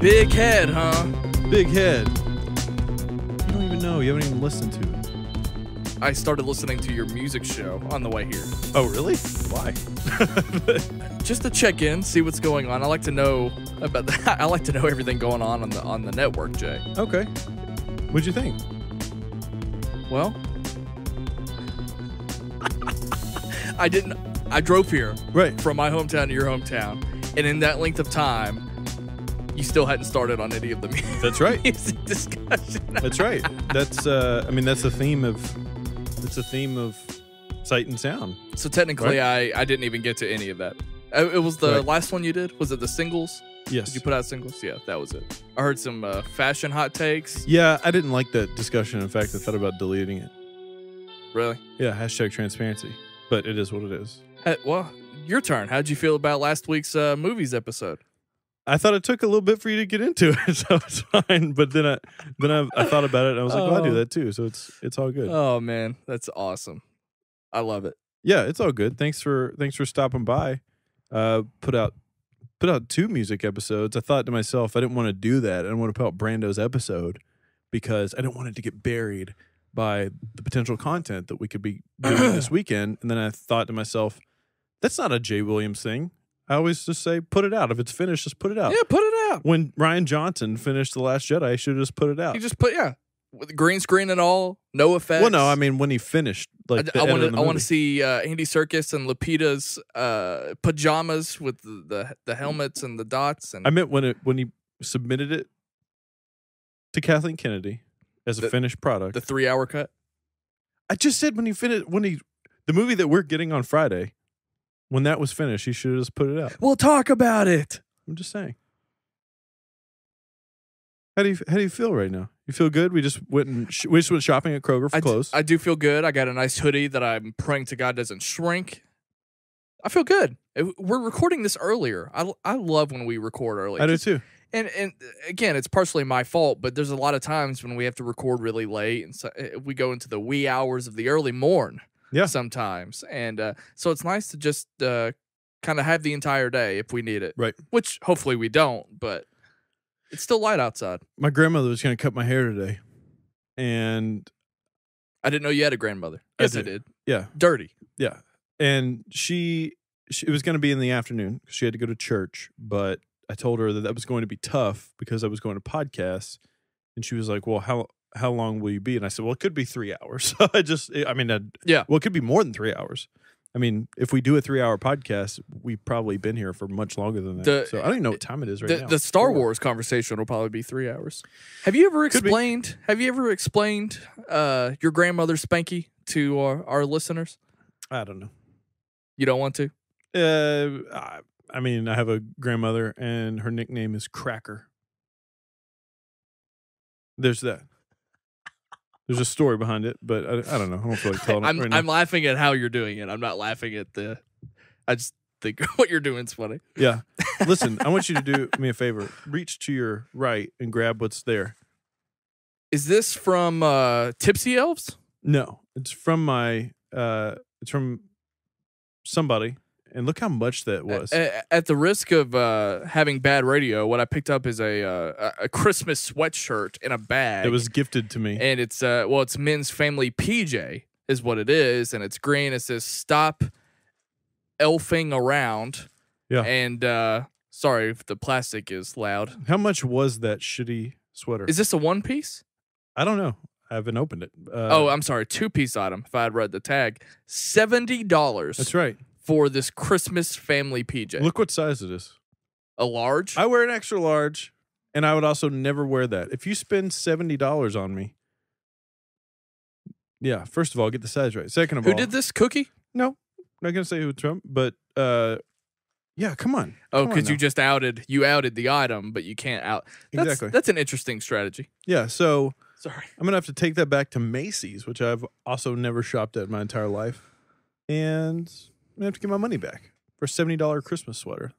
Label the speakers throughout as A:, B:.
A: Big head, huh?
B: Big head. You don't even know. You haven't even listened to it.
A: I started listening to your music show on the way here.
B: Oh, really? Why?
A: Just to check in, see what's going on. I like to know about I like to know everything going on the network, Jay.
B: Okay. What'd you think?
A: Well, I drove here
B: Right.
A: from my hometown to your hometown, and in that length of time, you still hadn't started on any of the
B: That's right.
A: music discussion.
B: That's right. That's I mean that's the theme of Sight and Sound.
A: So technically,
B: Right.
A: I didn't even get to any of that. It was the
B: Right.
A: last one you did? Was it the singles?
B: Yes.
A: Did you put out singles? Yeah, that was it. I heard some fashion hot takes.
B: Yeah, I didn't like that discussion. In fact, I thought about deleting it.
A: Really?
B: Yeah, hashtag transparency. But it is what it is.
A: Well, your turn. How'd you feel about last week's movies episode?
B: I thought it took a little bit for you to get into it, so it's fine. But then I thought about it, and I was like, well, I do that too, so it's all good.
A: Oh man, that's awesome. I love it.
B: Yeah, it's all good. Thanks for stopping by. Put out 2 music episodes. I thought to myself, I didn't want to do that. I didn't want to put out Brando's episode because I didn't want it to get buried by the potential content that we could be doing this weekend. And then I thought to myself, that's not a Jay Williams thing. I always just say, put it out. If it's finished, just put it out.
A: Yeah, put it out.
B: When Ryan Johnson finished The Last Jedi, I should have just put it out.
A: You just put with the green screen and all, no effects.
B: Well, no, I mean when he finished, like
A: I want to see Andy Serkis and Lupita's pajamas with the helmets and the dots. And
B: I meant when he submitted it to Kathleen Kennedy as a finished product.
A: The 3-hour cut.
B: I just said the movie that we're getting on Friday, when that was finished, he should have just put it out.
A: We'll talk about it.
B: I'm just saying. How do you feel right now? You feel good? We just went shopping at Kroger for clothes.
A: I do feel good. I got a nice hoodie that I'm praying to God doesn't shrink. I feel good. We're recording this earlier. I love when we record early.
B: I do too.
A: And again, it's partially my fault, but there's a lot of times when we have to record really late, and so we go into the wee hours of the early morn.
B: Yeah.
A: Sometimes, and so it's nice to just kind of have the entire day if we need it.
B: Right.
A: Which hopefully we don't, but it's still light outside.
B: My grandmother was going to cut my hair today, and
A: I didn't know you had a grandmother. Yes, I did.
B: Yeah.
A: Dirty.
B: Yeah. And it was going to be in the afternoon because she had to go to church, but I told her that was going to be tough because I was going to podcasts, and she was like, well, how long will you be? And I said, well, it could be 3 hours. Well, it could be more than 3 hours. I mean, if we do a 3-hour podcast, we've probably been here for much longer than that. So I don't even know what time it is right now.
A: The Star Wars conversation will probably be 3 hours. Have you ever explained your grandmother's Spanky to our listeners?
B: I don't know.
A: You don't want to?
B: I mean, I have a grandmother, and her nickname is Cracker. There's that. There's a story behind it, but I don't know. I don't feel like telling it right now.
A: I'm laughing at how you're doing it. I'm not laughing at I just think what you're doing is funny.
B: Yeah. Listen, I want you to do me a favor. Reach to your right and grab what's there.
A: Is this from Tipsy Elves?
B: No. It's from it's from somebody. And look how much that was.
A: At the risk of having bad radio, what I picked up is a Christmas sweatshirt in a bag.
B: It was gifted to me.
A: And it's men's family PJ is what it is, and it's green. It says "Stop elfing around."
B: Yeah.
A: And sorry if the plastic is loud.
B: How much was that shitty sweater?
A: Is this a one piece?
B: I don't know. I haven't opened it.
A: I'm sorry, 2-piece item. If I had read the tag, $70.
B: That's right.
A: For this Christmas family PJ.
B: Look what size it is.
A: A large?
B: I wear an extra large, and I would also never wear that. If you spend $70 on me, yeah, first of all, get the size right. Second of all.
A: Who did this? Cookie?
B: No, I'm not going to say who it's from, but yeah, come on.
A: Oh, because you just outed the item, but you can't out.
B: Exactly.
A: That's an interesting strategy.
B: Yeah, so
A: sorry.
B: I'm going to have to take that back to Macy's, which I've also never shopped at my entire life, and I'm going to have to get my money back for a $70 Christmas sweater.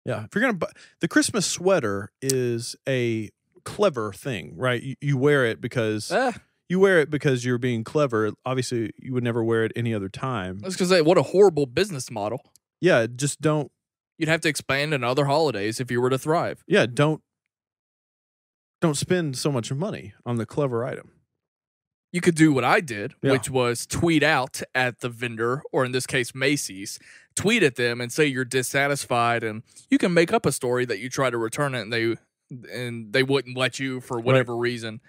B: Yeah. If you're going to buy the Christmas sweater is a clever thing, right? You wear it because you're being clever. Obviously, you would never wear it any other time.
A: I was going to say, what a horrible business model.
B: Yeah. Just don't
A: You'd have to expand in other holidays if you were to thrive.
B: Yeah, don't spend so much money on the clever item.
A: You could do what I did,
B: Yeah.
A: which was tweet out at the vendor, or in this case, Macy's, tweet at them and say you're dissatisfied, and you can make up a story that you try to return it and they wouldn't let you for whatever reason,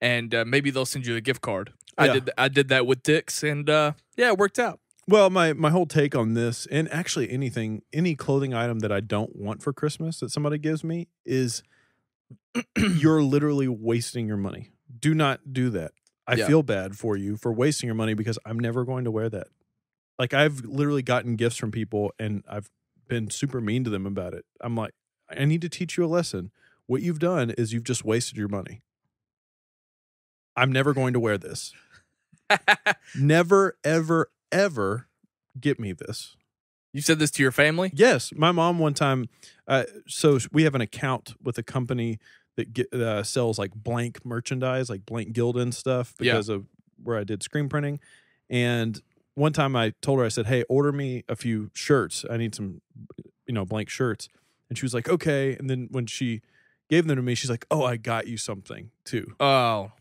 A: and maybe they'll send you a gift card.
B: Yeah.
A: I did that with Dick's, and yeah, it worked out.
B: Well, my whole take on this, and actually any clothing item that I don't want for Christmas that somebody gives me is you're literally wasting your money. Do not do that. I feel bad for you for wasting your money because I'm never going to wear that. Like, I've literally gotten gifts from people and I've been super mean to them about it. I'm like, I need to teach you a lesson. What you've done is you've just wasted your money. I'm never going to wear this. Never, ever, ever get me this.
A: You said this to your family?
B: Yes. My mom one time, so we have an account with a company that sells like blank merchandise, like blank Gildan stuff because of where I did screen printing. And one time I told her, I said, hey, order me a few shirts. I need some, blank shirts. And she was like, okay. And then when she gave them to me, she's like, oh, I got you something too.
A: Oh.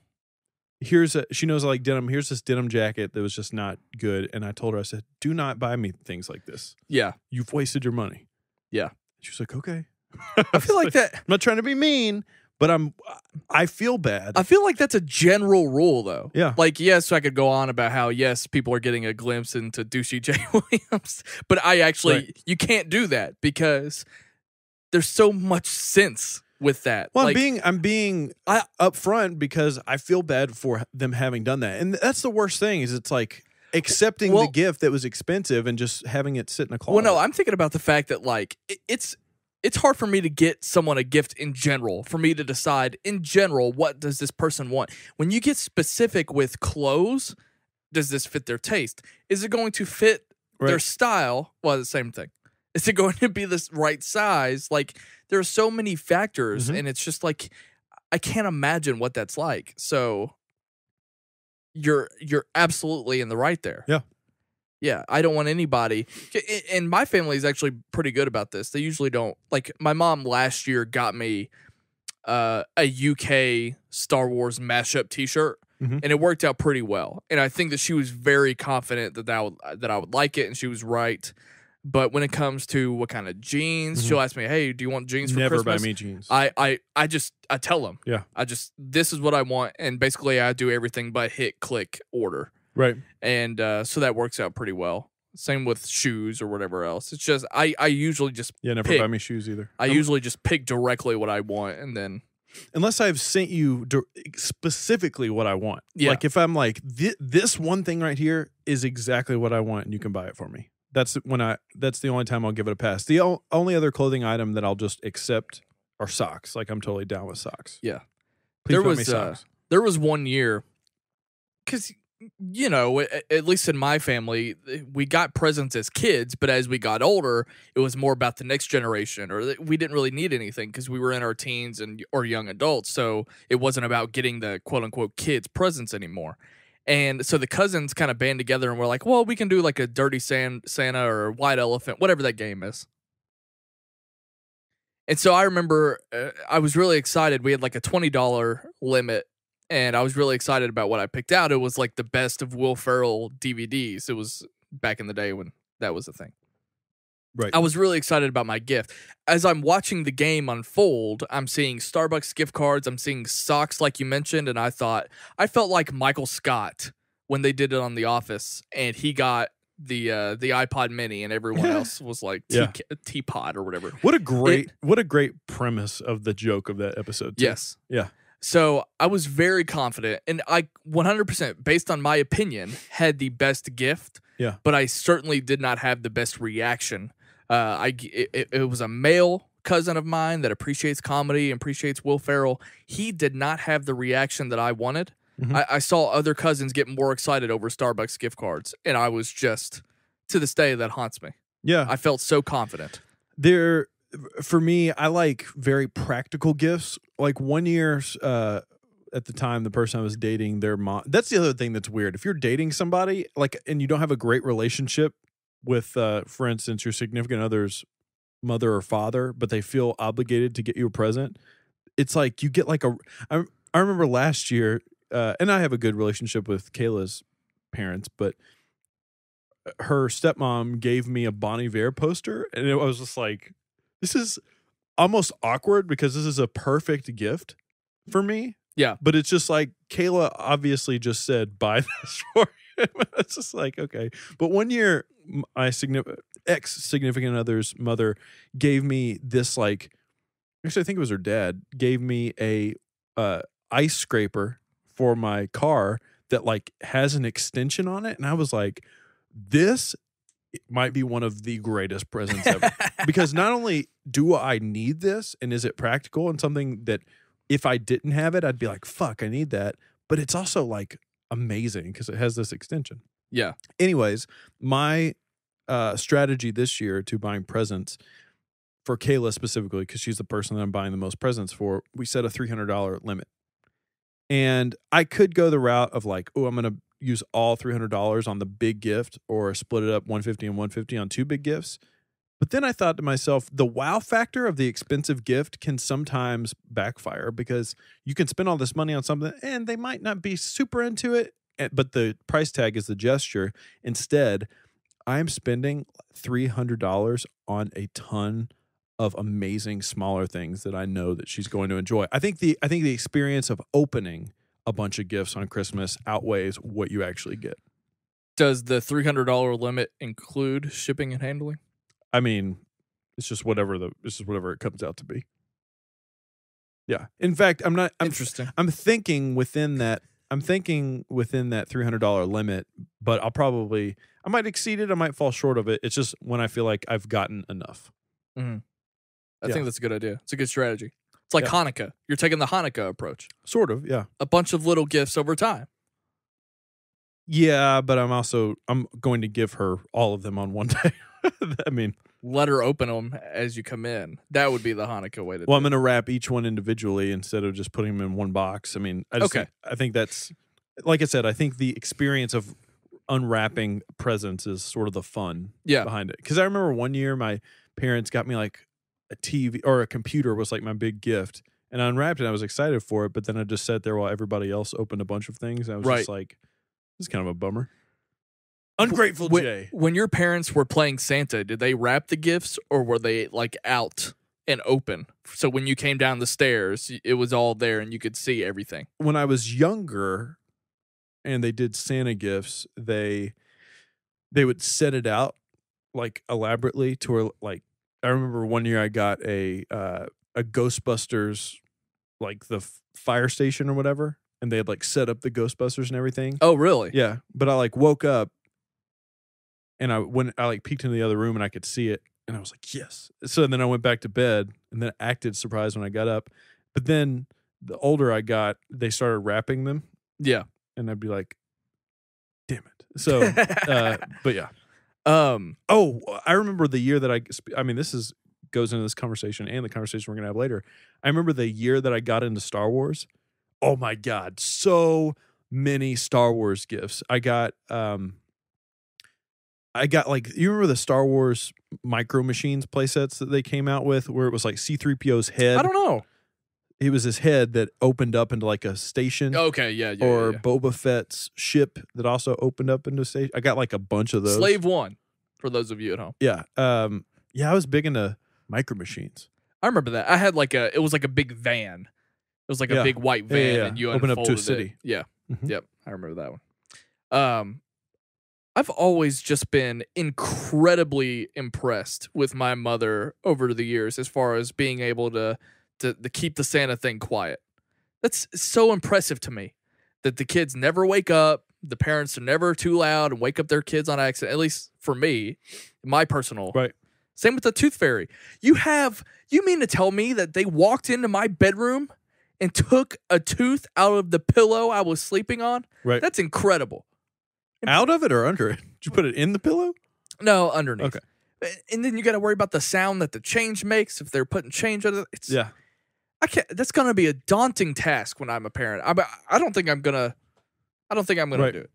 B: She knows I like denim. Here's this denim jacket that was just not good. And I told her, I said, do not buy me things like this.
A: Yeah.
B: You've wasted your money.
A: Yeah.
B: She was like, okay.
A: I feel like that.
B: I'm not trying to be mean, but I feel bad.
A: I feel like that's a general rule, though.
B: Yeah.
A: Like, yes, I could go on about how, yes, people are getting a glimpse into douchey Jaye Williams, but you can't do that because there's so much sense with that.
B: Well,
A: like,
B: I'm being upfront because I feel bad for them having done that. And that's the worst thing is it's like accepting the gift that was expensive and just having it sit in a closet.
A: Well, no, I'm thinking about the fact that, like, it's hard for me to get someone a gift in general, for me to decide in general, what does this person want? When you get specific with clothes, does this fit their taste? Is it going to fit their style? Well, the same thing. Is it going to be this right size? Like, there are so many factors, and it's just like, I can't imagine what that's like. So you're absolutely in the right there.
B: Yeah.
A: Yeah, I don't want anybody, and my family is actually pretty good about this. They usually don't, like, my mom last year got me a UK Star Wars mashup T-shirt, and it worked out pretty well. And I think that she was very confident that I would like it, and she was right. But when it comes to what kind of jeans, she'll ask me, "Hey, do you want jeans for Christmas?"
B: Never buy me jeans.
A: I tell them,
B: yeah,
A: this is what I want, and basically I do everything but hit click order.
B: Right.
A: And so that works out pretty well. Same with shoes or whatever else. It's just I usually just
B: never buy me shoes either.
A: I usually just pick directly what I want, and then
B: unless I've sent you specifically what I want.
A: Yeah.
B: Like if I'm like this one thing right here is exactly what I want, and you can buy it for me. That's the only time I'll give it a pass. The only other clothing item that I'll just accept are socks. Like I'm totally down with socks.
A: Yeah.
B: Please buy me socks.
A: There was one year, because, at least in my family, we got presents as kids, but as we got older, it was more about the next generation, or we didn't really need anything because we were in our teens or young adults. So it wasn't about getting the quote unquote kids presents anymore. And so the cousins kind of band together and we're like, well, we can do like a Dirty Santa or White Elephant, whatever that game is. And so I remember I was really excited. We had like a $20 limit, and I was really excited about what I picked out. It was like the best of Will Ferrell DVDs. It was back in the day when that was a thing.
B: Right.
A: I was really excited about my gift. As I'm watching the game unfold, I'm seeing Starbucks gift cards. I'm seeing socks, like you mentioned, and I felt like Michael Scott when they did it on The Office, and he got the iPod Mini, and everyone else was like teapot or whatever.
B: What a great premise of the joke of that episode, too.
A: Yes.
B: Yeah.
A: So I was very confident, and I 100%, based on my opinion, had the best gift.
B: Yeah.
A: But I certainly did not have the best reaction. It was a male cousin of mine that appreciates comedy, appreciates Will Ferrell. He did not have the reaction that I wanted. I saw other cousins get more excited over Starbucks gift cards, and I was just, to this day, that haunts me.
B: Yeah.
A: I felt so confident.
B: For me, I like very practical gifts. Like one year, at the time, the person I was dating, their mom. That's the other thing that's weird. If you're dating somebody, like, and you don't have a great relationship with, for instance, your significant other's mother or father, but they feel obligated to get you a present. It's like you get like I remember last year, and I have a good relationship with Kayla's parents, but her stepmom gave me a Bon Iver poster, and I was just like, this is almost awkward because this is a perfect gift for me.
A: Yeah.
B: But it's just like Kayla obviously just said, buy this for him. It's just like, okay. But one year, my ex-significant other's mother gave me this, like, actually I think it was her dad, gave me a ice scraper for my car that like has an extension on it. And I was like, this might be one of the greatest presents ever. Because not only do I need this and is it practical and something that if I didn't have it, I'd be like, fuck, I need that. But it's also like amazing because it has this extension.
A: Yeah.
B: Anyways, my strategy this year to buying presents for Kayla specifically, because she's the person that I'm buying the most presents for, we set a $300 limit. And I could go the route of like, oh, I'm going to use all $300 on the big gift or split it up 150 and 150 on two big gifts. But then I thought to myself, the wow factor of the expensive gift can sometimes backfire because you can spend all this money on something and they might not be super into it, but the price tag is the gesture. Instead, I'm spending $300 on a ton of amazing smaller things that I know that she's going to enjoy. I think the experience of opening a bunch of gifts on Christmas outweighs what you actually get.
A: Does the $300 limit include shipping and handling?
B: I mean, it's just whatever it comes out to be. Yeah. In fact,
A: Interesting.
B: I'm thinking within that $300 limit, but I might exceed it, I might fall short of it. It's just when I feel like I've gotten enough.
A: Mm-hmm. I think that's a good idea. It's a good strategy. It's like Hanukkah. You're taking the Hanukkah approach.
B: Sort of, yeah.
A: A bunch of little gifts over time.
B: Yeah, but I'm going to give her all of them on one day. I mean,
A: let her open them as you come in. That would be the Hanukkah way to do it.
B: I'm going to wrap each one individually instead of just putting them in one box. I mean, I think that's, like I said, I think the experience of unwrapping presents is sort of the fun behind it. Because I remember one year my parents got me like a TV or a computer was like my big gift. And I unwrapped it and I was excited for it. But then I just sat there while everybody else opened a bunch of things. And I was just like, this is kind of a bummer. Ungrateful Jay.
A: When your parents were playing Santa, did they wrap the gifts or were they like out and open? So when you came down the stairs, it was all there and you could see everything.
B: When I was younger and they did Santa gifts, they would set it out like elaborately to where, like, I remember one year I got a Ghostbusters, like the fire station or whatever, and they had like set up the Ghostbusters and everything.
A: Oh, really?
B: Yeah. But I like woke up and I like peeked into the other room and I could see it and I was like, yes. So then I went back to bed and then acted surprised when I got up. But then the older I got, they started wrapping them.
A: Yeah.
B: And I'd be like, damn it. So, but yeah. I remember the year that this goes into this conversation and the conversation we're going to have later. I remember the year that I got into Star Wars. Oh my God. So many Star Wars gifts. I got like, you remember the Star Wars Micro Machines playsets that they came out with where it was like C-3PO's head?
A: I don't know.
B: It was his head that opened up into like a station.
A: Okay, yeah.
B: Or Boba Fett's ship that also opened up into a station. I got like a bunch of those.
A: Slave One, for those of you at home.
B: Yeah. I was big into Micro Machines.
A: I remember that. I had it was like a big van. It was like a big white van and you
B: open up to a city.
A: It. Yeah. Mm-hmm. Yep. I remember that one. I've always just been incredibly impressed with my mother over the years as far as being able to keep the Santa thing quiet. That's so impressive to me that the kids never wake up. The parents are never too loud and wake up their kids on accident. At least for me, my personal.
B: Right.
A: Same with the Tooth Fairy. You mean to tell me that they walked into my bedroom and took a tooth out of the pillow I was sleeping on?
B: Right.
A: That's incredible.
B: Out of it or under it? Did you put it in the pillow?
A: No, underneath.
B: Okay.
A: And then you got to worry about the sound that the change makes if they're putting change under it.
B: Yeah.
A: I can't. That's gonna be a daunting task when I'm a parent. I don't think I'm gonna do it.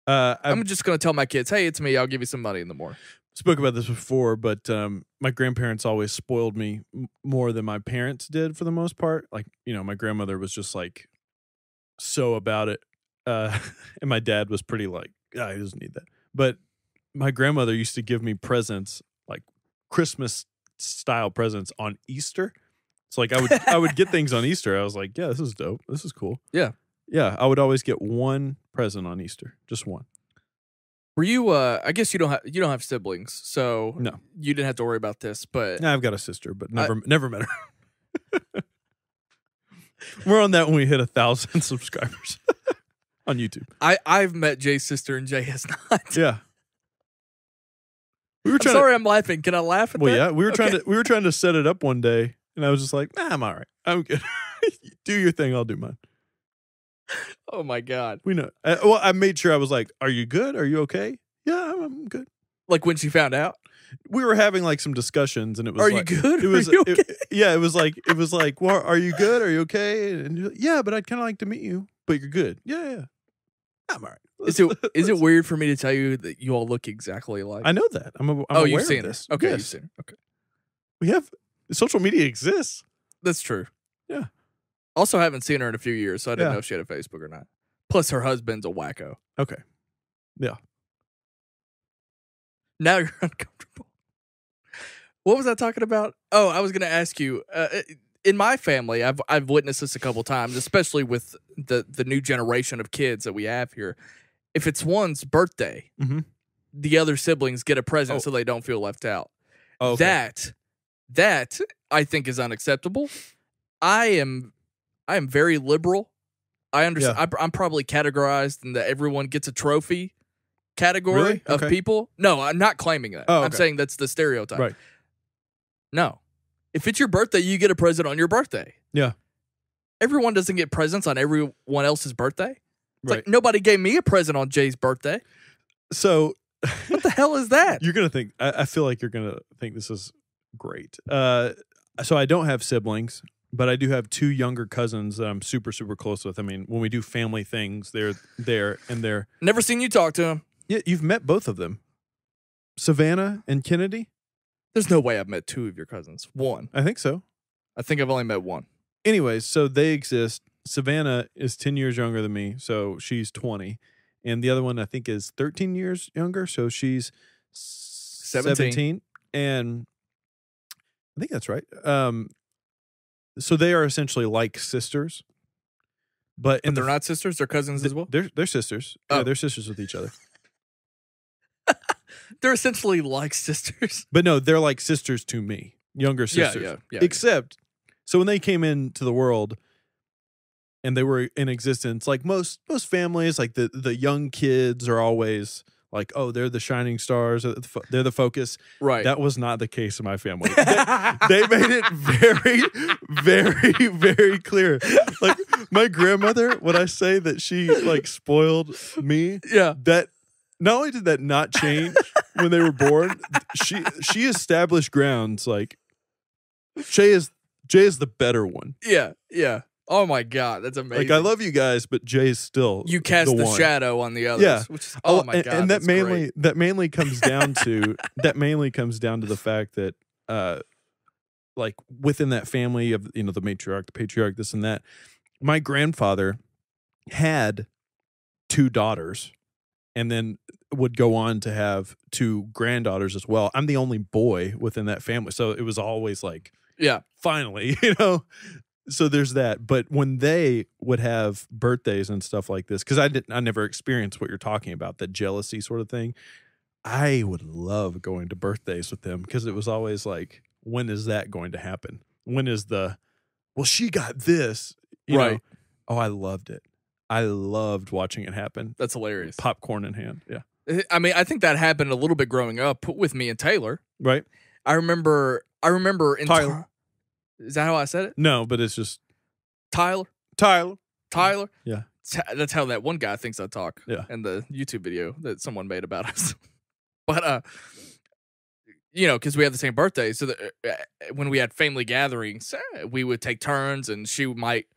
A: I'm just gonna tell my kids, "Hey, it's me. I'll give you some money in the morning."
B: spoke about this before, but my grandparents always spoiled me more than my parents did for the most part. Like, my grandmother was just like so about it. And my dad was pretty like, he doesn't need that. But my grandmother used to give me presents, like Christmas style presents on Easter. It's like I would get things on Easter. I was like, yeah, this is dope. This is cool.
A: Yeah.
B: Yeah, I would always get one present on Easter, just one.
A: Were you? I guess you don't have siblings, so
B: No,
A: you didn't have to worry about this. But
B: I've got a sister, but never met her. We're on that when we hit 1,000 subscribers on YouTube.
A: I've met Jay's sister, and Jay has not.
B: Yeah,
A: I'm laughing. Can I laugh at that?
B: Well, yeah, we were trying to set it up one day, and I was just like, I'm all right. I'm good. Do your thing. I'll do mine.
A: Oh my God.
B: We know. Well, I made sure I was like, are you good? Are you okay? Yeah, I'm good.
A: Like when she found out?
B: We were having like some discussions and it was
A: Are
B: like,
A: you good?
B: It was,
A: are you okay?
B: it was like, well, are you good? Are you okay? And you're like, yeah, but I'd kind of like to meet you, but you're good. Yeah. I'm all right.
A: Is it weird for me to tell you that you all look exactly alike?
B: I know that. I'm aware
A: you've seen
B: of this.
A: her. Okay,
B: Yes.
A: you've seen her. Okay.
B: We have social media exists.
A: That's true.
B: Yeah.
A: Also haven't seen her in a few years, so I didn't
B: Yeah.
A: know if she had a Facebook or not. Plus her husband's a wacko.
B: Okay. Yeah.
A: Now you're uncomfortable. What was I talking about? Oh, I was going to ask you. In my family, I've witnessed this a couple times, especially with the new generation of kids that we have here. If it's one's birthday, the other siblings get a present so they don't feel left out.
B: Okay.
A: That I think is unacceptable. I am very liberal. I understand.
B: Yeah.
A: I'm probably categorized in the everyone gets a trophy category
B: Really?
A: of
B: Okay.
A: people. No, I'm not claiming that.
B: Oh,
A: I'm
B: okay.
A: saying that's the stereotype.
B: Right.
A: No. If it's your birthday, you get a present on your birthday.
B: Yeah.
A: Everyone doesn't get presents on everyone else's birthday. It's
B: Right.
A: like nobody gave me a present on Jay's birthday.
B: So
A: What the hell is that?
B: you're going to think, I feel like you're going to think this is great. So I don't have siblings, but I do have two younger cousins that I'm super, super close with. I mean, when we do family things, they're there and they're.
A: Never seen you talk to him.
B: Yeah, you've met both of them. Savannah and Kennedy?
A: There's no way I've met two of your cousins. One.
B: I think so.
A: I think I've only met one.
B: Anyways, so they exist. Savannah is 10 years younger than me, so she's 20. And the other one, I think, is 13 years younger, so she's 17. And I think that's right. So they are essentially like sisters. But
A: They're not sisters, they're cousins as well?
B: They're sisters.
A: Oh.
B: Yeah, they're sisters with each other.
A: They're essentially like sisters.
B: But no, they're like sisters to me. Younger sisters.
A: Yeah.
B: Except, so when they came into the world and they were in existence, like most families, like the young kids are always like, oh, they're the shining stars, they're the focus.
A: Right.
B: That was not the case in my family. They made it very, very, very clear. Like my grandmother, when I say that she like spoiled me,
A: Yeah.
B: that not only did that not change when they were born, she established grounds like Jay is the better one.
A: Yeah. Oh my God, that's amazing.
B: Like I love you guys, but Jay's still
A: you cast the
B: one.
A: shadow on the others.
B: Yeah.
A: Which is, oh my God.
B: And that
A: that's great.
B: mainly comes down to the fact that like within that family of the matriarch, the patriarch, this and that, my grandfather had two daughters and then would go on to have two granddaughters as well. I'm the only boy within that family. So it was always like,
A: Yeah.
B: finally, So there's that. But when they would have birthdays and stuff like this, because I never experienced what you're talking about, that jealousy sort of thing. I would love going to birthdays with them because it was always like, when is that going to happen? When is she got this, you
A: Right.
B: know? Oh, I loved it. I loved watching it happen.
A: That's hilarious.
B: Popcorn in hand. Yeah.
A: I mean, I think that happened a little bit growing up with me and Taylor.
B: Right.
A: I remember in
B: Tyler.
A: Is that how I said it?
B: No, but it's just
A: Tyler.
B: Yeah.
A: That's how that one guy thinks I talk.
B: Yeah.
A: In the YouTube video that someone made about us. But because we had the same birthday, so when we had family gatherings, we would take turns, and she might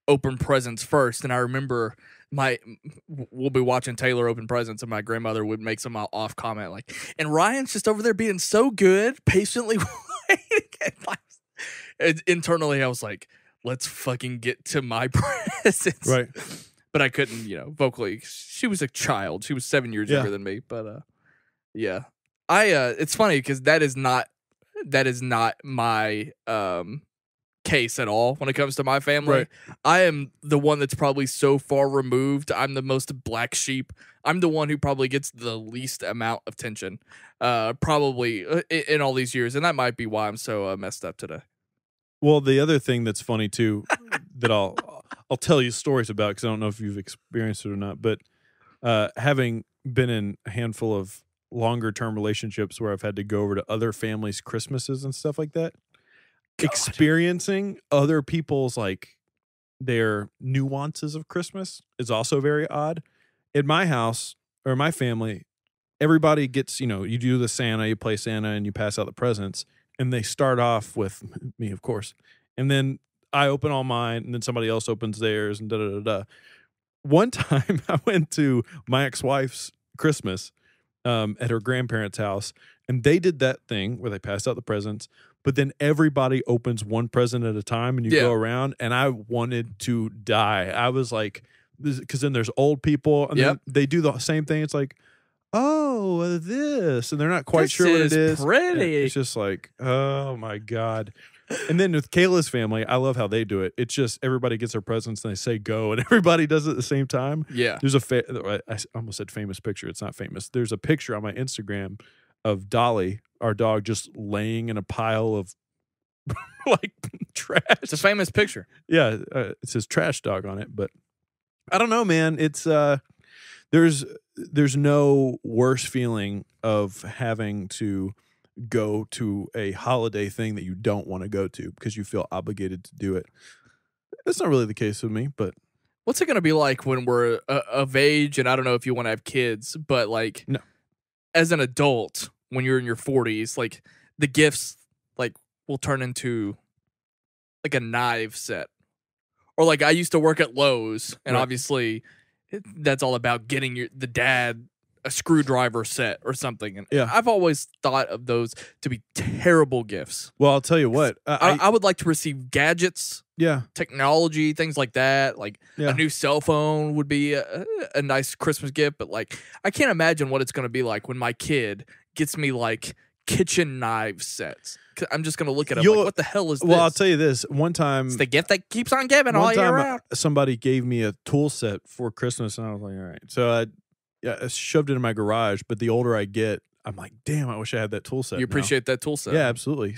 A: open presents first. And I remember we'll be watching Taylor open presents, and my grandmother would make some off comment like, and Ryan's just over there being so good, patiently waiting. And internally, I was like, let's fucking get to my presents.
B: Right.
A: But I couldn't, vocally. She was a child. She was 7 years younger than me. But yeah, it's funny because that is not my case at all when it comes to my family.
B: Right.
A: I am the one that's probably so far removed. I'm the most black sheep. I'm the one who probably gets the least amount of attention, probably in all these years, and that might be why I'm so messed up today.
B: Well, the other thing that's funny too, that I'll tell you stories about because I don't know if you've experienced it or not, but having been in a handful of longer term relationships where I've had to go over to other families' Christmases and stuff like that, experiencing other people's like their nuances of Christmas is also very odd. In my house or my family, everybody gets, you do the Santa, you play Santa, and you pass out the presents. And they start off with me, of course. And then I open all mine, and then somebody else opens theirs, and da-da-da-da. One time, I went to my ex-wife's Christmas at her grandparents' house, and they did that thing where they passed out the presents, but then everybody opens one present at a time, and you go around, and I wanted to die. I was like, because then there's old people, and then they do the same thing. It's like, oh, this, and they're not quite sure what it is.
A: Pretty.
B: It's just like, oh my God. And then with Kayla's family, I love how they do it. It's just everybody gets their presents and they say go, and everybody does it at the same time.
A: Yeah.
B: There's I almost said famous picture. It's not famous. There's a picture on my Instagram of Dolly, our dog, just laying in a pile of like trash.
A: It's a famous picture.
B: Yeah, it says trash dog on it, but I don't know, man. It's there's no worse feeling of having to go to a holiday thing that you don't want to go to because you feel obligated to do it. That's not really the case with me, but
A: what's it going to be like when we're of age? And I don't know if you want to have kids, but like,
B: no,
A: as an adult, when you're in your 40s, like the gifts like will turn into like a knife set, or like I used to work at Lowe's, and obviously that's all about getting the dad a screwdriver set or something. And I've always thought of those to be terrible gifts.
B: Well, I'll tell you what.
A: I would like to receive gadgets, technology, things like that. Like a new cell phone would be a nice Christmas gift. But like, I can't imagine what it's going to be like when my kid gets me like kitchen knife sets. I'm just going to look at it like, what the hell is this?
B: Well, I'll tell you this. One time...
A: It's the gift that keeps on giving all year round.
B: Somebody gave me a tool set for Christmas, and I was like, all right. So I shoved it in my garage, but the older I get, I'm like, damn, I wish I had that tool set.
A: You appreciate that tool set.
B: Yeah, absolutely.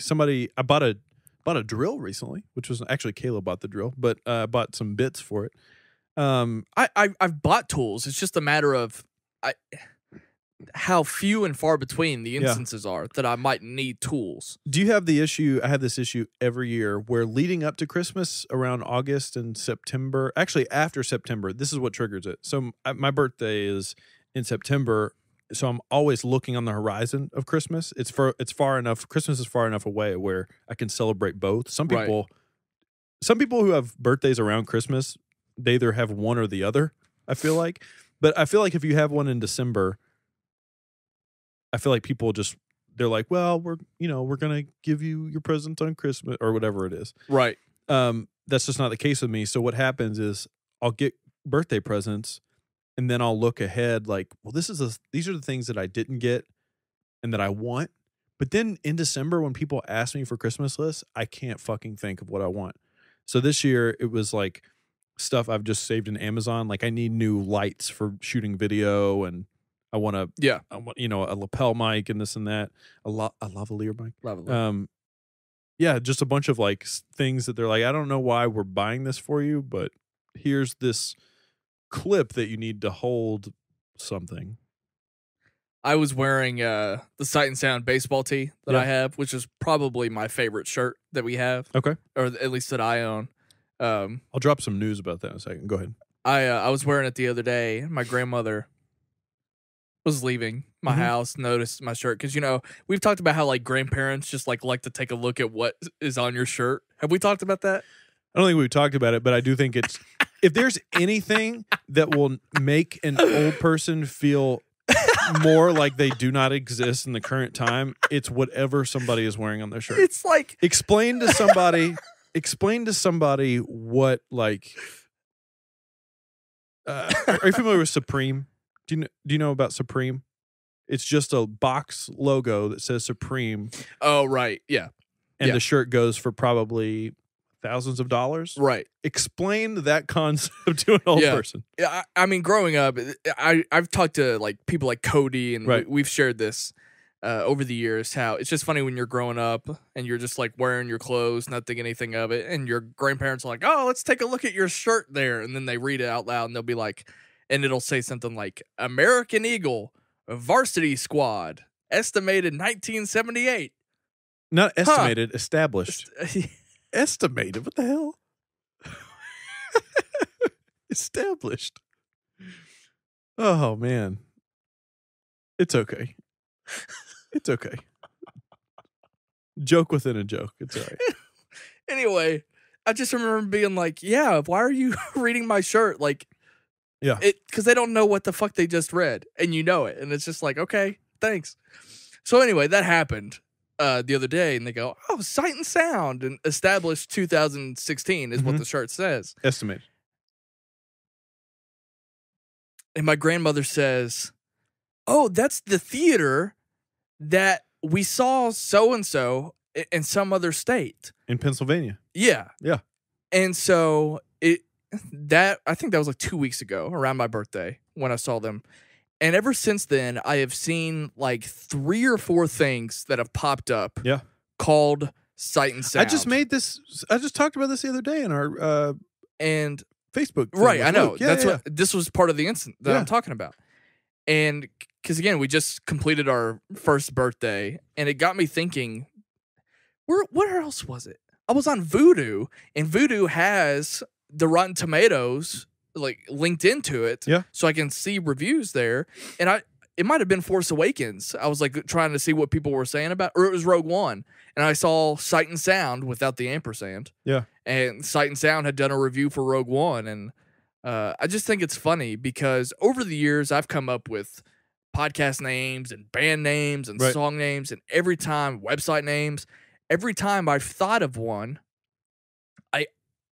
B: I bought a drill recently, which was actually Kayla bought the drill, but I bought some bits for it.
A: I've bought tools. It's just a matter of how few and far between the instances are that I might need tools.
B: Do you have the issue? I have this issue every year where leading up to Christmas around August and September, actually after September, this is what triggers it. So my birthday is in September, so I'm always looking on the horizon of Christmas. It's far enough. Christmas is far enough away where I can celebrate both. Some people who have birthdays around Christmas, they either have one or the other, I feel like. But I feel like if you have one in December, I feel like people they're like, well, we're going to give you your present on Christmas or whatever it is.
A: Right.
B: That's just not the case with me. So what happens is I'll get birthday presents and then I'll look ahead like, well, these are the things that I didn't get and that I want. But then in December, when people ask me for Christmas lists, I can't fucking think of what I want. So this year it was like stuff I've just saved in Amazon. Like I need new lights for shooting video, and I want a lapel mic and this and that, a lavalier mic. Just a bunch of like things that they're like, I don't know why we're buying this for you, but here's this clip that you need to hold something.
A: I was wearing the Sight and Sound baseball tee that I have, which is probably my favorite shirt that we have.
B: Okay.
A: Or at least that I own.
B: I'll drop some news about that in a second. Go ahead.
A: I was wearing it the other day. My grandmother was leaving my house, noticed my shirt. Because, we've talked about how, like, grandparents just, like to take a look at what is on your shirt. Have we talked about that?
B: I don't think we've talked about it, but I do think if there's anything that will make an old person feel more like they do not exist in the current time, it's whatever somebody is wearing on their shirt.
A: It's like
B: explain to somebody what like are you familiar with Supreme? Do you know about Supreme? It's just a box logo that says Supreme.
A: Oh, right. Yeah.
B: And the shirt goes for probably thousands of dollars.
A: Right.
B: Explain that concept to an old person.
A: Yeah. I mean, growing up, I've talked to like people like Cody, and we've shared this over the years, how it's just funny when you're growing up and you're just like wearing your clothes, not thinking anything of it. And your grandparents are like, oh, let's take a look at your shirt there. And then they read it out loud and they'll be like, and it'll say something like American Eagle, Varsity Squad, estimated 1978.
B: Not estimated, established. Estimated? What the hell? Established. Oh, man. It's okay. It's okay. Joke within a joke. It's all right.
A: Anyway, I just remember being like, yeah, why are you reading my shirt? Like,
B: yeah,
A: because they don't know what the fuck they just read, and you know it. And it's just like, okay, thanks. So anyway, that happened the other day, and they go, oh, Sight and Sound, and established 2016 is what the shirt says.
B: Estimate.
A: And my grandmother says, oh, that's the theater that we saw so-and-so in some other state.
B: In Pennsylvania.
A: Yeah.
B: Yeah.
A: And so I think that was like 2 weeks ago, around my birthday, when I saw them. And ever since then, I have seen like 3 or 4 things that have popped up.
B: Yeah.
A: Called Sight and Sound.
B: I just talked about this the other day in our
A: and
B: Facebook thing.
A: Right, I know.
B: Yeah,
A: what this was part of the incident that I'm talking about. And because again, we just completed our first birthday, and it got me thinking, where else was it? I was on Vudu, and Vudu has the Rotten Tomatoes like linked into it, so I can see reviews there. And it might have been Force Awakens. I was like trying to see what people were saying about, or it was Rogue One, and I saw Sight and Sound without the ampersand.
B: Yeah,
A: and Sight and Sound had done a review for Rogue One, and I just think it's funny because over the years I've come up with podcast names and band names and song names, and every time website names. Every time I've thought of one, I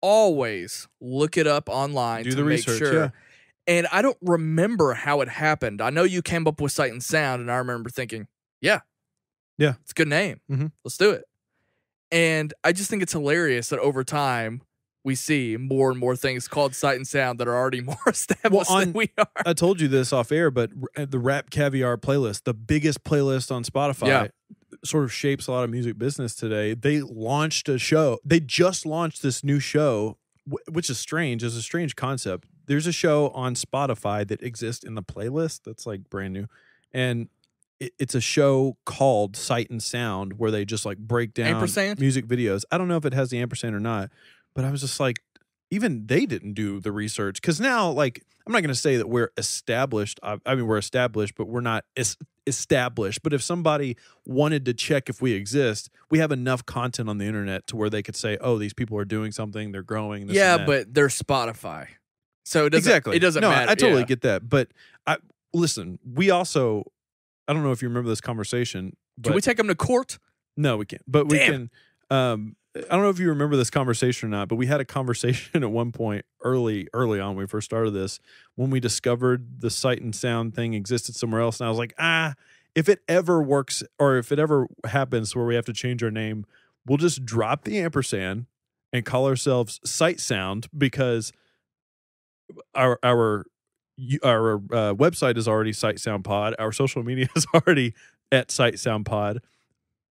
A: always look it up online to make sure. Yeah. And I don't remember how it happened. I know you came up with Sight and Sound, and I remember thinking, yeah, it's a good name.
B: Mm-hmm.
A: Let's do it. And I just think it's hilarious that over time we see more and more things called Sight and Sound that are already more established than we are.
B: I told you this off air, but the Rap Caviar playlist, the biggest playlist on Spotify, sort of shapes a lot of music business today. They launched a show. They just launched this new show, which is strange. It's a strange concept. There's a show on Spotify that exists in the playlist that's like brand new. And it's a show called Sight and Sound where they just like break down music videos. I don't know if it has the ampersand or not, but I was just like, even they didn't do the research. Because now, like, I'm not going to say that we're established. I mean, we're established, but we're not established. But if somebody wanted to check if we exist, we have enough content on the internet to where they could say, oh, these people are doing something, they're growing. This and that.
A: But they're Spotify. So it doesn't matter.
B: I totally get that. But listen, we also, I don't know if you remember this conversation. But
A: can we take them to court?
B: No, we can't. But we can. I don't know if you remember this conversation or not, but we had a conversation at one point early on when we first started this, when we discovered the Sight and Sound thing existed somewhere else. And I was like, if it ever works or if it ever happens where we have to change our name, we'll just drop the ampersand and call ourselves Sight Sound, because our website is already Sight Sound Pod. Our social media is already at Sight Sound Pod.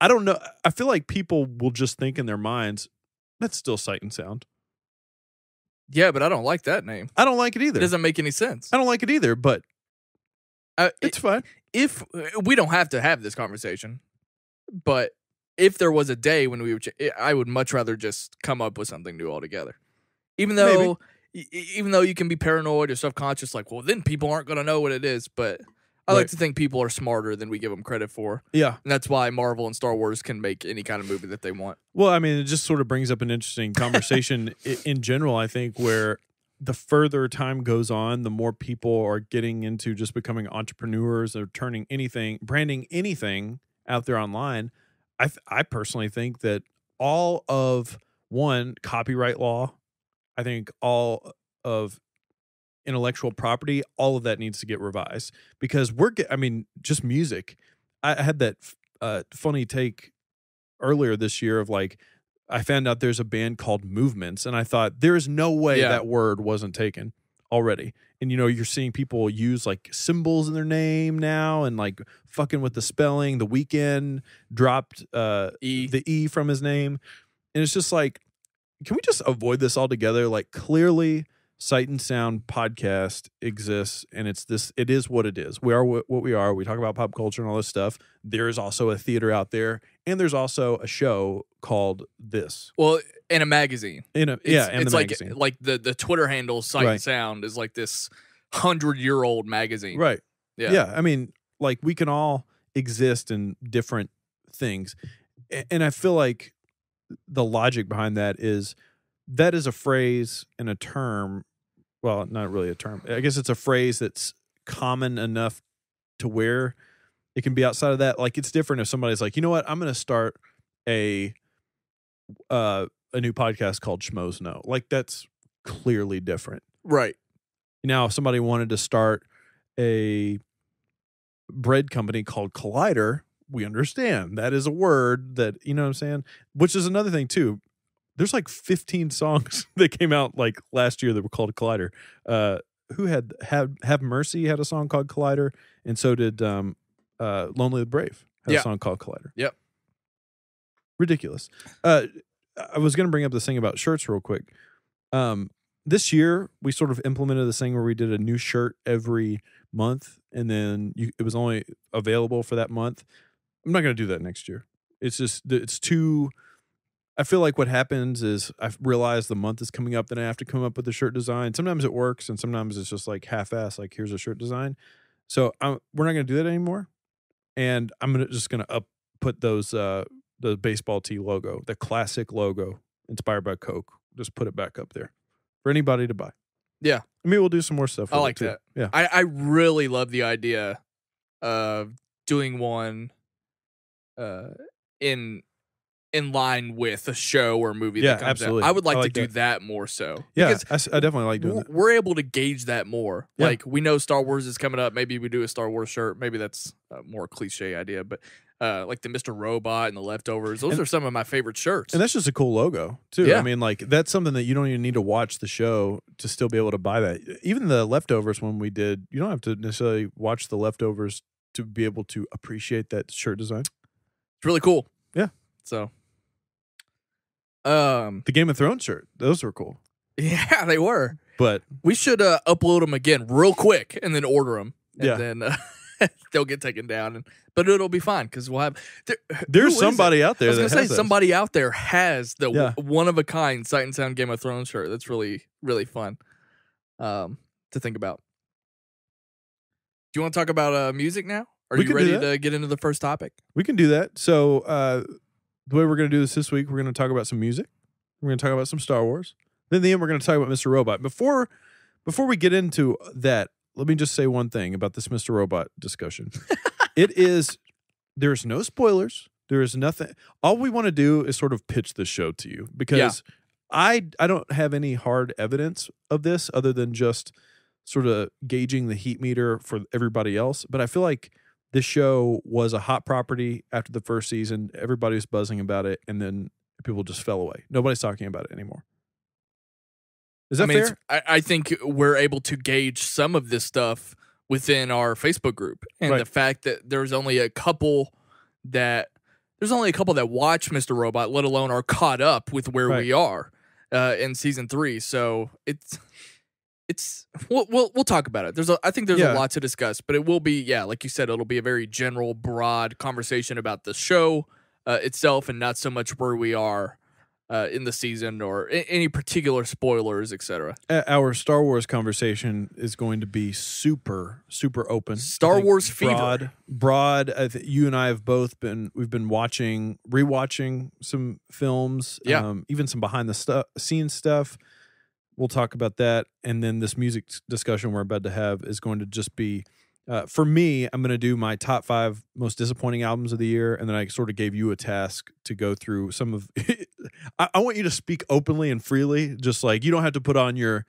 B: I don't know. I feel like people will just think in their minds, that's still Sight and Sound.
A: Yeah, but I don't like that name.
B: I don't like it either.
A: It doesn't make any sense.
B: I don't like it either, but it's fine.
A: If we don't have to have this conversation, but if there was a day when we would, I would much rather just come up with something new altogether. Even though you can be paranoid or subconscious, like, well, then people aren't going to know what it is, but I like to think people are smarter than we give them credit for.
B: Yeah.
A: And that's why Marvel and Star Wars can make any kind of movie that they want.
B: Well, I mean, it just sort of brings up an interesting conversation in general, I think, where the further time goes on, the more people are getting into just becoming entrepreneurs or branding anything out there online. I personally think that all of copyright law, I think all of intellectual property, all of that needs to get revised because just music. I had that funny take earlier this year of like, I found out there's a band called Movements, and I thought there is no way that word wasn't taken already. And you're seeing people use like symbols in their name now, and like fucking with the spelling. The Weeknd dropped the E from his name, and it's just like, can we just avoid this altogether? Like, clearly, Sight and Sound podcast exists, and it is what it is. We are what we are. We talk about pop culture and all this stuff. There is also a theater out there, and there's also a show called This.
A: Well, in a magazine.
B: It's
A: like the Twitter handle Sight and Sound is like this 100-year-old magazine.
B: Right.
A: Yeah.
B: Yeah. I mean, like, we can all exist in different things. And I feel like the logic behind that is a phrase and a term. Well, not really a term. I guess it's a phrase that's common enough to where it can be outside of that. Like, it's different if somebody's like, you know what, I'm going to start a new podcast called Schmoes Know. Like, that's clearly different.
A: Right.
B: Now, if somebody wanted to start a bread company called Collider, we understand that is a word that, you know what I'm saying? Which is another thing too. There's like 15 songs that came out like last year that were called Collider. Who had Have Mercy had a song called Collider, and so did Lonely the Brave had a song called Collider.
A: Yep.
B: Ridiculous. I was going to bring up this thing about shirts real quick. This year we sort of implemented this thing where we did a new shirt every month, and then it was only available for that month. I'm not going to do that next year. It's too. I feel like what happens is I realize the month is coming up, then I have to come up with a shirt design. Sometimes it works, and sometimes it's just like half-ass, like, here's a shirt design. So we're not going to do that anymore, and I'm just going to put the baseball tee logo, the classic logo inspired by Coke. Just put it back up there for anybody to buy.
A: Yeah.
B: Maybe we'll do some more stuff.
A: I like that.
B: Yeah.
A: I really love the idea of doing one in line with a show or movie that comes
B: absolutely.
A: out. I would like to
B: that.
A: do that more so.
B: Yeah,
A: because
B: I definitely like doing that.
A: We're able to gauge that more.
B: Yeah.
A: Like, we know Star Wars is coming up. Maybe we do a Star Wars shirt. Maybe that's a more cliche idea, but like the Mr. Robot and the Leftovers, those are some of my favorite shirts.
B: And that's just a cool logo, too.
A: Yeah.
B: I mean, like, that's something that you don't even need to watch the show to still be able to buy that. Even the Leftovers one we did, you don't have to necessarily watch the Leftovers to be able to appreciate that shirt design.
A: It's really cool.
B: Yeah.
A: So
B: the Game of Thrones shirt, those were cool.
A: Yeah, they were.
B: But
A: we should upload them again real quick and then order them. And then they'll get taken down. But it'll be fine because we'll have.
B: There's somebody out there.
A: I was
B: going to
A: say somebody out there has the one of a kind Sight and Sound Game of Thrones shirt. That's really, really fun to think about. Do you want to talk about music now? Are you ready to get into the first topic? We
B: can do that. So the way we're going to do this week, we're going to talk about some music. We're going to talk about some Star Wars. Then in the end, we're going to talk about Mr. Robot. Before we get into that, let me just say one thing about this Mr. Robot discussion. There's no spoilers. There is nothing. All we want to do is sort of pitch this show to you because I don't have any hard evidence of this other than just sort of gauging the heat meter for everybody else. But I feel like this show was a hot property after the first season. Everybody was buzzing about it, and then people just fell away. Nobody's talking about it anymore. Is that fair?
A: I think we're able to gauge some of this stuff within our Facebook group, and the fact that there's only a couple that watch Mr. Robot, let alone are caught up with where we are in season 3. So we'll talk about it. I think there's a lot to discuss, but it will be like you said, it'll be a very general, broad conversation about the show itself, and not so much where we are in the season or any particular spoilers, etc.
B: Our Star Wars conversation is going to be super, super open.
A: Star Wars fever.
B: Broad. You and I have both been. We've been rewatching some films.
A: Yeah.
B: Even some behind the scenes stuff. we'll talk about that. And then this music discussion we're about to have is going to just be, for me, I'm going to do my top 5 most disappointing albums of the year. And then I sort of gave you a task to go through some of, I want you to speak openly and freely. Just like, you don't have to put on your,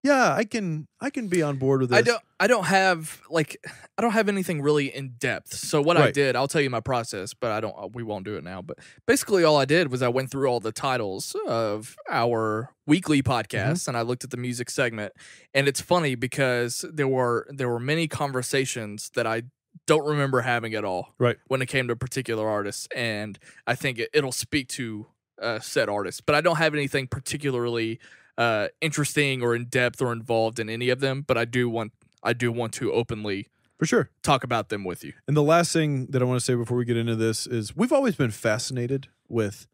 B: yeah, I can be on board with this.
A: I don't have anything really in depth. So what I did, I'll tell you my process, but we won't do it now. But basically all I did was I went through all the titles of our weekly podcast and I looked at the music segment. And it's funny because there were many conversations that I don't remember having at all when it came to particular artists. And I think it'll speak to said artists, but I don't have anything particularly interesting or in depth or involved in any of them, but I do want to openly
B: for sure
A: talk about them with you.
B: And the last thing that I want to say before we get into this is we've always been fascinated with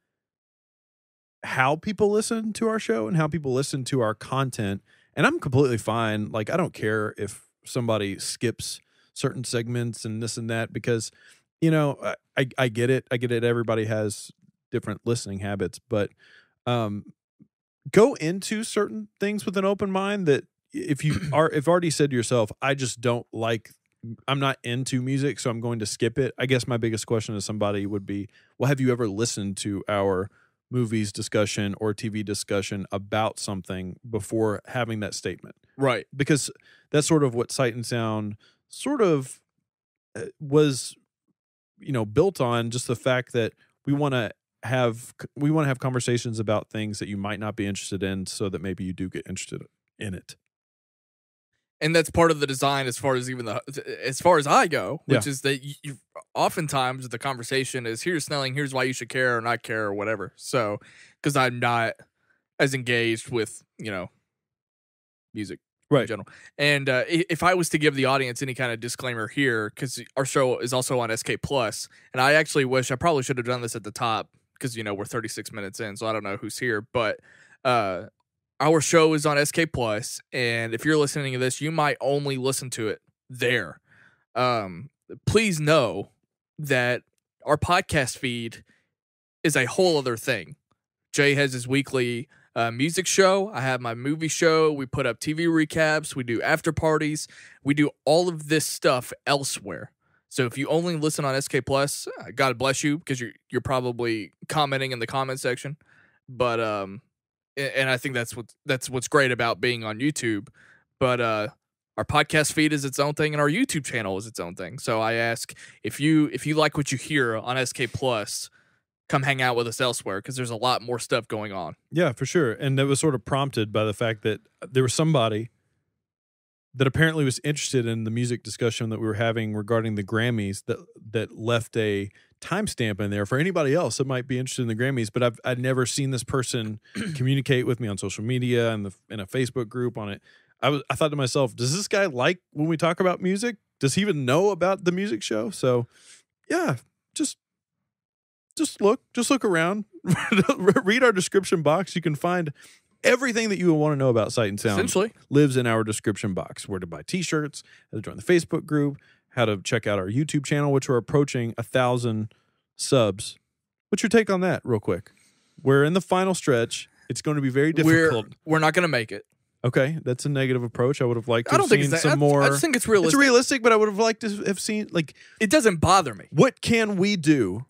B: how people listen to our show and how people listen to our content. And I'm completely fine. Like, I don't care if somebody skips certain segments and this and that, because, you know, I get it. I get it. Everybody has different listening habits, but, go into certain things with an open mind. That if already said to yourself, I'm not into music, so I'm going to skip it. I guess my biggest question to somebody would be, well, have you ever listened to our movies discussion or TV discussion about something before having that statement?
A: Right.
B: Because that's sort of what Sight and Sound sort of was, built on, just the fact that we want to have conversations about things that you might not be interested in, so that maybe you do get interested in it.
A: And that's part of the design, as far as I go, which is that you oftentimes the conversation is, here's Snelling, here's why you should care or not care or whatever. So, because I'm not as engaged with, music in general. And if I was to give the audience any kind of disclaimer here, because our show is also on SK Plus, and I actually wish I probably should have done this at the top, because we're 36 minutes in, so I don't know who's here, but our show is on SK Plus, and if you're listening to this, you might only listen to it there. Please know that our podcast feed is a whole other thing. Jay has his weekly music show. I have my movie show. We put up TV recaps. We do after parties. We do all of this stuff elsewhere. So if you only listen on SK Plus, God bless you, because you're probably commenting in the comment section. But and I think that's what's great about being on YouTube. But our podcast feed is its own thing, and our YouTube channel is its own thing. So I ask, if you like what you hear on SK Plus, come hang out with us elsewhere, because there's a lot more stuff going on. Yeah,
B: for sure. And that was sort of prompted by the fact that there was somebody that apparently was interested in the music discussion that we were having regarding the Grammys, that left a timestamp in there for anybody else that might be interested in the Grammys. But I'd never seen this person communicate with me on social media and in a Facebook group on it. I thought to myself, does this guy like when we talk about music? Does he even know about the music show? So yeah, just look around, read our description box. You can find everything that you will want to know about Sight and Sound
A: essentially
B: lives in our description box. Where to buy t-shirts, how to join the Facebook group, how to check out our YouTube channel, which we're approaching 1,000 subs. What's your take on that, real quick? We're in the final stretch. It's going to be very difficult.
A: We're not going to make it.
B: Okay, that's a negative approach. I would have liked to have seen some more.
A: I just think it's realistic.
B: It's realistic, but I would have liked to have seen, like,
A: it doesn't bother me.
B: What can we do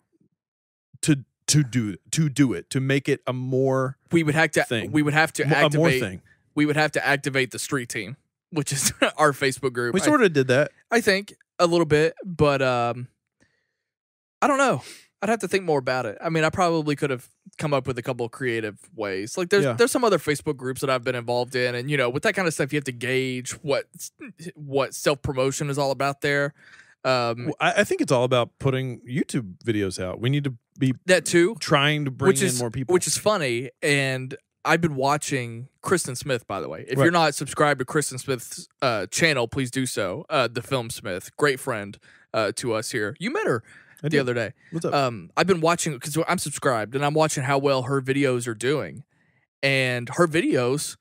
B: to do it, to make it a more
A: we would have to activate
B: a more thing.
A: We would have to activate the street team, which is our Facebook group.
B: We sort of did that,
A: I think, a little bit, but I don't know. I'd have to think more about it. I mean, I probably could have come up with a couple of creative ways. Like there's some other Facebook groups that I've been involved in, and with that kind of stuff, you have to gauge what self-promotion is all about there.
B: I think it's all about putting YouTube videos out. We need to be
A: that too,
B: trying to bring in more people,
A: which is funny. And I've been watching Kristen Smith, by the way. If you're not subscribed to Kristen Smith's channel, please do so. The Film Smith, great friend to us here. You met her the other day.
B: What's up?
A: I've been watching, because I'm subscribed, and I'm watching how well her videos are doing. And her videos,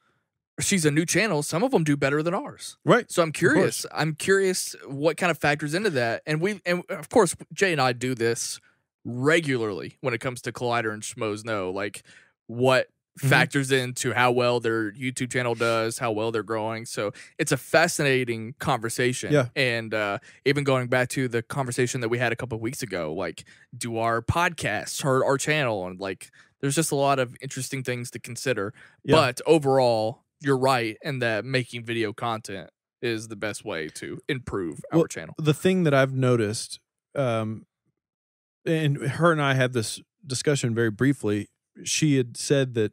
A: she's a new channel. Some of them do better than ours.
B: Right.
A: So I'm curious. I'm curious what kind of factors into that. And of course, Jay and I do this regularly when it comes to Collider and Schmoes Know. Like, what factors into how well their YouTube channel does, how well they're growing. So it's a fascinating conversation.
B: Yeah.
A: And even going back to the conversation that we had a couple of weeks ago, like, do our podcasts hurt our channel? And like, there's just a lot of interesting things to consider.
B: Yeah.
A: But overall, you're right in that making video content is the best way to improve our channel.
B: The thing that I've noticed, and her and I had this discussion very briefly, she had said that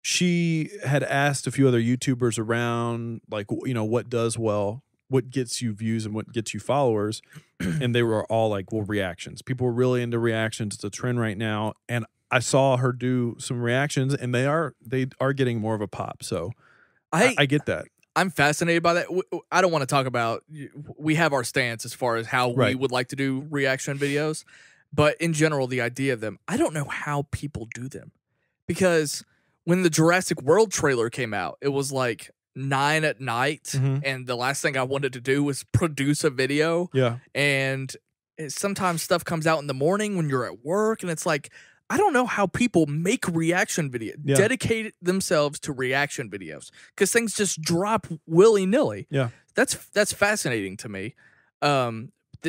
B: she had asked a few other YouTubers around, like, you know, what does well, what gets you views and what gets you followers. And they were all like, well, reactions. People were really into reactions. It's a trend right now. And I saw her do some reactions, and they are getting more of a pop. So I get that.
A: I'm fascinated by that. I don't want to talk about, we have our stance as far as how we would like to do reaction videos. But in general, the idea of them, I don't know how people do them. Because when the Jurassic World trailer came out, it was like 9 at night. And the last thing I wanted to do was produce a video.
B: Yeah.
A: And sometimes stuff comes out in the morning when you're at work. And it's like, I don't know how people make reaction videos, dedicate themselves to reaction videos. Because things just drop willy-nilly.
B: Yeah.
A: That's fascinating to me.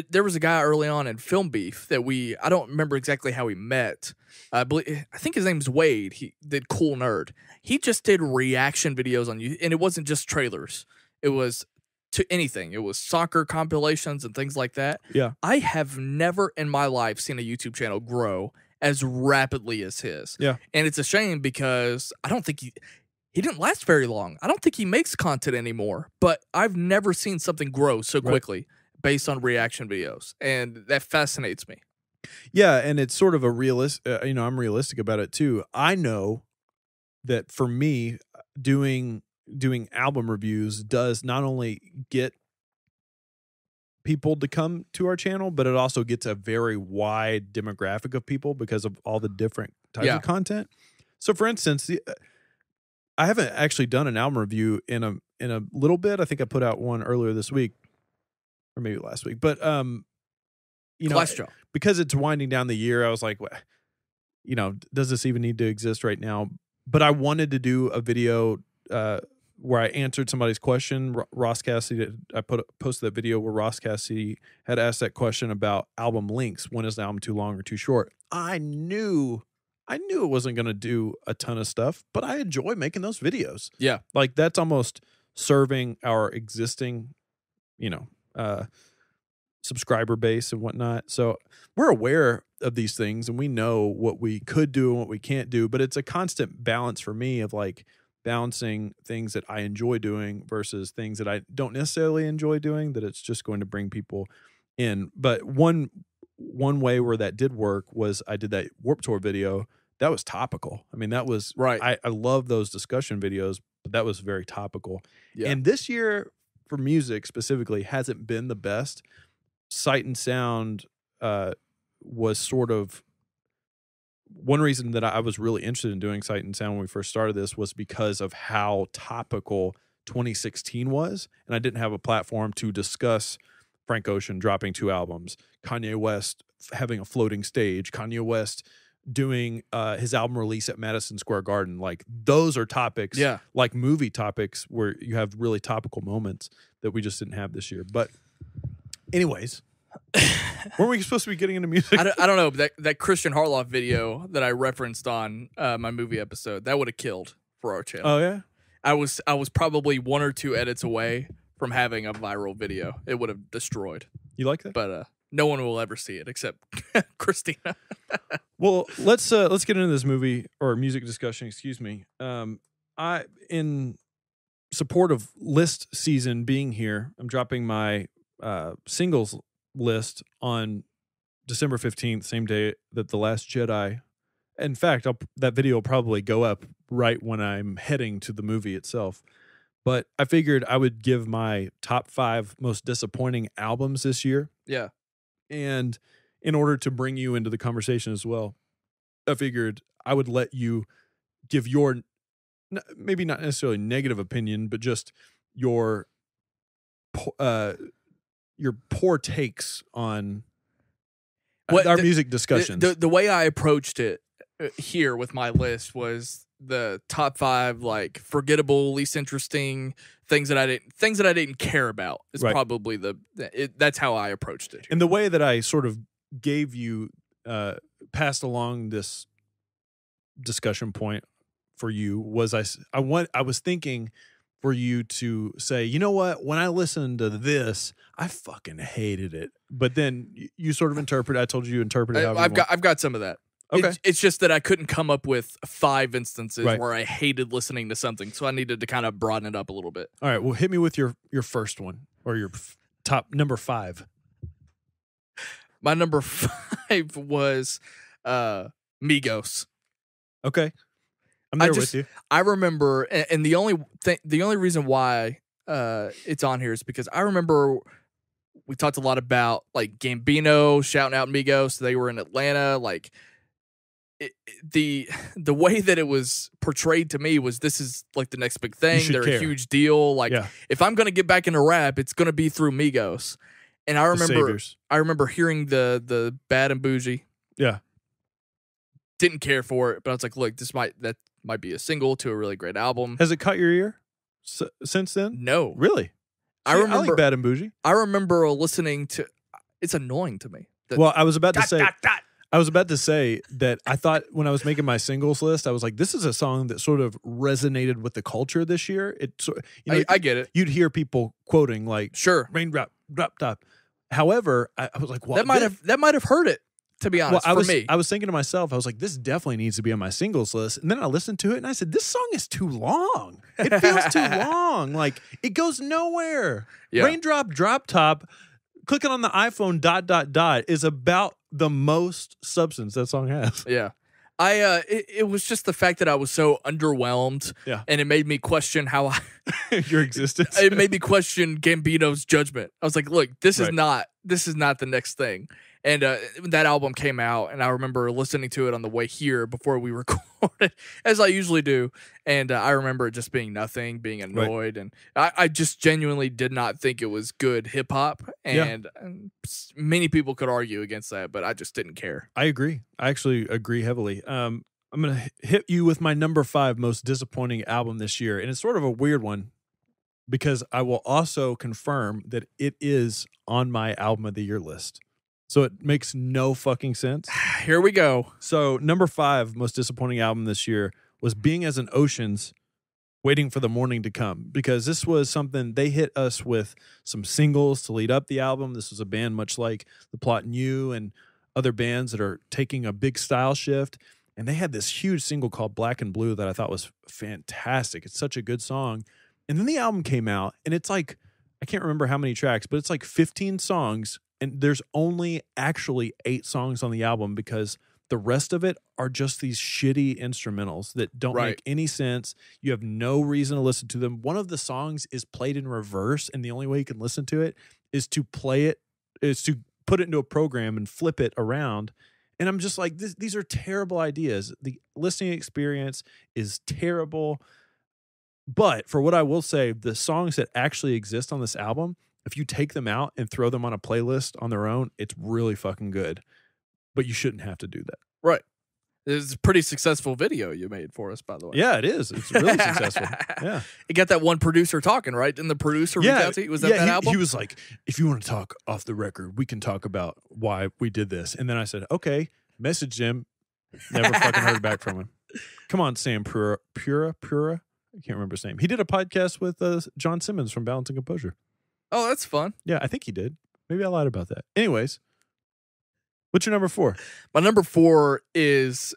A: There was a guy early on in Film Beef that I don't remember exactly how we met. I think his name's Wade. He did Cool Nerd. He just did reaction videos on YouTube, and it wasn't just trailers. It was to anything. It was soccer compilations and things like that.
B: Yeah.
A: I have never in my life seen a YouTube channel grow as rapidly as his.
B: Yeah.
A: And it's a shame because I don't think he didn't last very long. I don't think he makes content anymore, but I've never seen something grow so quickly based on reaction videos, and that fascinates me.
B: Yeah, and it's sort of a I'm realistic about it too. I know that for me, doing album reviews does not only get people to come to our channel, but it also gets a very wide demographic of people because of all the different types of content. So, for instance, I haven't actually done an album review in a little bit. I think I put out one earlier this week, or maybe last week. But you know, because it's winding down the year, I was like, you know, does this even need to exist right now? But I wanted to do a video where I answered somebody's question. Ross Cassidy, I posted that video where Ross Cassidy had asked that question about album lengths. When is the album too long or too short? I knew it wasn't going to do a ton of stuff, but I enjoy making those videos.
A: Yeah.
B: Like, that's almost serving our existing, you know, subscriber base and whatnot. So we're aware of these things and we know what we could do and what we can't do, but it's a constant balance for me of like balancing things that I enjoy doing versus things that I don't necessarily enjoy doing, that it's just going to bring people in. But one way where that did work was I did that Warped Tour video. That was topical. I mean, that was
A: right.
B: I love those discussion videos, but that was very topical.
A: Yeah.
B: And this year for music specifically hasn't been the best. Sight and Sound was sort of one reason that I was really interested in doing Sight and Sound when we first started this was because of how topical 2016 was. And I didn't have a platform to discuss Frank Ocean dropping 2 albums, Kanye West having a floating stage, Kanye West doing his album release at Madison Square Garden. Like, those are topics, like movie topics, where you have really topical moments that we just didn't have this year. But anyways, weren't we supposed to be getting into music?
A: I don't know. That Christian Harloff video that I referenced on my movie episode, that would have killed for our channel.
B: Oh, yeah?
A: I was probably 1 or 2 edits away from having a viral video. It would have destroyed.
B: You like that?
A: But no one will ever see it except Christina.
B: Well, let's get into this movie or music discussion. Excuse me. I, in support of list season being here, I'm dropping my singles list on December 15th, same day that The Last Jedi. In fact, that video will probably go up right when I'm heading to the movie itself. But I figured I would give my top 5 most disappointing albums this year.
A: Yeah.
B: And in order to bring you into the conversation as well, I figured I would let you give your, maybe not necessarily negative opinion, but just your poor takes on our music discussions.
A: The way I approached it here with my list was the top 5 like forgettable, least interesting things that I didn't care about is probably that's how I approached it.
B: And the way that I sort of gave you passed along this discussion point for you was I was thinking for you to say, you know what, when I listened to this, I fucking hated it. But then you sort of interpret. I told you interpret it.
A: I've got some of that.
B: Okay.
A: It's just that I couldn't come up with 5 instances where I hated listening to something, so I needed to kind of broaden it up a little bit.
B: All right, well, hit me with your first one or your top number 5.
A: My number 5 was Migos.
B: Okay, I'm there with you.
A: I remember, and the only reason why it's on here is because I remember we talked a lot about like Gambino shouting out Migos. They were in Atlanta, like. The way that it was portrayed to me was this is like the next big thing. They're a huge deal. Like if I'm gonna get back into rap, it's gonna be through Migos. And I remember hearing the Bad and Bougie.
B: Yeah.
A: Didn't care for it, but I was like, look, that might be a single to a really great album.
B: Has it caught your ear since then?
A: No,
B: really. I like Bad and Bougie.
A: I remember listening to. It's annoying to me.
B: Well, I was about to say. I was about to say that I thought when I was making my singles list, I was like, this is a song that sort of resonated with the culture this year.
A: I get it.
B: You'd hear people quoting like,
A: sure,
B: raindrop, drop top. However, I was like, well,
A: that might have hurt it, to be honest, for me.
B: I was thinking to myself, I was like, this definitely needs to be on my singles list. And then I listened to it and I said, this song is too long. It feels too long. Like it goes nowhere. Yeah. Raindrop, drop top, clicking on the iPhone ... is about the most substance that song has.
A: Yeah. It was just the fact that I was so underwhelmed.
B: Yeah.
A: And it made me question
B: your existence.
A: It made me question Gambino's judgment. I was like, look, this is not the next thing. And that album came out, and I remember listening to it on the way here before we recorded, as I usually do. And I remember it just being nothing, being annoyed. And I just genuinely did not think it was good hip-hop. And many people could argue against that, but I just didn't care.
B: I agree. I actually agree heavily. I'm going to hit you with my number 5 most disappointing album this year. And it's sort of a weird one because I will also confirm that it is on my album of the year list. So it makes no fucking sense.
A: Here we go.
B: So number 5 most disappointing album this year was Being as an Ocean's Waiting for the Morning to Come, because this was something they hit us with some singles to lead up the album. This was a band much like The Plot and You and other bands that are taking a big style shift. And they had this huge single called Black and Blue that I thought was fantastic. It's such a good song. And then the album came out and it's like, I can't remember how many tracks, but it's like 15 songs. And there's only actually 8 songs on the album because the rest of it are just these shitty instrumentals that don't make any sense. You have no reason to listen to them. One of the songs is played in reverse, and the only way you can listen to it is to put it into a program and flip it around. And I'm just like, these are terrible ideas. The listening experience is terrible. But for what I will say, the songs that actually exist on this album, if you take them out and throw them on a playlist on their own, it's really fucking good. But you shouldn't have to do that.
A: Right. It's a pretty successful video you made for us, by the way.
B: Yeah, it is. It's really successful. Yeah.
A: It got that one producer talking, right? Didn't the producer reach out to you? Was that album?
B: He was like, if you want to talk off the record, we can talk about why we did this. And then I said, okay, messaged him. Never fucking heard back from him. Come on, Sam Pura. I can't remember his name. He did a podcast with John Simmons from Balance and Composure.
A: Oh, that's fun.
B: Yeah, I think he did. Maybe I lied about that. Anyways, what's your number 4?
A: My number 4 is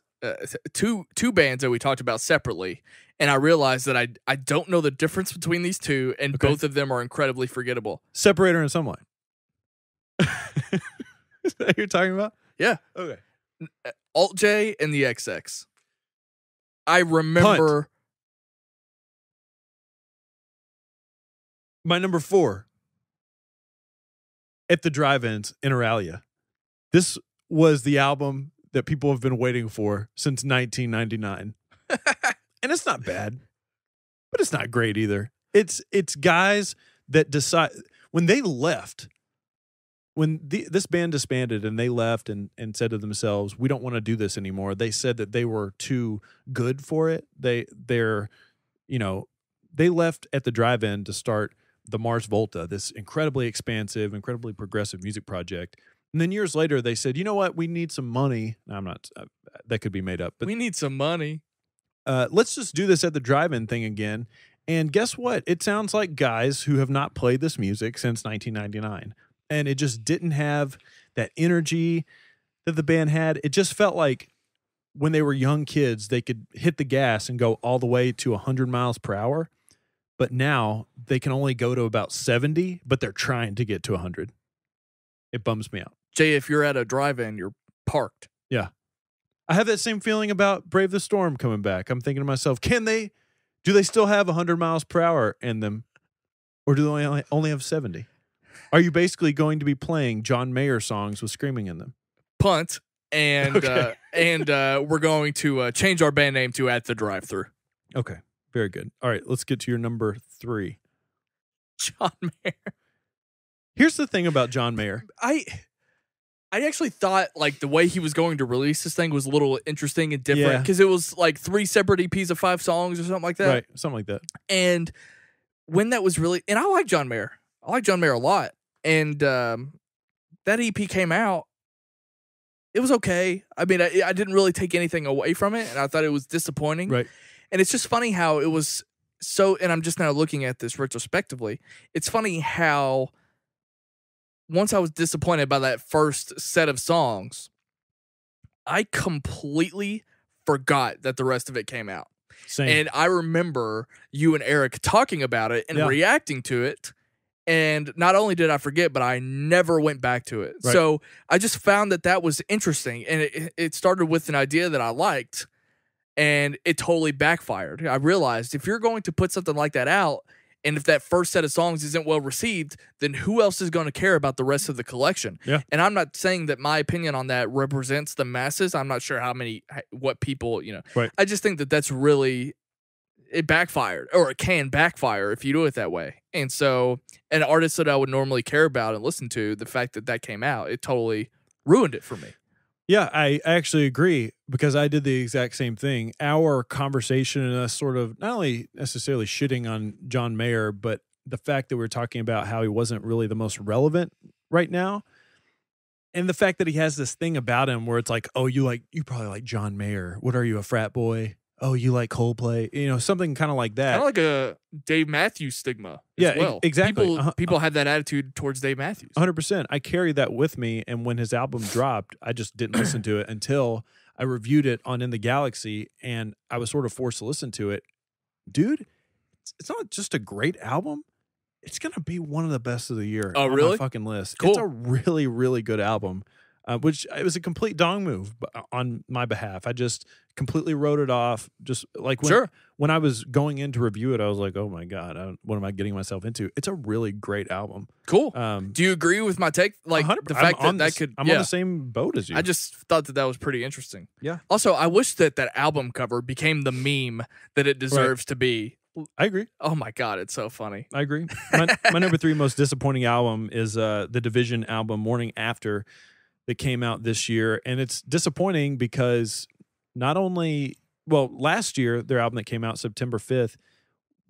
A: two bands that we talked about separately, and I realized that I don't know the difference between these two, and both of them are incredibly forgettable.
B: Separator and Sunlight. Is that what you're talking about?
A: Yeah.
B: Okay.
A: Alt J and the XX. I remember.
B: Punt. My number 4. At the Drive-Ins, Inter Alia. This was the album that people have been waiting for since 1999. And it's not bad, but it's not great either. It's guys that decide when they left, when this band disbanded and they left and said to themselves, we don't want to do this anymore, they said that they were too good for it. They left at the drive-in to start the Mars Volta, this incredibly expansive, incredibly progressive music project. And then years later, they said, you know what? We need some money. No, I'm not. That could be made up. But
A: we need some money.
B: Let's just do this at the drive-in thing again. And guess what? It sounds like guys who have not played this music since 1999. And it just didn't have that energy that the band had. It just felt like when they were young kids, they could hit the gas and go all the way to 100 miles per hour. But now they can only go to about 70, but they're trying to get to 100. It bums me out.
A: Jay, if you're at a drive-in, you're parked.
B: Yeah. I have that same feeling about Brave the Storm coming back. I'm thinking to myself, do they still have 100 miles per hour in them? Or do they only have 70? Are you basically going to be playing John Mayer songs with screaming in them?
A: Punt. And we're going to change our band name to At the Drive-Thru.
B: Okay. Very good. All right. Let's get to your number 3.
A: John Mayer.
B: Here's the thing about John Mayer.
A: I actually thought like the way he was going to release this thing was a little interesting and different because it was like 3 separate EPs of 5 songs or something like that.
B: Right, something like that.
A: And when that was really, and I like John Mayer. I like John Mayer a lot. And that EP came out. It was okay. I mean, I didn't really take anything away from it, and I thought it was disappointing.
B: Right.
A: And it's just funny how it was so, and I'm just now looking at this retrospectively. It's funny how once I was disappointed by that first set of songs, I completely forgot that the rest of it came out.
B: Same.
A: And I remember you and Eric talking about it and reacting to it. And not only did I forget, but I never went back to it.
B: Right.
A: So I just found that was interesting. And it started with an idea that I liked, and it totally backfired. I realized if you're going to put something like that out, and if that first set of songs isn't well received, then who else is going to care about the rest of the collection?
B: Yeah.
A: And I'm not saying that my opinion on that represents the masses. I'm not sure what people,
B: Right.
A: I just think that's really, it backfired, or it can backfire if you do it that way. And so an artist that I would normally care about and listen to, the fact that came out, it totally ruined it for me.
B: Yeah, I actually agree, because I did the exact same thing. Our conversation and us sort of not only necessarily shitting on John Mayer, but the fact that we're talking about how he wasn't really the most relevant right now. And the fact that he has this thing about him where it's like, oh, you probably like John Mayer. What are you, a frat boy? Oh, you like Coldplay? Something kind of like that.
A: Kind of like a Dave Matthews stigma as well.
B: Exactly.
A: People have that attitude towards Dave Matthews.
B: 100%. I carry that with me, and when his album dropped, I just didn't listen to it until I reviewed it on In the Galaxy, and I was sort of forced to listen to it. Dude, it's not just a great album. It's going to be one of the best of the year.
A: Oh,
B: on
A: really?
B: my fucking list.
A: Cool.
B: It's a really, really good album. Which it was a complete dong move on my behalf. I just completely wrote it off. Just like when I was going in to review it, I was like, oh my God, what am I getting myself into? It's a really great album.
A: Cool. Do you agree with my take? Like the fact I'm on the
B: same boat as you.
A: I just thought that was pretty interesting.
B: Yeah.
A: Also, I wish that album cover became the meme that it deserves to be.
B: I agree.
A: Oh my God, it's so funny.
B: I agree. My number 3 most disappointing album is the Division album, Morning After, that came out this year. And it's disappointing because last year, their album that came out September 5th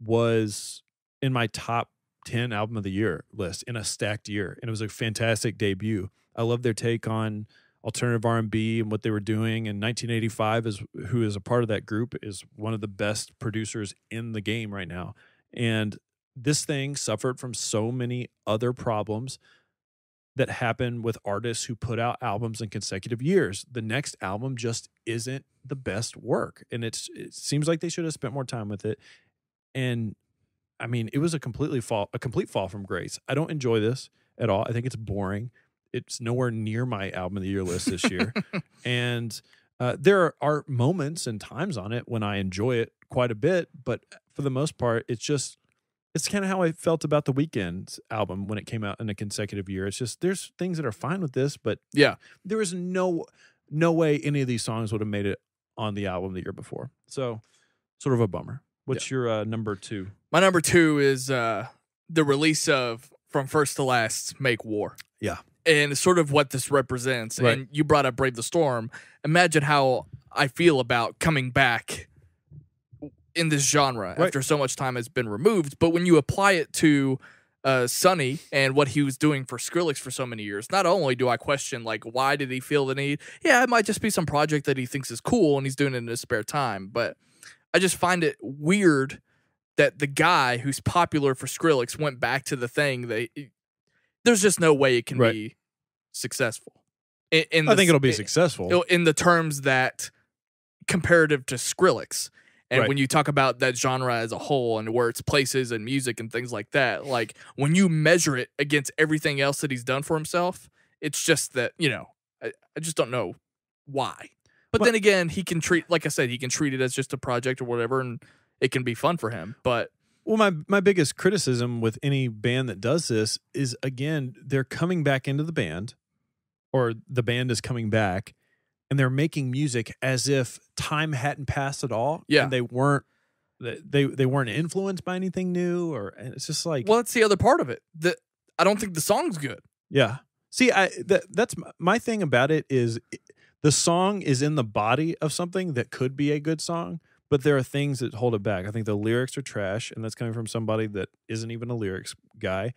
B: was in my top 10 album of the year list in a stacked year. And it was a fantastic debut. I love their take on alternative R&B and what they were doing. And 1985, who is a part of that group, is one of the best producers in the game right now. And this thing suffered from so many other problems that happen with artists who put out albums in consecutive years. The next album just isn't the best work. And it seems like they should have spent more time with it. And I mean, it was a complete fall from grace. I don't enjoy this at all. I think it's boring. It's nowhere near my album of the year list this year. And there are moments and times on it when I enjoy it quite a bit, but for the most part, it's kind of how I felt about The Weeknd's album when it came out in a consecutive year. It's just, there's things that are fine with this, but there is no way any of these songs would have made it on the album the year before. So sort of a bummer. What's your number 2?
A: My number 2 is the release of From First to Last, Make War.
B: Yeah.
A: and sort of what this represents.
B: Right.
A: And you brought up Brave the Storm. Imagine how I feel about coming back in this genre after so much time has been removed. But when you apply it to Sonny and what he was doing for Skrillex for so many years, not only do I question, like, why did he feel the need? Yeah, it might just be some project that he thinks is cool and he's doing it in his spare time. But I just find it weird that the guy who's popular for Skrillex went back to the thing that there's just no way it can be successful. I
B: think it'll be successful
A: in the terms that comparative to Skrillex. And when you talk about that genre as a whole and where its places and music and things like that, like when you measure it against everything else that he's done for himself, it's just that, I just don't know why. But then again, he can treat, like I said, he can treat it as just a project or whatever, and it can be fun for him. But
B: well, my biggest criticism with any band that does this is, again, they're coming back into the band, or the band is coming back, and they're making music as if time hadn't passed at all.
A: Yeah.
B: And they weren't influenced by anything new, and it's just like,
A: well, that's the other part of it. I don't think the song's good.
B: Yeah. See, that's my thing about it is the song is in the body of something that could be a good song, but there are things that hold it back. I think the lyrics are trash, and that's coming from somebody that isn't even a lyrics guy.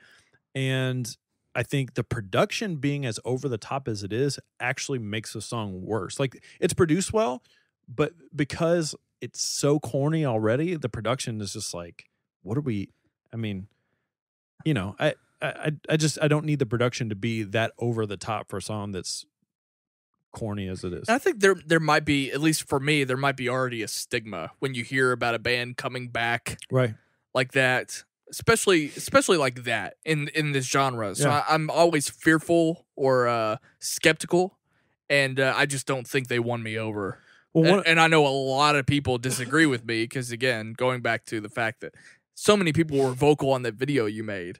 B: And I think the production being as over the top as it is actually makes the song worse. Like, it's produced well, but because it's so corny already, the production is just like, what are we? I mean, I don't need the production to be that over the top for a song that's corny as it is.
A: I think there might be, at least for me, there might be already a stigma when you hear about a band coming back like that. Especially like that in this genre. So I'm always fearful or skeptical, and I just don't think they won me over. Well, and I know a lot of people disagree with me because, again, going back to the fact that so many people were vocal on that video you made.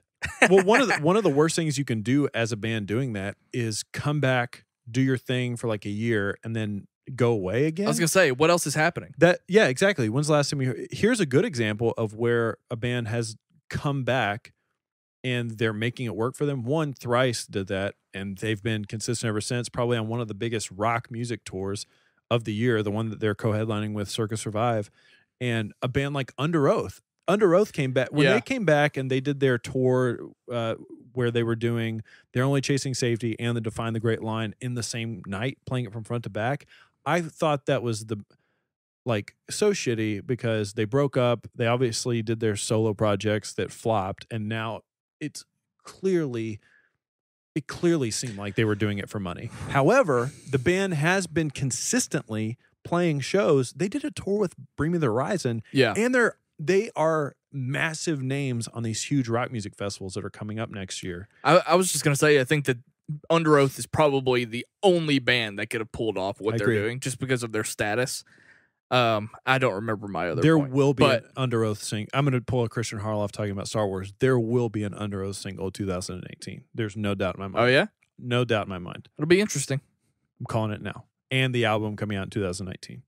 B: Well, one of the worst things you can do as a band doing that is come back, do your thing for like a year, and then go away again.
A: I was gonna say, what else is happening?
B: Yeah, exactly. When's the last time here's a good example of where a band has come back and they're making it work for them. One, Thrice did that, and they've been consistent ever since, probably on one of the biggest rock music tours of the year, the one that they're co-headlining with Circa Survive. And a band like Under Oath came back. When they came back and they did their tour where they were doing They're Only Chasing Safety and the Define the Great Line in the same night, playing it from front to back, I thought that was so shitty because they broke up. They obviously did their solo projects that flopped, and now it clearly seemed like they were doing it for money. However, the band has been consistently playing shows. They did a tour with Bring Me the Horizon, and they are massive names on these huge rock music festivals that are coming up next year.
A: I was just gonna say, I think that Under Oath is probably the only band that could have pulled off what they're doing just because of their status. I don't remember my other
B: There
A: point,
B: will be an Under Oath single. I'm going to pull a Christian Harloff talking about Star Wars. There will be an Under Oath single 2018. There's no doubt in my mind.
A: Oh, yeah?
B: No doubt in my mind.
A: It'll be interesting.
B: I'm calling it now. And the album coming out in 2019.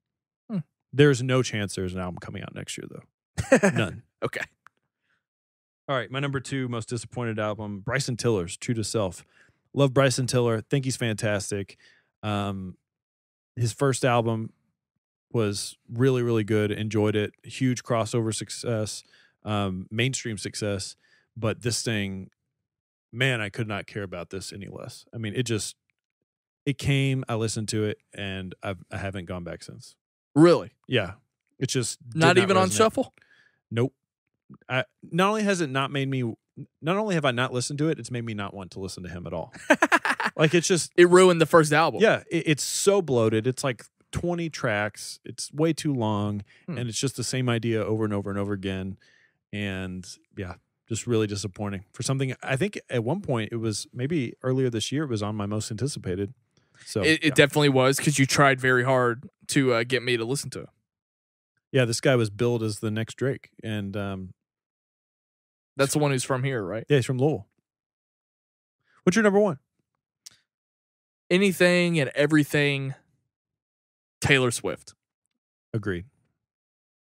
B: There's no chance there's an album coming out next year, though. None.
A: Okay.
B: All right, my number 2 most disappointed album, Bryson Tiller's True to Self. Love Bryson Tiller. Think he's fantastic. His first album was really, really good. Enjoyed it. Huge crossover success, mainstream success. But this thing, man, I could not care about this any less. I mean, it came, I listened to it, and I haven't gone back since.
A: Really?
B: Yeah. It's just
A: not even on shuffle?
B: Nope. Not only have I not listened to it, it's made me not want to listen to him at all. Like, it's just,
A: it ruined the first album.
B: Yeah. It's so bloated. It's like 20 tracks. It's way too long, and it's just the same idea over and over and over again. And yeah, just really disappointing for something. I think at one point it was maybe earlier this year, it was on my most anticipated. So
A: it definitely was, because you tried very hard to get me to listen to it.
B: Yeah, this guy was billed as the next Drake, and
A: that's the one who's from here, right?
B: Yeah, he's from Louisville. What's your number 1?
A: Anything and Everything, Taylor Swift.
B: Agreed.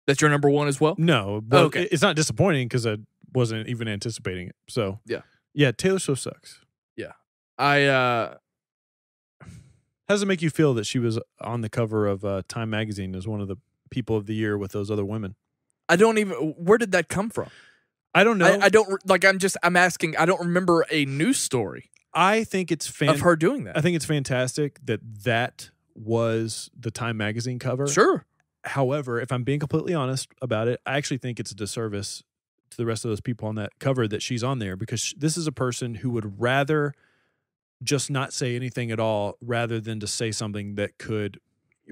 A: That's your number 1 as well?
B: No, but okay. It's not disappointing because I wasn't even anticipating it. So
A: yeah,
B: Taylor Swift sucks.
A: Yeah, I
B: How does it make you feel that she was on the cover of Time magazine as one of the people of the year with those other women?
A: don't even. Where did that come from?
B: I don't know.
A: I don't like. I'm asking. I don't remember a news story
B: I think it's
A: of her doing that.
B: I think it's fantastic that was the Time magazine cover.
A: Sure.
B: However, if I'm being completely honest about it, I actually think it's a disservice to the rest of those people on that cover that she's on there, because this is a person who would rather just not say anything at all rather than to say something that could,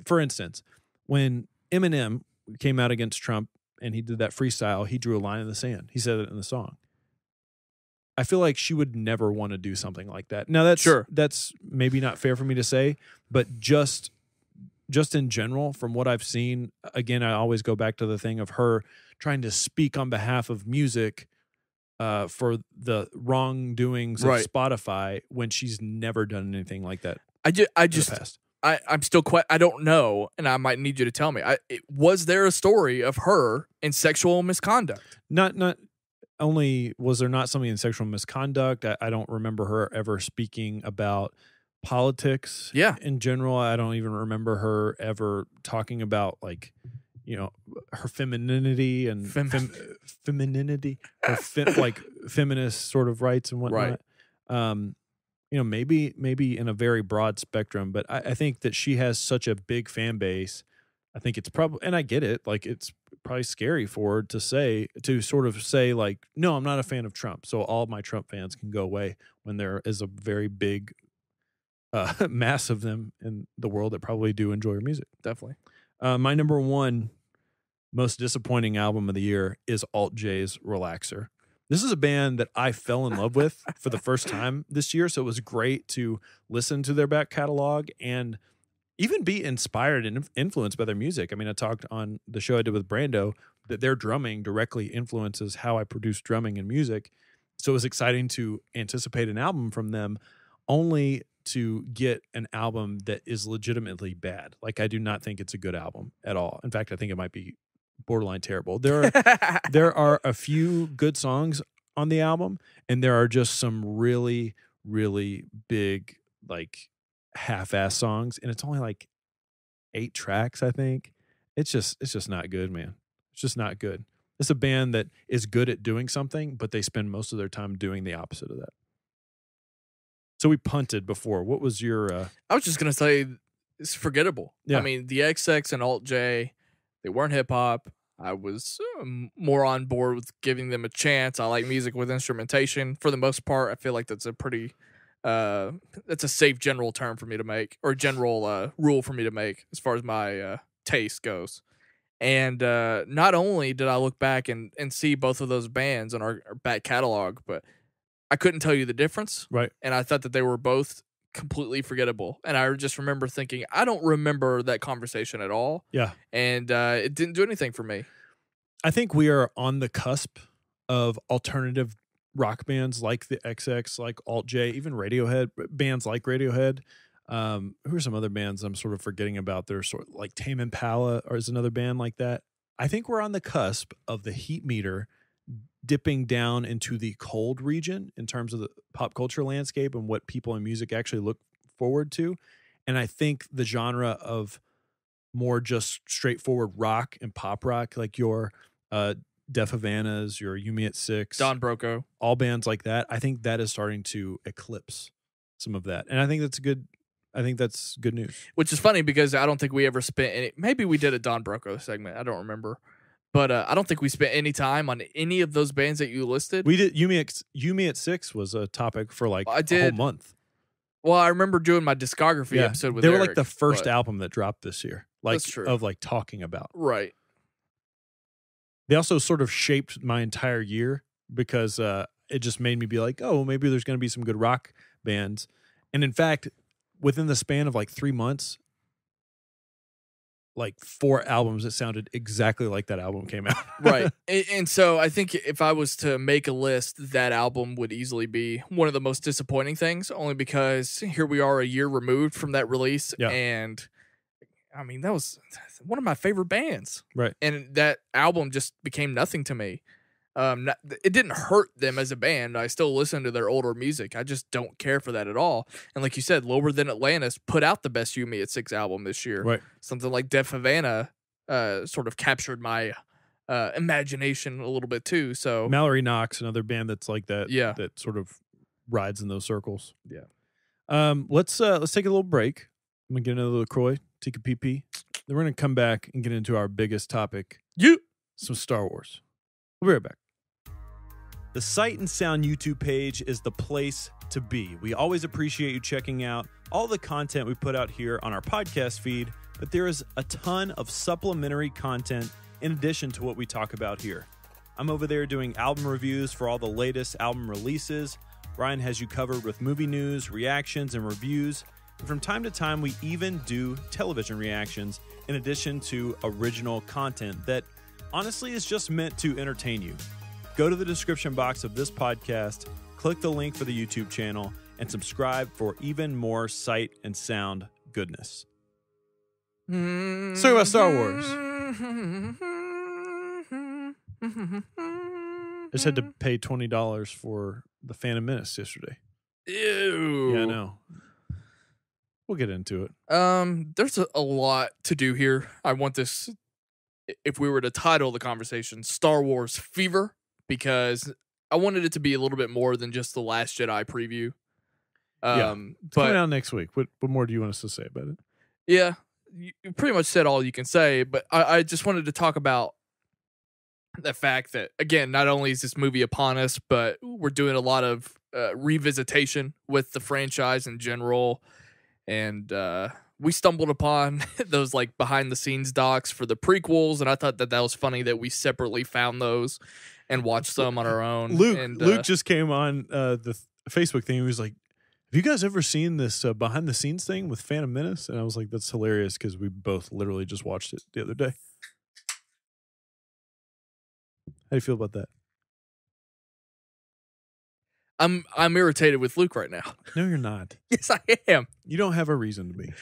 B: for instance, when Eminem came out against Trump and he did that freestyle, he drew a line in the sand. He said it in the song. I feel like she would never want to do something like that. Now that's maybe not fair for me to say, but just in general, from what I've seen, again, I always go back to the thing of her trying to speak on behalf of music for the wrongdoings of Spotify when she's never done anything like that.
A: I'm still quite. I don't know, and I might need you to tell me. Was there a story of her in sexual misconduct?
B: Not only was there not something in sexual misconduct, I don't remember her ever speaking about politics.
A: Yeah.
B: In general, I don't even remember her ever talking about, like, you know, her femininity and femininity, or like feminist sort of rights and whatnot.
A: Right.
B: You know, maybe in a very broad spectrum, but I think that she has such a big fan base. I think it's probably, and I get it, like, it's probably scary for her to sort of say, like, no, I'm not a fan of Trump, so all my Trump fans can go away, when there is a very big mass of them in the world that probably do enjoy her music.
A: Definitely.
B: My number one most disappointing album of the year is Alt J's Relaxer. This is a band that I fell in love with for the first time this year, so it was great to listen to their back catalog and even be inspired and influenced by their music. I mean, I talked on the show I did with Brando that their drumming directly influences how I produce drumming and music. So it was exciting to anticipate an album from them, only to get an album that is legitimately bad. Like, I do not think it's a good album at all. In fact, I think it might be borderline terrible. There are a few good songs on the album, and there are just some really, really big, like, half-ass songs, and it's only like 8 tracks, I think. It's just not good, man. It's just not good. It's a band that is good at doing something, but they spend most of their time doing the opposite of that. So we punted before. What was your
A: I was just gonna say it's forgettable.
B: Yeah.
A: I mean, the XX and Alt J, they weren't hip hop. I was more on board with giving them a chance. I like music with instrumentation for the most part. I feel like that's a pretty that's a safe general term for me to make, or general rule for me to make as far as my taste goes. And not only did I look back and see both of those bands on our back catalog, but I couldn't tell you the difference.
B: Right.
A: And I thought that they were both completely forgettable. And I just remember thinking, I don't remember that conversation at all.
B: Yeah.
A: And it didn't do anything for me.
B: I think we are on the cusp of alternative rock bands like the XX, like Alt J, even Radiohead, bands like Radiohead. Who are some other bands I'm sort of forgetting about? They're sort of like Tame Impala, or is another band like that. I think we're on the cusp of the heat meter dipping down into the cold region in terms of the pop culture landscape and what people in music actually look forward to. And I think the genre of more just straightforward rock and pop rock, like your Def Havanas, your Yumi at Six,
A: Don Broco,
B: all bands like that, I think that is starting to eclipse some of that. And I think that's good. I think that's good news. Which
A: is funny because I don't think we ever spent any, maybe we did a Don Broco segment. I don't remember. But I don't think we spent any time on any of those bands that you listed.
B: We did. Yumi at Six was a topic for like a whole month.
A: Well, I remember doing my discography episode with
B: They were
A: Eric,
B: like the first album that dropped this year. Like,
A: that's true.
B: Of like talking about.
A: Right.
B: They also sort of shaped my entire year because it just made me be like, oh, maybe there's going to be some good rock bands. And in fact, within the span of like 3 months, like 4 albums that sounded exactly like that album came out.
A: Right. And so I think if I was to make a list, that album would easily be one of the most disappointing things, only because here we are a year removed from that release.
B: Yeah.
A: And I mean, that was one of my favorite bands.
B: Right.
A: And that album just became nothing to me. It didn't hurt them as a band. I still listen to their older music. I just don't care for that at all. And like you said, Lower Than Atlantis put out the best You Me at 6 album this year.
B: Right.
A: Something like Death Havana sort of captured my imagination a little bit too. So
B: Mallory Knox, another band that's like that.
A: Yeah.
B: That sort of rides in those circles.
A: Yeah.
B: Let's take a little break. I'm gonna get another LaCroix, take a pee. Then we're gonna come back and get into our biggest topic. Some Star Wars. We'll be right back. The Sight and Sound YouTube page is the place to be. We always appreciate you checking out all the content we put out here on our podcast feed, but there is a ton of supplementary content in addition to what we talk about here. I'm over there doing album reviews for all the latest album releases. Ryan has you covered with movie news, reactions, and reviews. And from time to time, we even do television reactions in addition to original content that honestly is just meant to entertain you. Go to the description box of this podcast, click the link for the YouTube channel, and subscribe for even more sight and sound goodness. Let's talk about Star Wars. I just had to pay $20 for The Phantom Menace yesterday.
A: Ew.
B: Yeah, I know. We'll get into it.
A: There's a lot to do here. I want this, if we were to title the conversation, Star Wars Fever, because I wanted it to be a little bit more than just the Last Jedi preview.
B: It's coming out next week. What more do you want us to say about it?
A: Yeah, you pretty much said all you can say, but I just wanted to talk about the fact that, again, not only is this movie upon us, but we're doing a lot of revisitation with the franchise in general. And we stumbled upon those like behind the scenes docs for the prequels, and I thought that was funny that we separately found those and watched them on our own.
B: Luke just came on the Facebook thing. He was like, "Have you guys ever seen this behind the scenes thing with Phantom Menace?" And I was like, "That's hilarious," because we both literally just watched it the other day. How do you feel about that?
A: I'm irritated with Luke right now.
B: No, you're not.
A: Yes, I am.
B: You don't have a reason to be.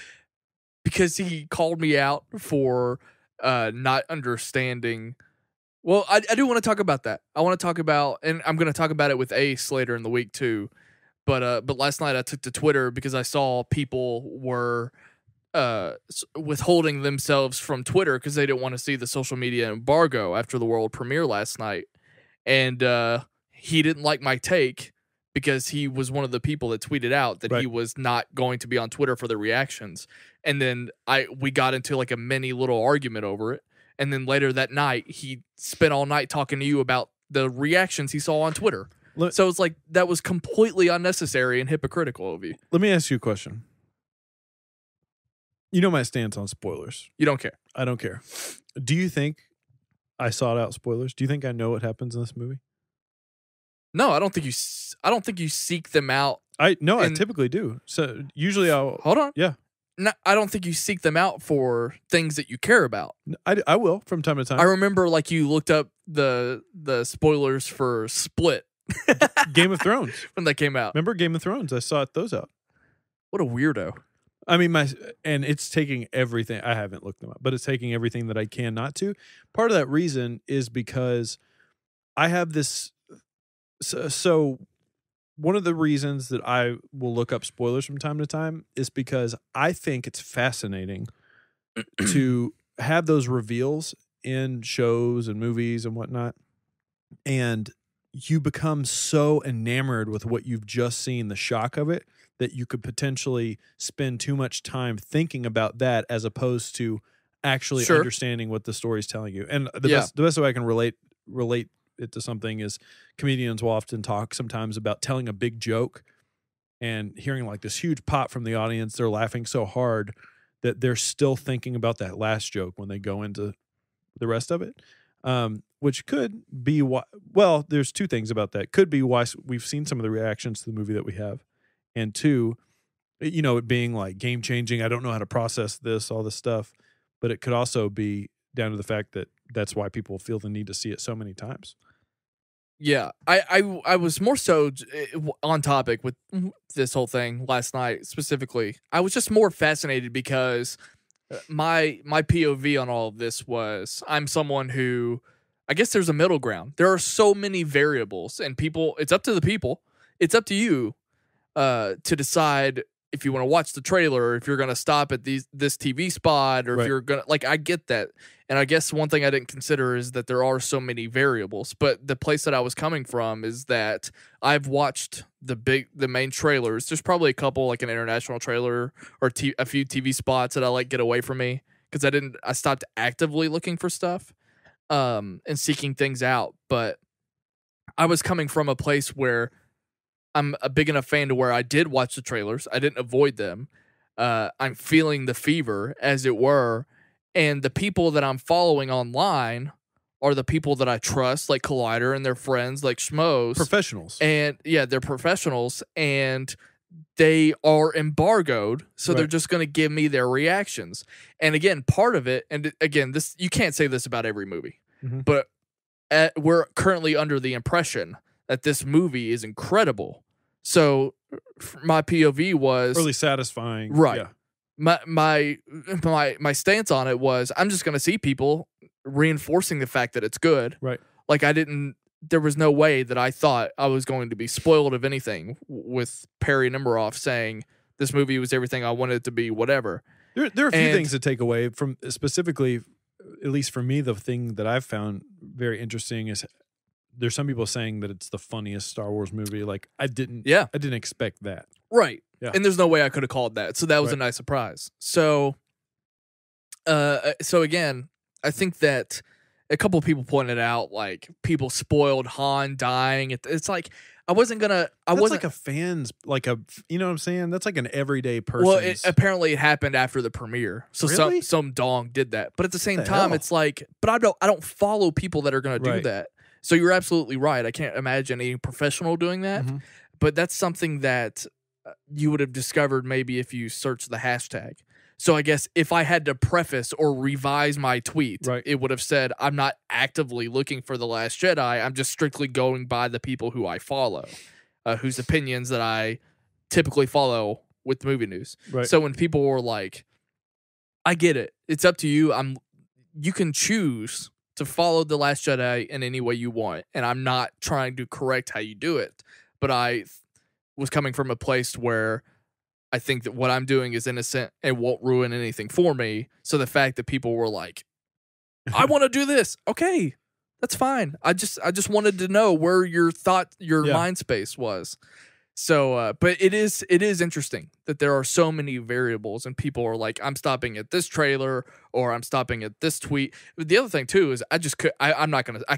A: Because he called me out for not understanding. Well, I do want to talk about that. I want to talk about, and I'm going to talk about it with Ace later in the week too. But last night I took to Twitter because I saw people were withholding themselves from Twitter because they didn't want to see the social media embargo after the world premiere last night. And he didn't like my take because he was one of the people that tweeted out that he was not going to be on Twitter for the reactions. And then we got into like a mini little argument over it. And then later that night, he spent all night talking to you about the reactions he saw on Twitter. So it's like that was completely unnecessary and hypocritical of you.
B: Let me ask you a question. You know my stance on spoilers.
A: You don't care.
B: I don't care. Do you think I sought out spoilers? Do you think I know what happens in this movie?
A: No, I don't think you seek them out.
B: I typically do. So usually I'll
A: hold on.
B: Yeah.
A: No, I don't think you seek them out for things that you care about.
B: I will from time to time.
A: I remember like you looked up the spoilers for Split.
B: Game of Thrones.
A: When they came out.
B: Remember Game of Thrones? I sought those out.
A: What a weirdo.
B: I mean, and it's taking everything. I haven't looked them up, but it's taking everything that I can not to. Part of that reason is because I have this. So one of the reasons that I will look up spoilers from time to time is because I think it's fascinating to have those reveals in shows and movies and whatnot. And you become so enamored with what you've just seen, the shock of it, that you could potentially spend too much time thinking about that as opposed to actually understanding what the story's telling you. And the best way I can relate it to something is comedians will often talk sometimes about telling a big joke and hearing like this huge pop from the audience. They're laughing so hard that they're still thinking about that last joke when they go into the rest of it. Which could be why, well, there's two things about that. Could be why we've seen some of the reactions to the movie that we have. And two, it being like game changing. I don't know how to process this, all this stuff. But it could also be down to the fact that that's why people feel the need to see it so many times.
A: Yeah, I was more so on topic with this whole thing last night specifically. I was just more fascinated because my POV on all of this was I'm someone who I guess there's a middle ground. There are so many variables, and people. It's up to the people. It's up to you to decide if you want to watch the trailer, or if you're going to stop at this TV spot, or if you're going to, like, I get that. And I guess one thing I didn't consider is that there are so many variables, but the place that I was coming from is that I've watched the main trailers. There's probably a couple, like an international trailer or a few TV spots that I like get away from me because I stopped actively looking for stuff and seeking things out. But I was coming from a place where I'm a big enough fan to where I did watch the trailers. I didn't avoid them. I'm feeling the fever, as it were. And the people that I'm following online are the people that I trust, like Collider and their friends, like Schmoes.
B: Professionals.
A: And yeah, they're professionals. And they are embargoed. So they're just going to give me their reactions. And again, part of it, and again, this you can't say this about every movie, but we're currently under the impression that this movie is incredible. So my POV was
B: really satisfying.
A: Right.
B: Yeah.
A: My stance on it was I'm just going to see people reinforcing the fact that it's good.
B: Right.
A: Like there was no way that I thought I was going to be spoiled of anything with Perry Nemiroff saying this movie was everything I wanted it to be, whatever.
B: There are a few things to take away from, specifically, at least for me, the thing that I've found very interesting is there's some people saying that it's the funniest Star Wars movie. Like I didn't expect that.
A: Right.
B: Yeah.
A: And there's no way I could have called that. So that was a nice surprise. So again, I think that a couple of people pointed out, like, people spoiled Han dying. It's like, I wasn't gonna.
B: That's like a fan's, like a, you know what I'm saying? That's like an everyday person.
A: Well, apparently it happened after the premiere, so
B: really?
A: some dong did that. But at the same time, it's like, but I don't follow people that are gonna do that. So you're absolutely right. I can't imagine any professional doing that. But that's something that you would have discovered maybe if you search the hashtag. So I guess if I had to preface or revise my tweet, it would have said, I'm not actively looking for The Last Jedi. I'm just strictly going by the people who I follow, whose opinions that I typically follow with movie news. Right. So when people were like, I get it. It's up to you. You can choose to follow The Last Jedi in any way you want. And I'm not trying to correct how you do it. But I was coming from a place where I think that what I'm doing is innocent and won't ruin anything for me. So the fact that people were like, I want to do this. Okay, that's fine. I just wanted to know where your mind space was. So, but it is interesting that there are so many variables and people are like, I'm stopping at this trailer or I'm stopping at this tweet. But the other thing too is I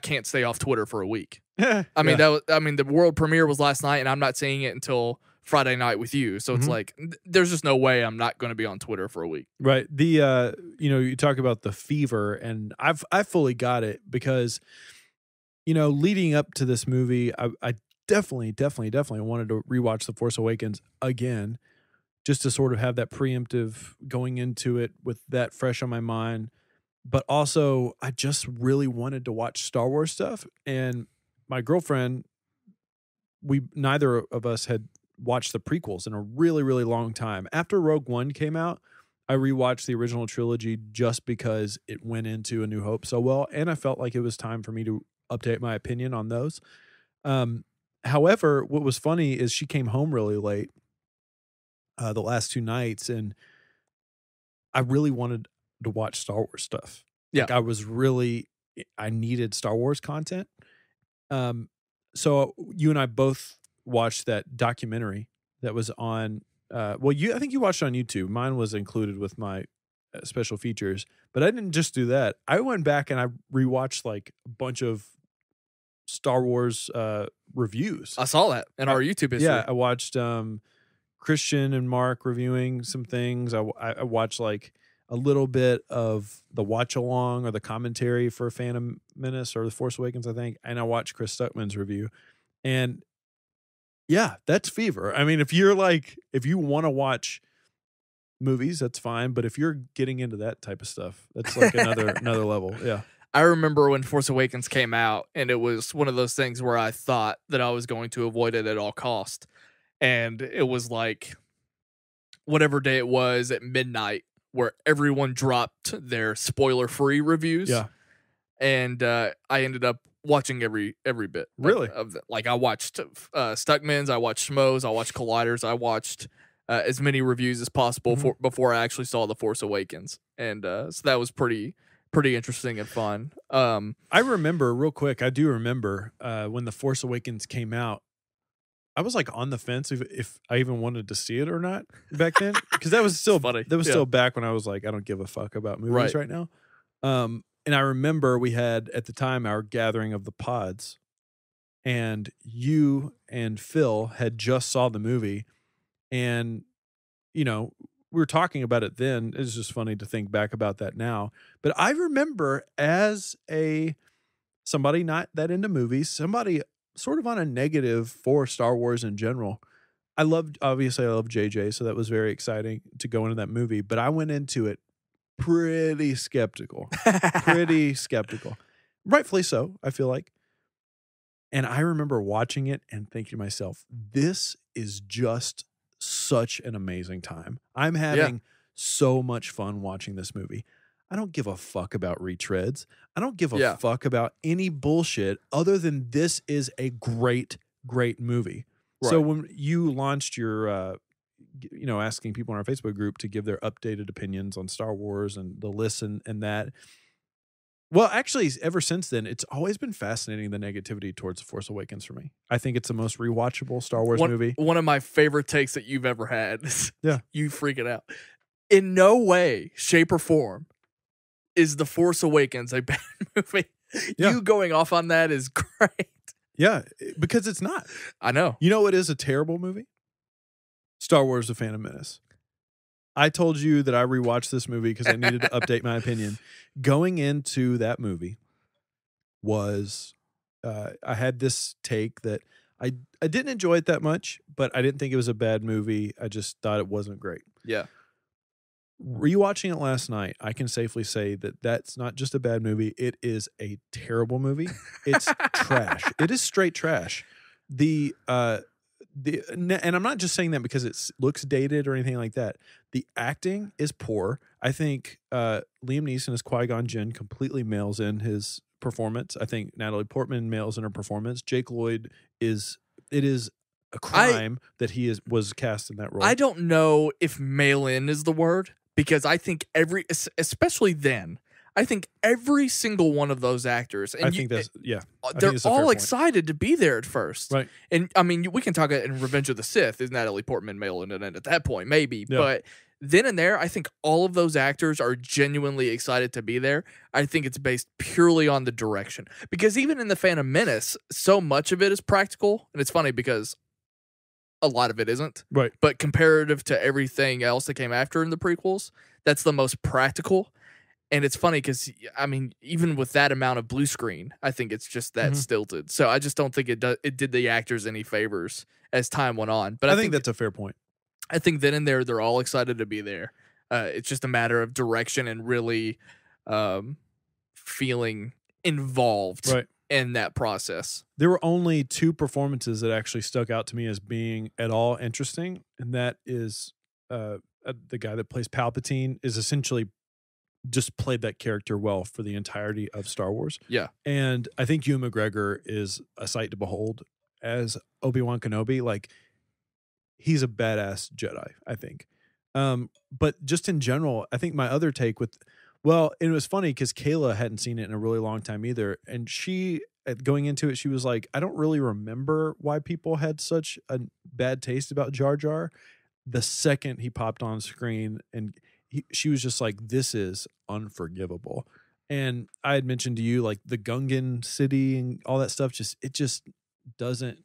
A: can't stay off Twitter for a week. I mean, the world premiere was last night and I'm not seeing it until Friday night with you. So it's like, there's just no way I'm not going to be on Twitter for a week.
B: Right. The, you talk about the fever, and I fully got it because, leading up to this movie, I definitely wanted to rewatch The Force Awakens again, just to sort of have that preemptive going into it with that fresh on my mind. But also, I just really wanted to watch Star Wars stuff. And my girlfriend, neither of us had watched the prequels in a really, really long time. After Rogue One came out, I rewatched the original trilogy just because it went into A New Hope so well, and I felt like it was time for me to update my opinion on those. However, what was funny is she came home really late the last 2 nights, and I really wanted to watch Star Wars stuff.
A: Yeah.
B: Like I needed Star Wars content. So you and I both watched that documentary that was on, I think you watched it on YouTube. Mine was included with my special features, but I didn't just do that. I went back and I rewatched like a bunch of Star Wars reviews.
A: I saw that in our YouTube history.
B: Yeah, I watched Christian and Mark reviewing some things. I watched like a little bit of the watch along or the commentary for Phantom Menace or The Force Awakens, I think, and I watched Chris Stuckman's review. And yeah, that's fever. I mean, if you want to watch movies, that's fine. But if you're getting into that type of stuff, that's like another level. Yeah.
A: I remember when Force Awakens came out, and it was one of those things where I thought that I was going to avoid it at all cost. And it was like whatever day it was at midnight where everyone dropped their spoiler-free reviews.
B: Yeah.
A: and I ended up watching every bit.
B: Really?
A: Of the, like I watched Stuckman's, I watched Schmoes, I watched Colliders, I watched as many reviews as possible before I actually saw The Force Awakens, and so that was pretty interesting and fun.
B: I remember real quick. I do remember when The Force Awakens came out. I was like on the fence if I even wanted to see it or not back then, because that was still
A: funny.
B: That was still back when I was like, I don't give a fuck about movies right now. And I remember we had at the time our gathering of the pods, and you and Phil had just saw the movie, and we were talking about it then. It's just funny to think back about that now. But I remember as somebody not that into movies, somebody sort of on a negative for Star Wars in general. Obviously I love JJ, so that was very exciting to go into that movie, but I went into it pretty skeptical. Rightfully so, I feel like. And I remember watching it and thinking to myself, this is just such an amazing time. I'm having so much fun watching this movie. I don't give a fuck about retreads. I don't give a fuck about any bullshit other than this is a great, great movie. Right. So when you launched your, asking people in our Facebook group to give their updated opinions on Star Wars and the lists and that, well, actually, ever since then, it's always been fascinating, the negativity towards The Force Awakens for me. I think it's the most rewatchable Star Wars movie.
A: One of my favorite takes that you've ever had.
B: Yeah.
A: You freaking out. In no way, shape, or form is The Force Awakens a bad movie. Yeah. You going off on that is great.
B: Yeah, because it's not.
A: I know.
B: You know what is a terrible movie? Star Wars: The Phantom Menace. I told you that I rewatched this movie because I needed to update my opinion. Going into that movie was, I had this take that I didn't enjoy it that much, but I didn't think it was a bad movie. I just thought it wasn't great.
A: Yeah.
B: Rewatching it last night, I can safely say that that's not just a bad movie. It is a terrible movie. It's trash. It is straight trash. And I'm not just saying that because it looks dated or anything like that. The acting is poor. I think Liam Neeson as Qui-Gon Jinn completely mails in his performance. I think Natalie Portman mails in her performance. Jake Lloyd it is a crime that he was cast in that role.
A: I don't know if mail in is the word, because I think especially then, I think every single one of those actors, and they're all excited to be there at first,
B: right?
A: And I mean, we can talk in Revenge of the Sith. Is Natalie Portman mailing it in at that point? Maybe, but then and there, I think all of those actors are genuinely excited to be there. I think it's based purely on the direction, because even in The Phantom Menace, so much of it is practical, and it's funny because a lot of it isn't,
B: right?
A: But comparative to everything else that came after in the prequels, that's the most practical. And it's funny because, I mean, even with that amount of blue screen, I think it's just that stilted. So I just don't think it did the actors any favors as time went on. But
B: I think that's a fair point.
A: I think then and there, they're all excited to be there. It's just a matter of direction and really feeling involved in that process.
B: There were only two performances that actually stuck out to me as being at all interesting. And that is the guy that plays Palpatine is essentially just played that character well for the entirety of Star Wars.
A: Yeah.
B: And I think Ewan McGregor is a sight to behold as Obi-Wan Kenobi. Like, he's a badass Jedi, I think. But just in general, I think my other take and it was funny because Kayla hadn't seen it in a really long time either. And she, going into it, she was like, I don't really remember why people had such a bad taste about Jar Jar. The second he popped on screen, and she was just like, this is unforgivable. And I had mentioned to you, like, the Gungan city and all that stuff, it just doesn't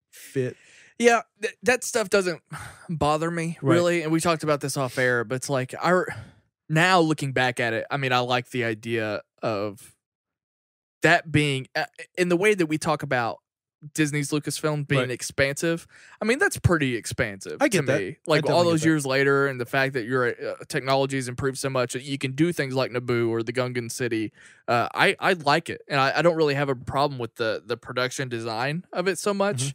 B: fit.
A: Yeah, that stuff doesn't bother me, really. And we talked about this off air, but it's like, now looking back at it, I mean, I like the idea of that being, in the way that we talk about Disney's Lucasfilm being expansive. I mean, that's pretty expansive.
B: I get
A: to
B: that.
A: Me. Like, all those years later, and the fact that your technology's improved so much that you can do things like Naboo or the Gungan City. I like it, and I don't really have a problem with the production design of it so much.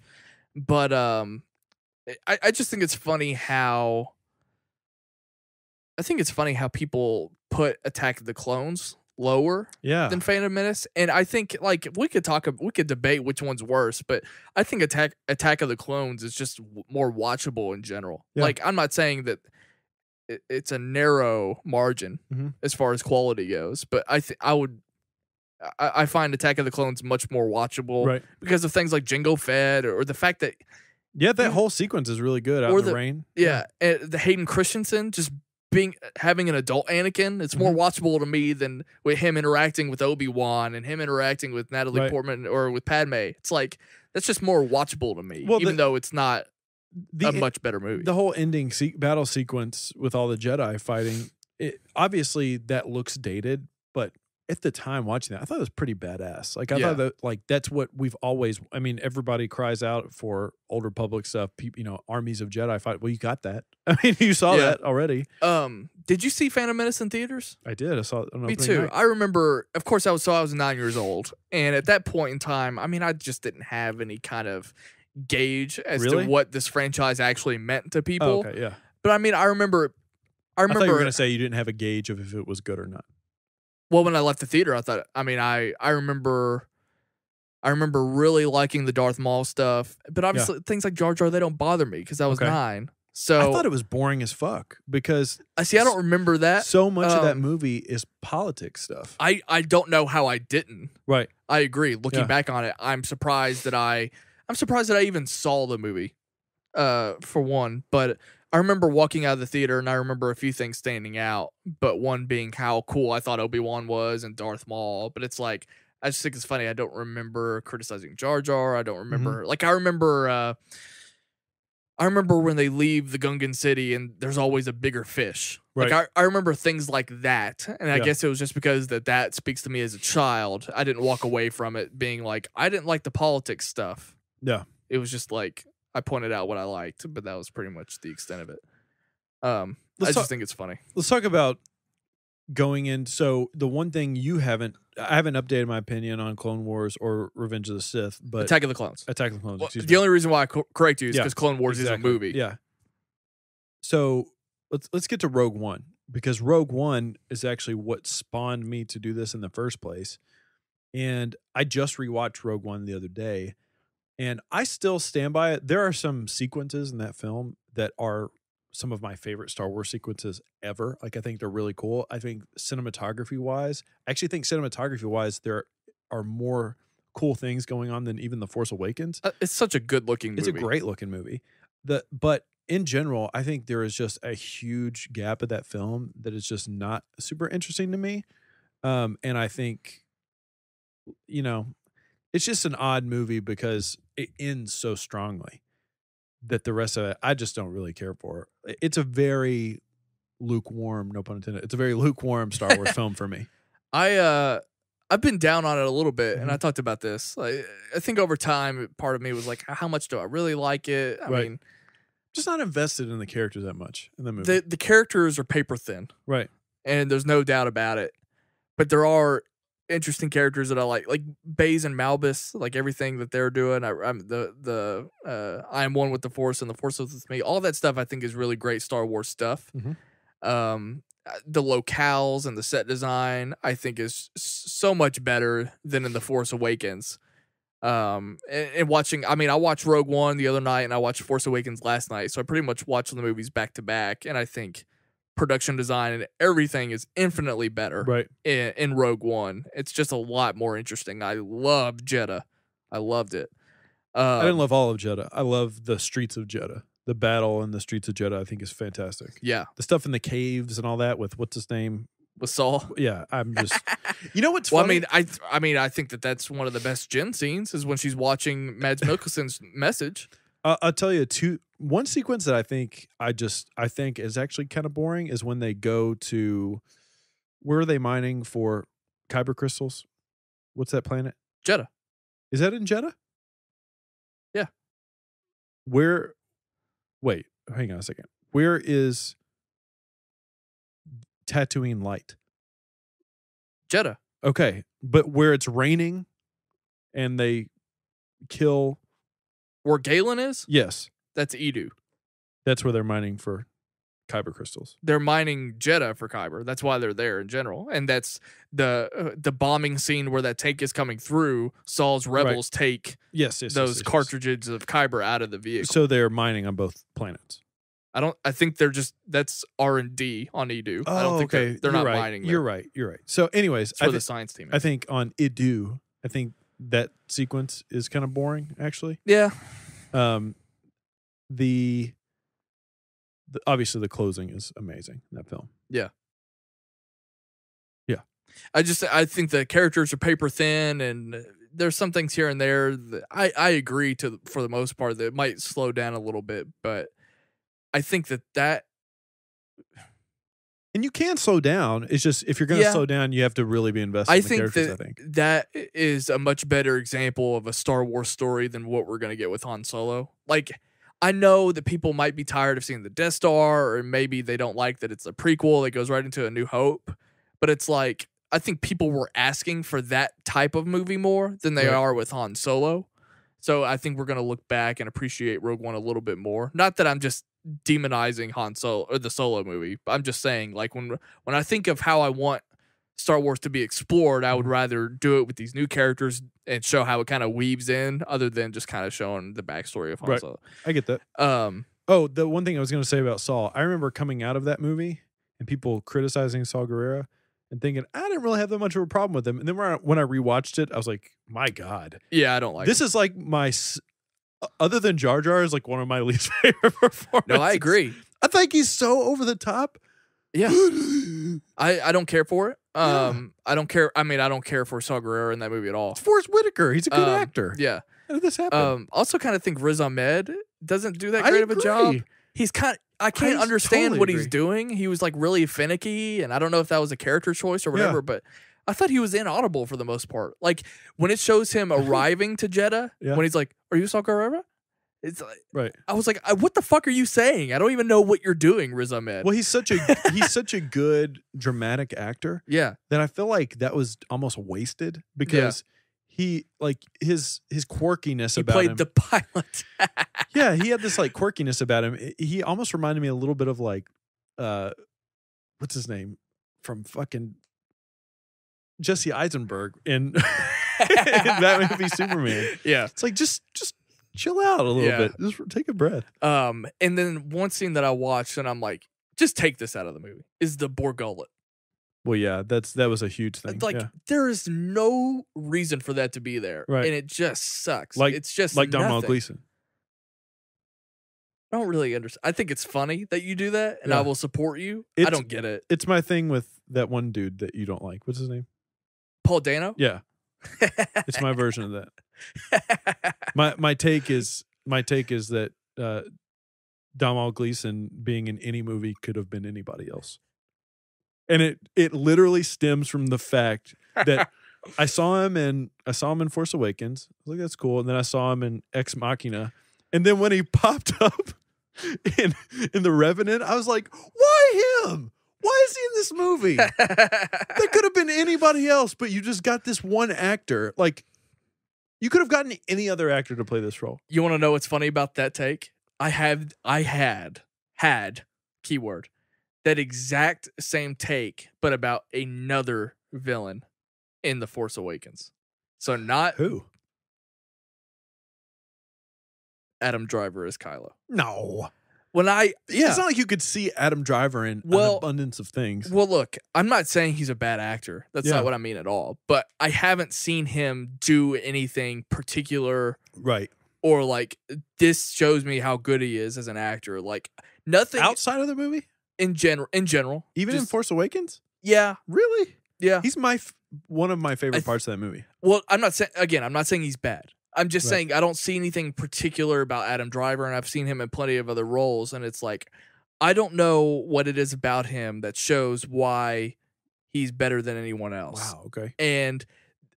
A: But I just think it's funny how people put Attack of the Clones lower
B: Yeah.
A: than Phantom Menace, and I think like we could debate which one's worse, but I think Attack of the Clones is just more watchable in general.
B: Yeah.
A: Like I'm not saying that it's a narrow margin as far as quality goes, but I find Attack of the Clones much more watchable,
B: Right.
A: because of things like Jango Fett, or the fact that
B: that whole sequence is really good out in the rain.
A: Yeah, and the Hayden Christensen just having an adult Anakin. It's more watchable to me than with him interacting with Obi-Wan and him interacting with Natalie Portman or with Padme. It's like that's just more watchable to me, even though it's not a much better movie.
B: The whole ending battle sequence with all the Jedi fighting, obviously that looks dated, but at the time watching that, I thought it was pretty badass. Like I thought that, like that's what we've always. I mean, everybody cries out for Old Republic stuff. Armies of Jedi fight. Well, you got that. I mean, you saw that already.
A: Did you see Phantom Menace in theaters?
B: I did. I saw it.
A: Me too. Night. I remember. Of course, I was 9 years old, and at that point in time, I mean, I just didn't have any kind of gauge as to what this franchise actually meant to people.
B: Oh, okay, yeah.
A: But I mean, I remember.
B: I thought you were going to say you didn't have a gauge of if it was good or not.
A: Well, when I left the theater, I thought. I mean, I remember really liking the Darth Maul stuff, but obviously things like Jar Jar, they don't bother me because I was 9. So
B: I thought it was boring as fuck because
A: I don't remember that.
B: So much of that movie is politics stuff.
A: I don't know how I didn't.
B: Right.
A: I agree. Looking back on it, I'm surprised that I even saw the movie. For one, but I remember walking out of the theater and I remember a few things standing out, but one being how cool I thought Obi-Wan was and Darth Maul. But it's like, I just think it's funny. I don't remember criticizing Jar Jar. I don't remember, I remember when they leave the Gungan city and there's always a bigger fish.
B: Right.
A: Like I remember things like that. And I guess it was just because that speaks to me as a child. I didn't walk away from it being like, I didn't like the politics stuff.
B: Yeah.
A: It was just like, I pointed out what I liked, but that was pretty much the extent of it. I just think it's funny.
B: Let's talk about going in. So the one thing I haven't updated my opinion on Clone Wars or Revenge of the Sith, but
A: Attack of the Clones.
B: Well,
A: the only reason why I correct you is because Clone Wars is a movie.
B: Yeah. So let's get to Rogue One, because Rogue One is actually what spawned me to do this in the first place. And I just rewatched Rogue One the other day. And I still stand by it. There are some sequences in that film that are some of my favorite Star Wars sequences ever. Like, I think they're really cool. I think cinematography-wise, there are more cool things going on than even The Force Awakens.
A: It's such a good-looking movie.
B: It's a great-looking movie. But in general, I think there is just a huge gap of that film that is just not super interesting to me. And I think, it's just an odd movie because it ends so strongly that the rest of it, I just don't really care for. It's a very lukewarm, no pun intended. It's a very lukewarm Star Wars film for me.
A: I've been down on it a little bit, and I talked about this. I think over time, part of me was like, how much do I really like it? I mean,
B: just not invested in the characters that much in the movie.
A: The characters are paper thin,
B: right? And
A: there's no doubt about it. But there are interesting characters that I like Baze and Malbus, like everything that they're doing. I am one with the Force and the Force is with me. All that stuff I think is really great Star Wars stuff. The locales and the set design I think is so much better than in the Force Awakens. And watching, I watched Rogue One the other night and I watched Force Awakens last night, so I pretty much watched the movies back to back, and I think production design and everything is infinitely better in Rogue One. It's just a lot more interesting. I loved Jeddah. I loved it.
B: I didn't love all of Jeddah. I love the streets of Jeddah. The battle in the streets of Jeddah I think is fantastic.
A: Yeah.
B: The stuff in the caves and all that with what's his name?
A: With Saul.
B: Yeah, I'm just You know what's funny?
A: I think that's one of the best Jen scenes is when she's watching Mads Mikkelsen's message.
B: I'll tell you one sequence that I think is actually kind of boring is when they go to, where are they mining for kyber crystals? What's that planet?
A: Jeddah.
B: Is that in Jeddah?
A: Yeah.
B: Wait, hang on a second. Where is Tatooine Light?
A: Jeddah.
B: Okay, but where it's raining and they kill,
A: where Galen is?
B: Yes.
A: That's Edu.
B: That's where they're mining for kyber crystals.
A: They're mining Jeddah for kyber. That's why they're there in general. And that's the bombing scene where that tank is coming through. Saul's rebels take those cartridges of kyber out of the vehicle.
B: So they're mining on both planets.
A: I think they're just, that's R&D on Edu.
B: Oh,
A: I don't think
B: okay.
A: they're not
B: right.
A: mining there.
B: You're right. So anyways,
A: It's where the science team is.
B: I think on Edu, I think that sequence is kind of boring, actually.
A: Yeah.
B: The obviously the closing is amazing in that film.
A: Yeah.
B: Yeah.
A: I think the characters are paper thin, and there's some things here and there that I agree to for the most part that it might slow down a little bit, but I think that
B: and you can slow down. It's just if you're going to slow down, you have to really be invested in the characters, I think.
A: That is a much better example of a Star Wars story than what we're going to get with Han Solo. Like, I know that people might be tired of seeing the Death Star, or maybe they don't like that it's a prequel that goes right into A New Hope, but it's like, I think people were asking for that type of movie more than they are with Han Solo. So I think we're going to look back and appreciate Rogue One a little bit more. Not that I'm just demonizing Han Solo or the Solo movie, but I'm just saying, like, when I think of how I want Star Wars to be explored, I would rather do it with these new characters and show how it kind of weaves in, other than just kind of showing the backstory of Han Solo.
B: I get that. The one thing I was going to say about Saul, I remember coming out of that movie and people criticizing Saul Guerrero and thinking I didn't really have that much of a problem with him. And then when I rewatched it, I was like, my God.
A: Yeah, I don't like
B: this.
A: Him.
B: Is like my, other than Jar Jar, is like one of my least favorite performances.
A: No, I agree.
B: I think he's so over the top.
A: Yeah. I don't care for it. I don't care. I mean, I don't care for Saw Gerrera in that movie at all.
B: It's Forrest Whitaker. He's a good actor.
A: Yeah.
B: How did this happen?
A: Also kind of think Riz Ahmed doesn't do that great of a job. He's I can't understand what he's doing. He was like really finicky, and I don't know if that was a character choice or whatever, but I thought he was inaudible for the most part. Like when it shows him arriving to Jeddah, when he's like, "Are you Saw Gerrera?" It's like, I was like, "What the fuck are you saying? I don't even know what you're doing, Riz Ahmed."
B: Well, he's such a good dramatic actor.
A: Yeah,
B: that I feel like that was almost wasted because he like his quirkiness about him.
A: He played the pilot.
B: Yeah, he had this like quirkiness about him. He almost reminded me a little bit of like, what's his name from fucking Jesse Eisenberg in Batman v Superman.
A: Yeah,
B: it's like just chill out a little bit. Just take a breath.
A: And then one scene that I watched and I'm like, just take this out of the movie is the Borgullet.
B: Well, yeah, that was a huge thing.
A: Like there is no reason for that to be there, and it just sucks.
B: Like
A: it's just
B: like Domhnall Gleeson.
A: I don't really understand. I think it's funny that you do that, and I will support you. I don't get it.
B: It's my thing with that one dude that you don't like. What's his name?
A: Paul Dano.
B: Yeah, it's my version of that. My take is that Domhnall Gleeson being in any movie could have been anybody else. And it literally stems from the fact that I saw him in Force Awakens. I was like, that's cool. And then I saw him in Ex Machina. And then when he popped up in The Revenant, I was like, why him? Why is he in this movie? That could have been anybody else, but you just got this one actor. Like, you could have gotten any other actor to play this role.
A: You want to know what's funny about that take? I had keyword that exact same take, but about another villain in The Force Awakens. So not
B: who?
A: Adam Driver as Kylo.
B: No.
A: It's
B: not like you could see Adam Driver in an abundance of things.
A: Well, look, I'm not saying he's a bad actor. That's not what I mean at all. But I haven't seen him do anything particular.
B: Right.
A: Or like, this shows me how good he is as an actor. Like, nothing
B: outside of the movie?
A: In general.
B: Even in Force Awakens?
A: Yeah.
B: Really?
A: Yeah.
B: He's one of my favorite parts of that movie.
A: Well, I'm not saying he's bad. I'm just saying I don't see anything particular about Adam Driver, and I've seen him in plenty of other roles, and it's like, I don't know what it is about him that shows why he's better than anyone else.
B: Wow, okay.
A: And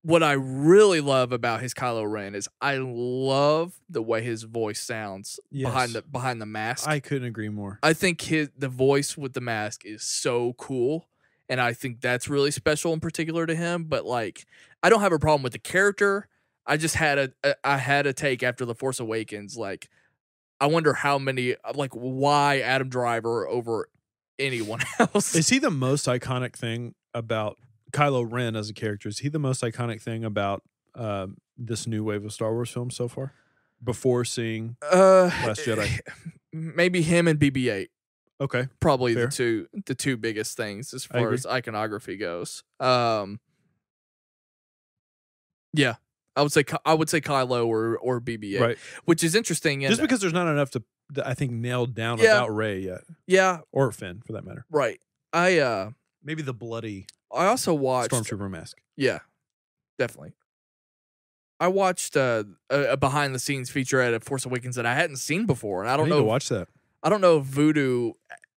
A: what I really love about his Kylo Ren is I love the way his voice sounds behind the mask.
B: I couldn't agree more.
A: I think the voice with the mask is so cool, and I think that's really special in particular to him. But like, I don't have a problem with the character. I just had a take after The Force Awakens. Like, I wonder how many, like, why Adam Driver over anyone else.
B: Is he the most iconic thing about Kylo Ren as a character? Is he the most iconic thing about this new wave of Star Wars films so far? Before seeing Last Jedi,
A: maybe him and BB-8.
B: Okay,
A: Probably
B: fair.
A: the two biggest things as far as iconography goes. Yeah, I would say Kylo or BB-8,
B: right?
A: Which is interesting.
B: Just because there's not enough to I think nailed down
A: Yeah.
B: about Rey yet,
A: yeah,
B: or Finn for that matter.
A: right.
B: Maybe the bloody
A: I also watched
B: Stormtrooper mask.
A: Yeah, definitely. I watched a behind the scenes featurette of Force Awakens that I hadn't seen before, and I
B: I
A: don't
B: need
A: know.
B: to watch that.
A: I don't know if Voodoo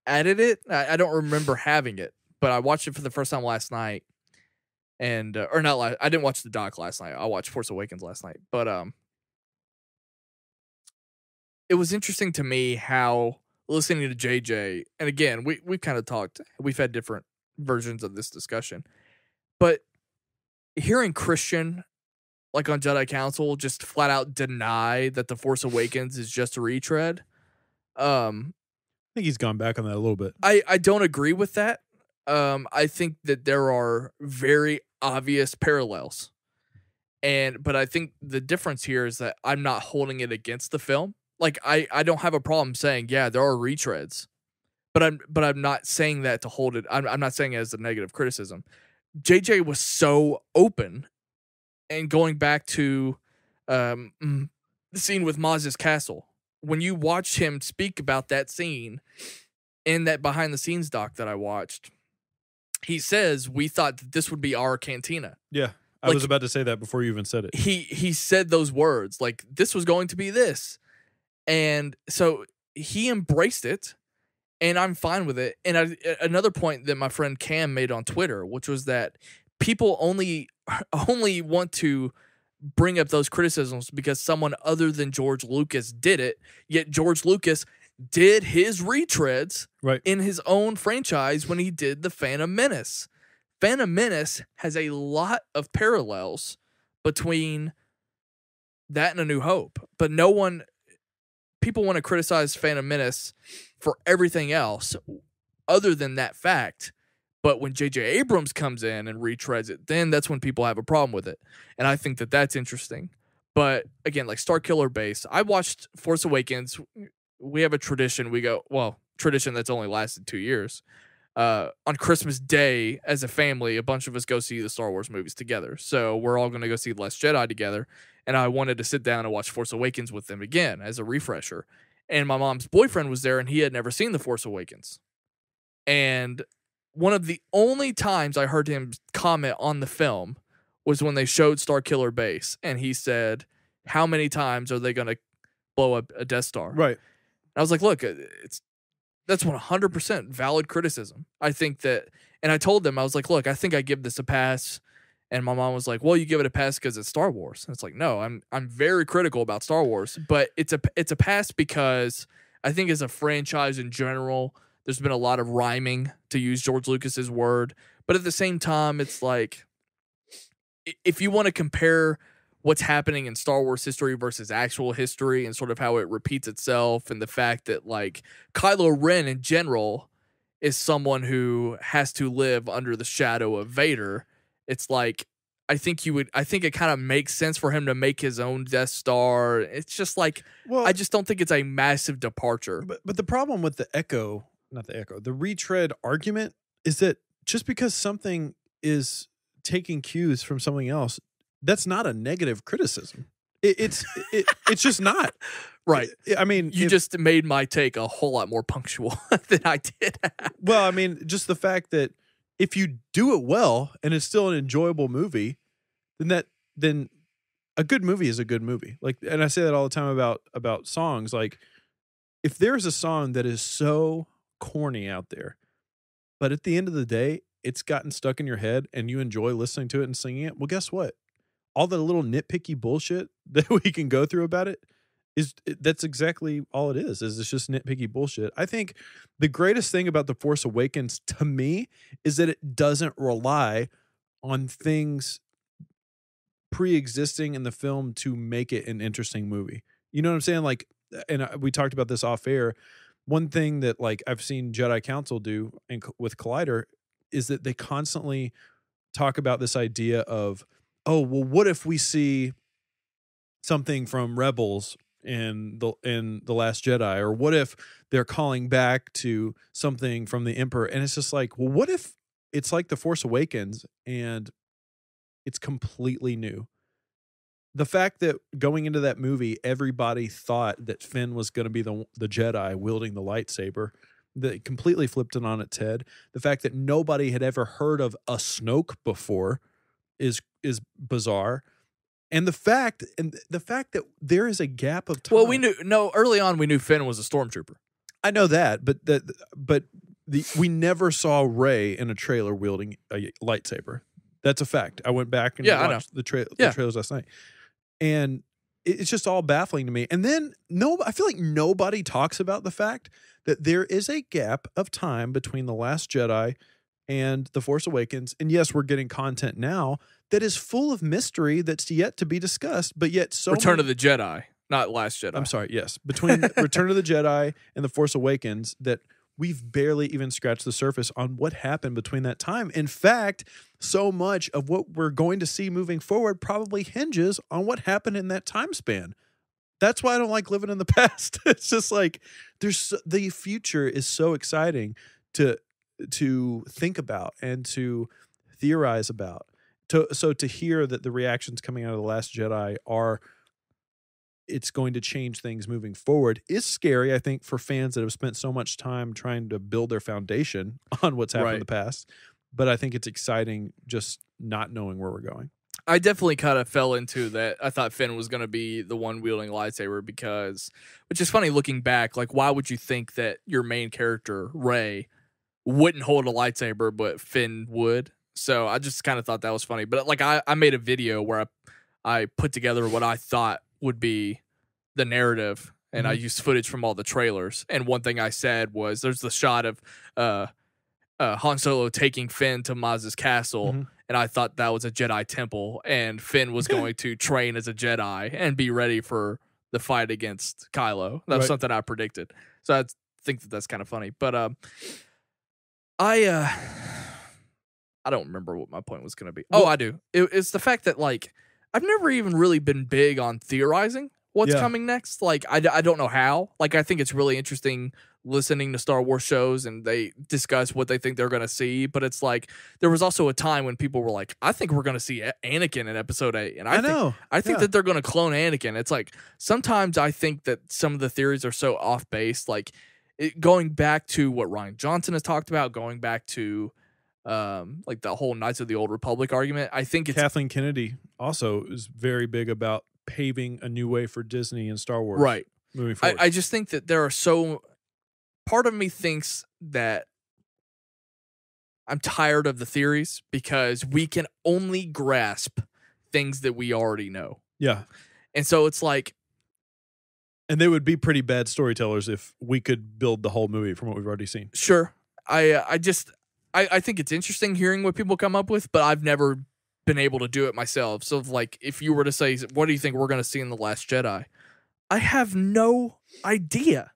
A: added it. I don't remember having it, but I watched it for the first time last night, and or not. I didn't watch the doc last night. I watched Force Awakens last night, but it was interesting to me how listening to JJ, and again, we've kind of talked. We've had different versions of this discussion, but hearing Christian, like on Jedi Council, just flat out deny that The Force Awakens is just a retread.
B: I think he's gone back on that a little bit.
A: I don't agree with that. I think that there are very obvious parallels. But I think the difference here is that I'm not holding it against the film. Like I don't have a problem saying, yeah, there are retreads. But I'm not saying that to hold it. I'm not saying it as a negative criticism. JJ was so open. And going back to the scene with Maz's castle, when you watch him speak about that scene in that behind the scenes doc that I watched, he says we thought that this would be our cantina.
B: Yeah, I was about to say that before you even said it.
A: He said those words, like this was going to be this, and so he embraced it, and I'm fine with it. And another point that my friend Cam made on Twitter, which was that people only want to bring up those criticisms because someone other than George Lucas did it, yet George Lucas did his retreads in his own franchise when he did The Phantom Menace. Phantom Menace has a lot of parallels between that and A New Hope, but people want to criticize Phantom Menace for everything else other than that fact. But when J.J. Abrams comes in and retreads it, then that's when people have a problem with it. And I think that that's interesting. But again, like Starkiller Base, I watched Force Awakens. We have a tradition. Tradition that's only lasted 2 years. On Christmas Day, as a family, a bunch of us go see the Star Wars movies together. So we're all going to go see The Last Jedi together. And I wanted to sit down and watch Force Awakens with them again as a refresher. And my mom's boyfriend was there, and he had never seen The Force Awakens. And one of the only times I heard him comment on the film was when they showed Starkiller Base, and he said, how many times are they going to blow up a Death Star?
B: Right.
A: And I was like, look, that's 100% valid criticism. I think that, and I told them, I was like, look, I think I give this a pass. And my mom was like, well, you give it a pass because it's Star Wars. And it's like, no, I'm very critical about Star Wars, but it's a pass because I think as a franchise in general, there's been a lot of rhyming, to use George Lucas's word. But at the same time, it's like, if you want to compare what's happening in Star Wars history versus actual history and sort of how it repeats itself, and the fact that like Kylo Ren in general is someone who has to live under the shadow of Vader, it's like, I think it kind of makes sense for him to make his own Death Star. It's just like, well, I just don't think it's a massive departure.
B: But the problem with the retread argument is that just because something is taking cues from something else, that's not a negative criticism. It's just not.
A: Right.
B: I mean,
A: you just made my take a whole lot more punctual than I did.
B: Well, I mean, just the fact that if you do it well and it's still an enjoyable movie, then a good movie is a good movie. Like, and I say that all the time about songs. Like, if there's a song that is so corny out there, but at the end of the day, it's gotten stuck in your head and you enjoy listening to it and singing it, well, guess what? All the little nitpicky bullshit that we can go through about it that's exactly all it is it's just nitpicky bullshit. I think the greatest thing about The Force Awakens to me is that it doesn't rely on things pre-existing in the film to make it an interesting movie. You know what I'm saying? Like, and we talked about this off air, one thing that like I've seen Jedi Council do with Collider is that they constantly talk about this idea of, oh, well, what if we see something from Rebels in the Last Jedi, or what if they're calling back to something from the Emperor? And it's just like, well, what if it's like The Force Awakens and it's completely new? The fact that going into that movie, everybody thought that Finn was going to be the Jedi wielding the lightsaber, that completely flipped it on its head. The fact that nobody had ever heard of a Snoke before is bizarre. And the fact that there is a gap of time.
A: Well, early on we knew Finn was a stormtrooper.
B: I know that, but we never saw Rey in a trailer wielding a lightsaber. That's a fact. I went back and watched the trailers last night. And it's just all baffling to me. And then I feel like nobody talks about the fact that there is a gap of time between The Last Jedi and The Force Awakens. And yes, we're getting content now that is full of mystery that's yet to be discussed, but yet
A: Return of the Jedi, not Last Jedi.
B: I'm sorry, yes. Between Return of the Jedi and The Force Awakens, that we've barely even scratched the surface on what happened between that time. In fact, so much of what we're going to see moving forward probably hinges on what happened in that time span. That's why I don't like living in the past. It's just like the future is so exciting to think about and to theorize about. So to hear that the reactions coming out of The Last Jedi are it's going to change things moving forward is scary, I think, for fans that have spent so much time trying to build their foundation on what's happened in the past. But I think it's exciting just not knowing where we're going.
A: I definitely kind of fell into that. I thought Finn was going to be the one wielding a lightsaber which is funny looking back, like why would you think that your main character, Rey, wouldn't hold a lightsaber, but Finn would? So I just kind of thought that was funny. But like I made a video where I put together what I thought would be the narrative, and I used footage from all the trailers. And one thing I said was there's the shot of Han Solo taking Finn to Maz's castle, and I thought that was a Jedi temple, and Finn was going to train as a Jedi and be ready for the fight against Kylo. That was something I predicted. So I think that's kind of funny. But I don't remember what my point was going to be. Oh, I do. It's the fact that like I've never even really been big on theorizing what's coming next. Like I don't know how. Like I think it's really interesting listening to Star Wars shows and they discuss what they think they're going to see. But it's like there was also a time when people were like, I think we're going to see Anakin in Episode 8. And I think that they're going to clone Anakin. It's like sometimes I think that some of the theories are so off base. Like going back to what Rian Johnson has talked about, going back to like the whole Knights of the Old Republic argument. I think it's
B: Kathleen Kennedy also is very big about paving a new way for Disney and Star Wars.
A: Right.
B: Moving forward.
A: I just think that there are part of me thinks that I'm tired of the theories because we can only grasp things that we already know.
B: Yeah.
A: And so it's like,
B: and they would be pretty bad storytellers if we could build the whole movie from what we've already seen.
A: Sure. I think it's interesting hearing what people come up with, but I've never been able to do it myself. So, like, if you were to say, what do you think we're going to see in The Last Jedi? I have no idea.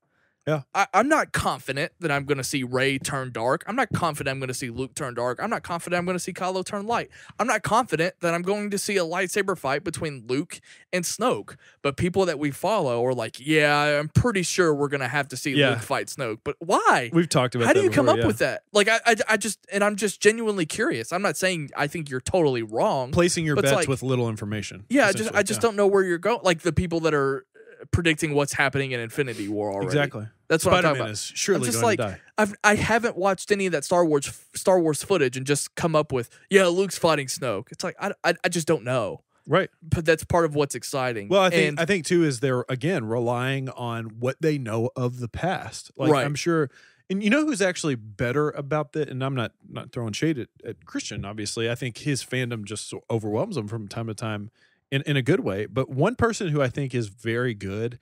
B: Yeah.
A: I'm not confident that I'm going to see Rey turn dark. I'm not confident I'm going to see Luke turn dark. I'm not confident I'm going to see Kylo turn light. I'm not confident that I'm going to see a lightsaber fight between Luke and Snoke. But people that we follow are like, yeah, I'm pretty sure we're going to have to see Luke fight Snoke. But why?
B: We've talked about
A: that. How do you
B: before,
A: come up with that? Like, I'm just genuinely curious. I'm not saying I think you're totally wrong.
B: Placing your bets like, with little information.
A: Yeah, I just don't know where you're going. Like the people that are predicting what's happening in Infinity War already.
B: Exactly.
A: That's what
B: Spider-Man
A: I'm talking about.
B: Is surely
A: just
B: going
A: like,
B: to die.
A: I haven't watched any of that Star Wars footage and just come up with, Luke's fighting Snoke. It's like I just don't know.
B: Right.
A: But that's part of what's exciting.
B: Well, I think too is they're again relying on what they know of the past. Like I'm sure, and you know who's actually better about that. And I'm not throwing shade at Christian. Obviously, I think his fandom just so overwhelms him from time to time in a good way. But one person who I think is very good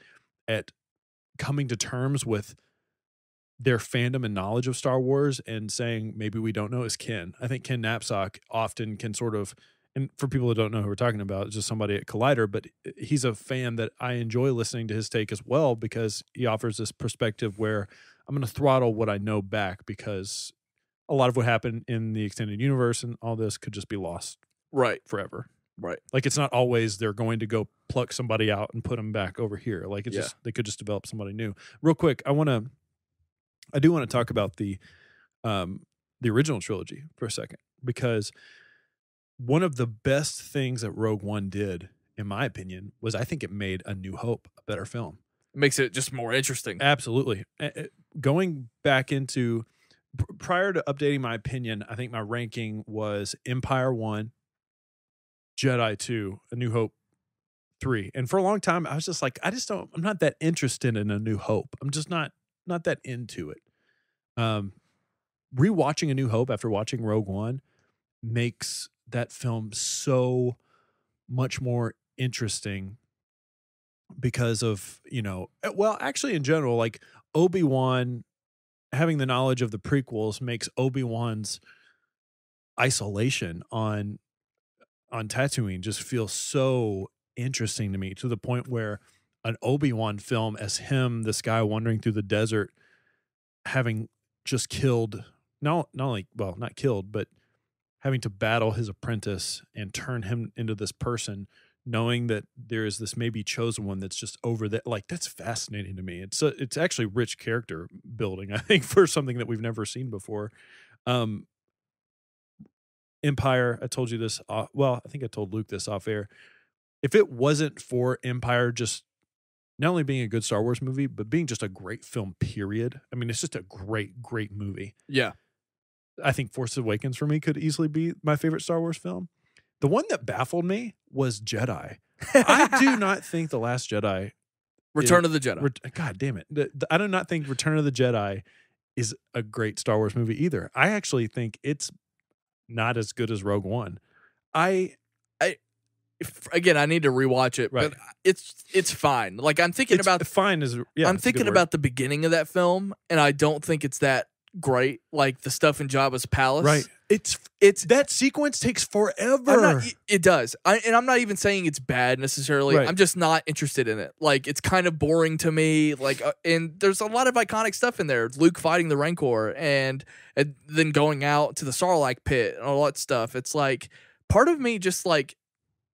B: at coming to terms with their fandom and knowledge of Star Wars and saying maybe we don't know is Ken. I think Ken Knapsack often can sort of and for people who don't know who we're talking about, it's just somebody at Collider, but he's a fan that I enjoy listening to his take as well, because he offers this perspective where I'm going to throttle what I know back, because a lot of what happened in the extended universe and all this could just be lost forever.
A: Right.
B: Like, it's not always they're going to go pluck somebody out and put them back over here. Like, it's just, they could just develop somebody new. Real quick, I do want to talk about the original trilogy for a second, because one of the best things that Rogue One did, in my opinion, was I think it made A New Hope a better film.
A: It makes it just more interesting.
B: Absolutely. Going back into, prior to updating my opinion, I think my ranking was Empire 1, Jedi 2, A New Hope 3. And for a long time, I was just like, I'm not that interested in A New Hope. I'm just not that into it. Rewatching A New Hope after watching Rogue One makes that film so much more interesting, because of, well, actually in general, like Obi-Wan, having the knowledge of the prequels makes Obi-Wan's isolation on Tatooine just feel so interesting to me, to the point where an Obi-Wan film as him, this guy wandering through the desert, having just killed, not killed, but having to battle his apprentice and turn him into this person, knowing that there is this maybe chosen one that's just over there. Like, that's fascinating to me. It's actually rich character building, I think, for something that we've never seen before. Empire, I told you this. I think I told Luke this off air. If it wasn't for Empire just not only being a good Star Wars movie, but being just a great film, period. I mean, it's just a great, great movie.
A: Yeah.
B: I think Force Awakens for me could easily be my favorite Star Wars film. The one that baffled me was Jedi. I do not think The Last Jedi...
A: Return of the Jedi.
B: God damn it. I do not think Return of the Jedi is a great Star Wars movie either. I actually think it's not as good as Rogue One.
A: Again, I need to rewatch it, but it's fine. Like, I'm thinking about the beginning of that film, and I don't think it's that great. Like the stuff in Jabba's palace,
B: right? It's that sequence takes forever.
A: It does. I'm not even saying it's bad necessarily. Right. I'm just not interested in it. Like, it's kind of boring to me. Like, and there's a lot of iconic stuff in there. Luke fighting the Rancor, and then going out to the Sarlacc pit and all that stuff. It's like, part of me just like,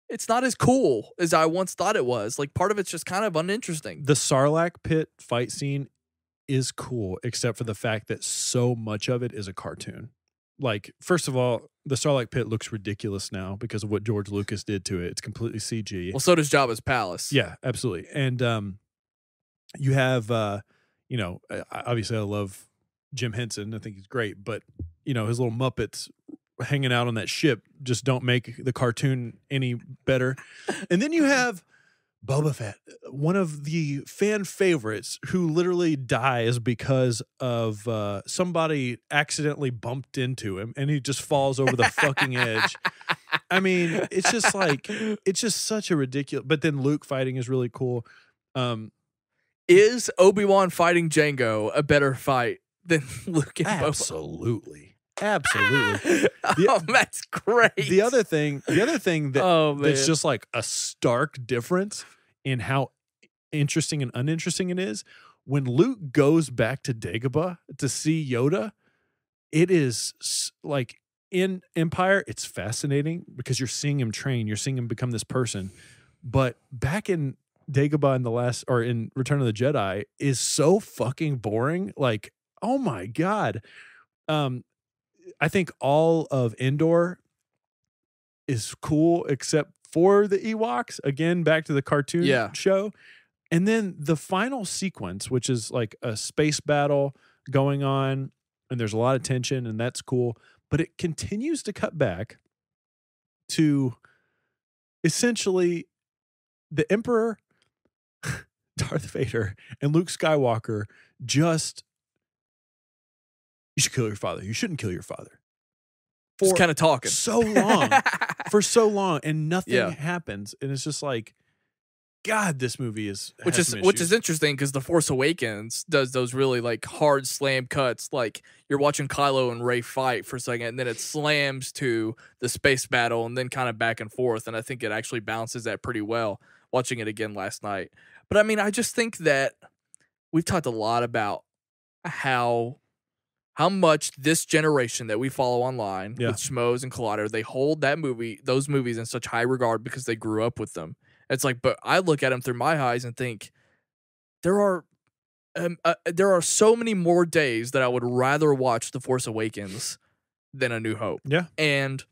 A: it's not as cool as I once thought it was. Like, part of it's just kind of uninteresting.
B: The Sarlacc pit fight scene is cool, except for the fact that so much of it is a cartoon. Like, first of all, the Sarlacc pit looks ridiculous now because of what George Lucas did to it. It's completely CG.
A: Well, so does Jabba's palace.
B: Yeah, absolutely. And you have, obviously I love Jim Henson. I think he's great, but his little Muppets hanging out on that ship just don't make the cartoon any better. And then you have Boba Fett, one of the fan favorites, who literally dies because of somebody accidentally bumped into him, and he just falls over the fucking edge. I mean, it's just such a ridiculous. But then Luke fighting is really cool.
A: Is Obi-Wan fighting Jango a better fight than Luke and
B: Boba? Absolutely.
A: That's great.
B: The other thing that's just like a stark difference in how interesting and uninteresting it is, when Luke goes back to Dagobah to see Yoda, it is like, in Empire, it's fascinating because you're seeing him train, you're seeing him become this person. But back in Dagobah in Return of the Jedi is so fucking boring. Like, oh my God. I think all of Endor is cool except for the Ewoks. Again, back to the cartoon show. And then the final sequence, which is like a space battle going on, and there's a lot of tension, and that's cool. But it continues to cut back to essentially the Emperor, Darth Vader, and Luke Skywalker just... You should kill your father. You shouldn't kill your father.
A: Just kind of talking
B: so long, for so long, and nothing happens. And it's just like, God, this movie
A: which is interesting because The Force Awakens does those really like hard slam cuts. Like you're watching Kylo and Rey fight for a second, and then it slams to the space battle, and then kind of back and forth. And I think it actually balances that pretty well. Watching it again last night, but I mean, I just think that we've talked a lot about how much this generation that we follow online with Schmoes and Collider, they hold those movies in such high regard because they grew up with them. It's like, but I look at them through my eyes and think there are so many more days that I would rather watch The Force Awakens than A New Hope.
B: Yeah.
A: And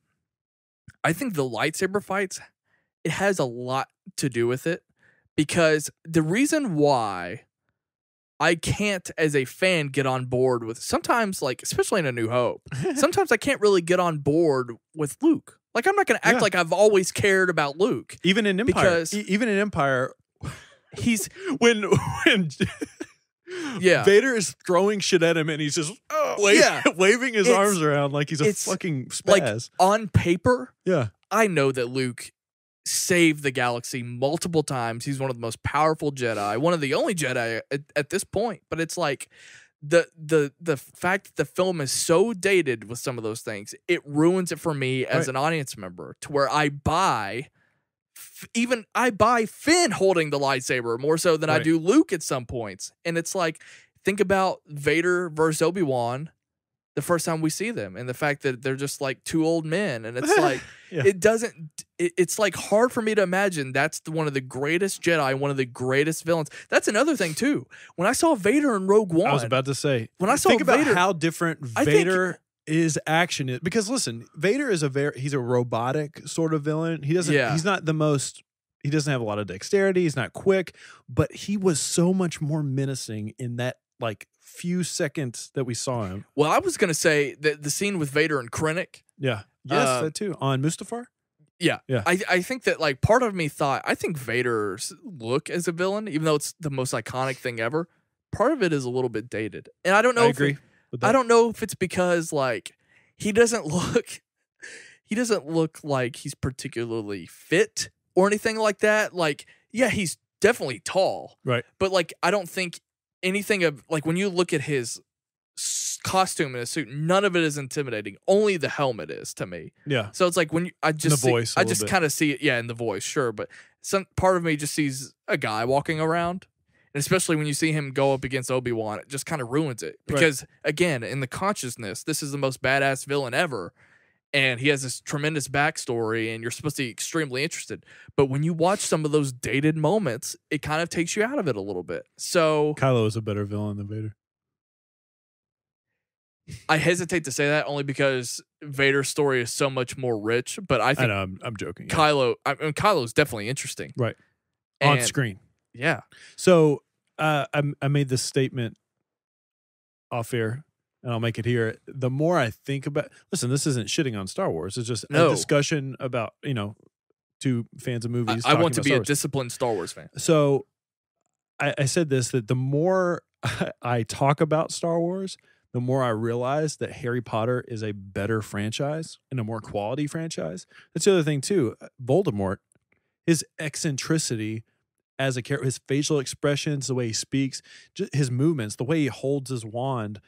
A: I think the lightsaber fights, it has a lot to do with it, because the reason why I can't, as a fan, get on board with sometimes, like, especially in A New Hope, sometimes I can't really get on board with Luke. Like, I'm not going to act like I've always cared about Luke.
B: Even in Empire.
A: Because
B: even in Empire,
A: he's...
B: when Vader is throwing shit at him and he's just waving his arms around like he's a fucking spaz.
A: Like, on paper,
B: yeah,
A: I know that Luke saved the galaxy multiple times. He's one of the most powerful Jedi, one of the only Jedi at this point. But it's like the fact that the film is so dated with some of those things, it ruins it for me as an audience member, to where I buy Finn holding the lightsaber more so than I do Luke at some points. And it's like, think about Vader versus Obi-Wan the first time we see them, and the fact that they're just like two old men, and it's like it's like hard for me to imagine that's one of the greatest Jedi, one of the greatest villains. That's another thing too. When I saw Vader in Rogue One,
B: I was about to say,
A: when I saw
B: think
A: Vader,
B: about how different Vader is action is, because listen, Vader is he's a robotic sort of villain. He doesn't he's not the most, he doesn't have a lot of dexterity, he's not quick, but he was so much more menacing in that like few seconds that we saw him.
A: Well, I was going to say that the scene with Vader and Krennic.
B: Yeah. Yes, that too. On Mustafar?
A: Yeah. I think that, like, part of me thought, I think Vader's look as a villain, even though it's the most iconic thing ever, part of it is a little bit dated. And I don't know I don't know if it's because, like, he doesn't look like he's particularly fit or anything like that. Like, yeah, he's definitely tall.
B: Right.
A: But, like, I don't think anything of, like, when you look at his costume and his suit, none of it is intimidating. Only the helmet is to me.
B: Yeah.
A: So it's like when I just
B: the voice,
A: I just kind of see it, in the voice, sure, but some part of me just sees a guy walking around, and especially when you see him go up against Obi-Wan, it just kind of ruins it, because again, in the consciousness, this is the most badass villain ever, and he has this tremendous backstory, and you're supposed to be extremely interested. But when you watch some of those dated moments, it kind of takes you out of it a little bit. So
B: Kylo is a better villain than Vader.
A: I hesitate to say that only because Vader's story is so much more rich, but I think
B: I'm joking.
A: Kylo's definitely interesting.
B: Right. On screen.
A: Yeah.
B: So I made this statement off air, and I'll make it here. The more I think about, listen, this isn't shitting on Star Wars. It's just a discussion about, two fans of movies.
A: I want to be a disciplined Star Wars fan.
B: So I said this, that the more I talk about Star Wars, the more I realize that Harry Potter is a better franchise and a more quality franchise. That's the other thing too. Voldemort, his eccentricity as a character, his facial expressions, the way he speaks, just his movements, the way he holds his wand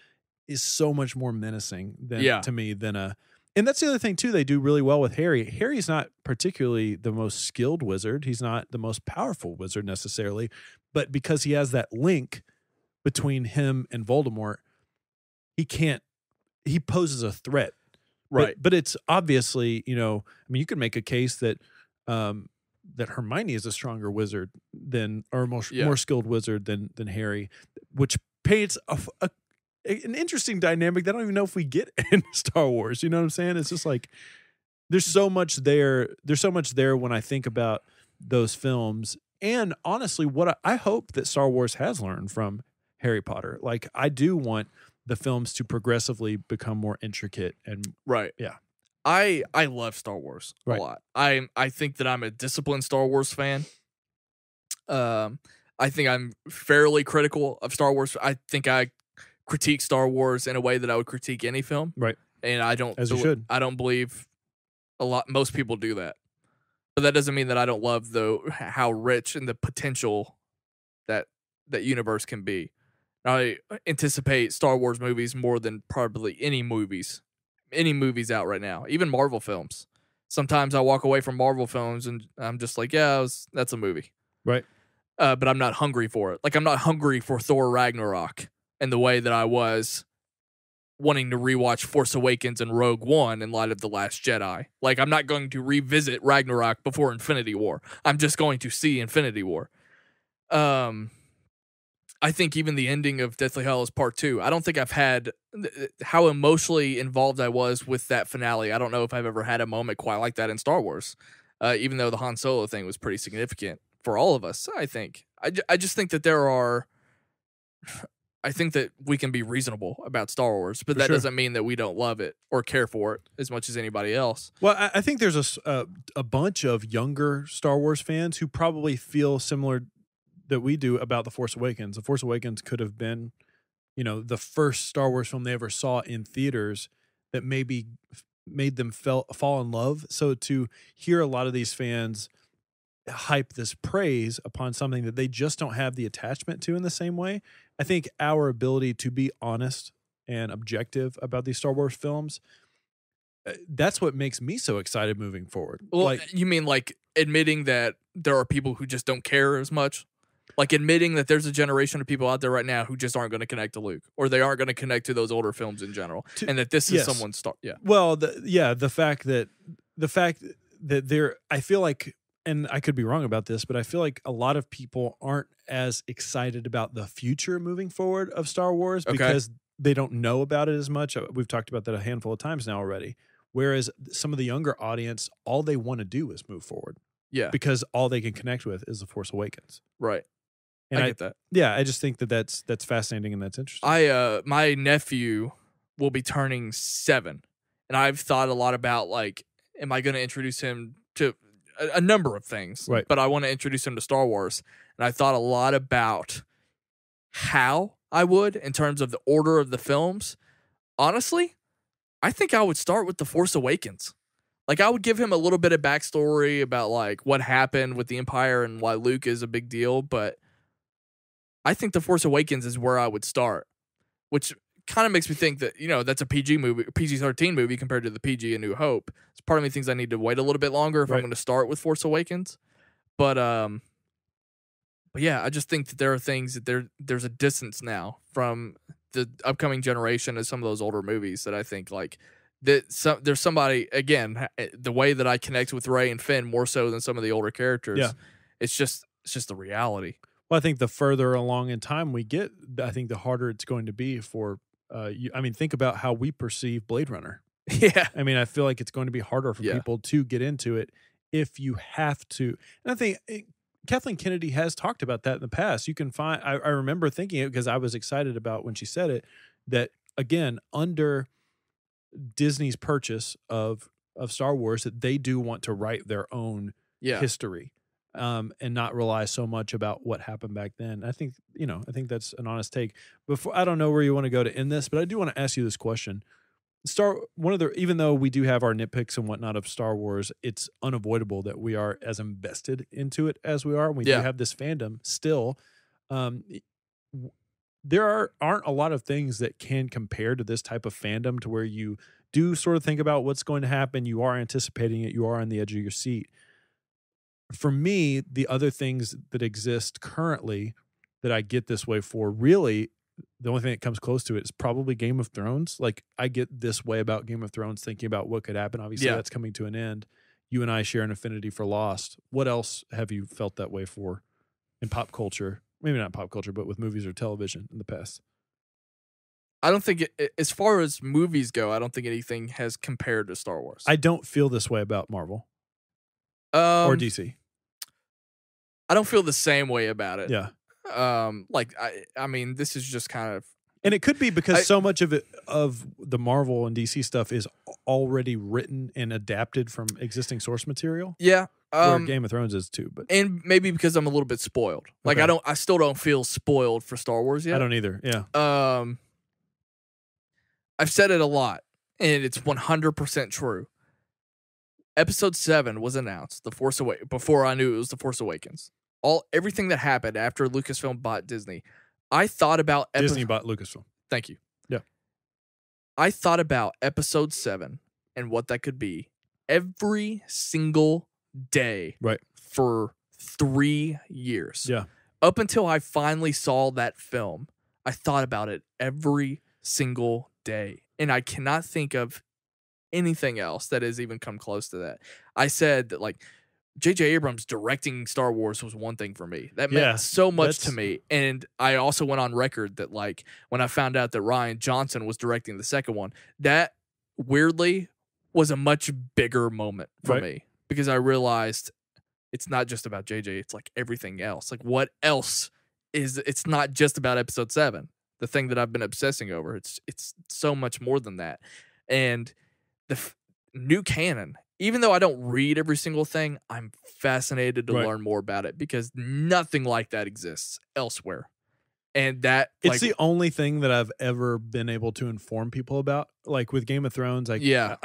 B: is so much more menacing to me than a. And that's the other thing too. They do really well with Harry. Harry's not particularly the most skilled wizard. He's not the most powerful wizard necessarily, but because he has that link between him and Voldemort, he poses a threat.
A: Right.
B: But it's obviously, I mean, you could make a case that that Hermione is a stronger wizard or more skilled wizard than Harry, which paints an interesting dynamic that I don't even know if we get in Star Wars. You know what I'm saying? It's just like there's so much there. There's so much there when I think about those films. And honestly, what I hope that Star Wars has learned from Harry Potter. Like, I do want the films to progressively become more intricate and yeah.
A: I love Star Wars a lot. I think that I'm a disciplined Star Wars fan. I think I'm fairly critical of Star Wars. I think I critique Star Wars in a way that I would critique any film.
B: Right.
A: And I don't
B: you should.
A: I don't believe most people do that. But that doesn't mean that I don't love how rich and the potential that universe can be. I anticipate Star Wars movies more than probably any movies out right now, even Marvel films. Sometimes I walk away from Marvel films and I'm just like, yeah, that's a movie.
B: Right.
A: But I'm not hungry for it. Like, I'm not hungry for Thor Ragnarok in the way that I was wanting to rewatch Force Awakens and Rogue One in light of The Last Jedi. Like, I'm not going to revisit Ragnarok before Infinity War. I'm just going to see Infinity War. I think even the ending of Deathly Hallows Part 2, I don't think I've had how emotionally involved I was with that finale. I don't know if I've ever had a moment quite like that in Star Wars, even though the Han Solo thing was pretty significant for all of us, I think. I just think that I think that we can be reasonable about Star Wars, but that doesn't mean that we don't love it or care for it as much as anybody else.
B: Well, I think there's a bunch of younger Star Wars fans who probably feel similar that we do about The Force Awakens. The Force Awakens could have been, the first Star Wars film they ever saw in theaters that maybe made them fall in love. So to hear a lot of these fans hype this praise upon something that they just don't have the attachment to in the same way, I think our ability to be honest and objective about these Star Wars films, that's what makes me so excited moving forward.
A: Well, you mean like admitting that there are people who just don't care as much? Like admitting that there's a generation of people out there right now who just aren't going to connect to Luke, or they aren't going to connect to those older films in general, and that this is someone's start. Yeah.
B: Well, the fact that there, I feel like, and I could be wrong about this, but I feel like a lot of people aren't as excited about the future moving forward of Star Wars because they don't know about it as much. We've talked about that a handful of times now already. Whereas some of the younger audience, all they want to do is move forward.
A: Yeah.
B: Because all they can connect with is The Force Awakens.
A: Right.
B: And
A: I get that.
B: Yeah, I just think that's fascinating and that's interesting.
A: My nephew will be turning 7, and I've thought a lot about, like, am I going to introduce him to a number of things?
B: Right.
A: But I want to introduce him to Star Wars, and I thought a lot about how I would in terms of the order of the films. Honestly, I think I would start with The Force Awakens. Like, I would give him a little bit of backstory about, like, what happened with the Empire and why Luke is a big deal, but I think The Force Awakens is where I would start, which kind of makes me think that, that's a PG-13 movie compared to the PG A New Hope. It's part of me thinks I need to wait a little bit longer if I'm going to start with Force Awakens. But yeah, I just think that there are things that there's a distance now from the upcoming generation of some of those older movies that I think, like, that there's somebody, again, the way that I connect with Rey and Finn more so than some of the older characters.
B: Yeah.
A: It's just the reality.
B: Well, I think the further along in time we get, I think the harder it's going to be for think about how we perceive Blade Runner.
A: Yeah.
B: I mean, I feel like it's going to be harder for people to get into it if you have to. And I think Kathleen Kennedy has talked about that in the past. You can find, I remember thinking it because I was excited about when she said it, that again, under Disney's purchase of Star Wars, that they do want to write their own history. And not rely so much about what happened back then. I think that's an honest take. Before, I don't know where you want to go to end this, but I do want to ask you this question. Even though we do have our nitpicks and whatnot of Star Wars, it's unavoidable that we are as invested into it as we are. We do have this fandom still. There aren't a lot of things that can compare to this type of fandom to where you do sort of think about what's going to happen. You are anticipating it. You are on the edge of your seat. For me, the other things that exist currently that I get this way for, really, the only thing that comes close to it is probably Game of Thrones. Like, I get this way about Game of Thrones thinking about what could happen. Obviously, that's coming to an end. You and I share an affinity for Lost. What else have you felt that way for in pop culture? Maybe not pop culture, but with movies or television in the past.
A: I don't think as far as movies go, I don't think anything has compared to Star Wars.
B: I don't feel this way about Marvel. Or DC.
A: I don't feel the same way about it.
B: Yeah.
A: I mean, this is just kind of,
B: and it could be because so much of the Marvel and DC stuff is already written and adapted from existing source material.
A: Yeah.
B: Where Game of Thrones is too,
A: and maybe because I'm a little bit spoiled. Like, I still don't feel spoiled for Star Wars yet.
B: I don't either. Yeah.
A: I've said it a lot, and it's 100% true. Episode 7 was announced, before I knew it was The Force Awakens. Everything that happened after Lucasfilm bought Disney, I thought about
B: Disney bought Lucasfilm.
A: Thank you.
B: Yeah.
A: I thought about Episode 7 and what that could be every single day for 3 years.
B: Yeah.
A: Up until I finally saw that film, I thought about it every single day. And I cannot think of anything else that has even come close to that. I said that, like, J.J. Abrams directing Star Wars was one thing for me. That meant so much to me. And I also went on record that, like, when I found out that Rian Johnson was directing the second one, that weirdly was a much bigger moment for me, because I realized it's not just about JJ, it's like everything else. Like, what else it's not just about Episode 7, the thing that I've been obsessing over. It's so much more than that. And the new canon, even though I don't read every single thing, I'm fascinated to learn more about it, because nothing like that exists elsewhere. And that
B: it's the only thing that I've ever been able to inform people about. Like with Game of Thrones, I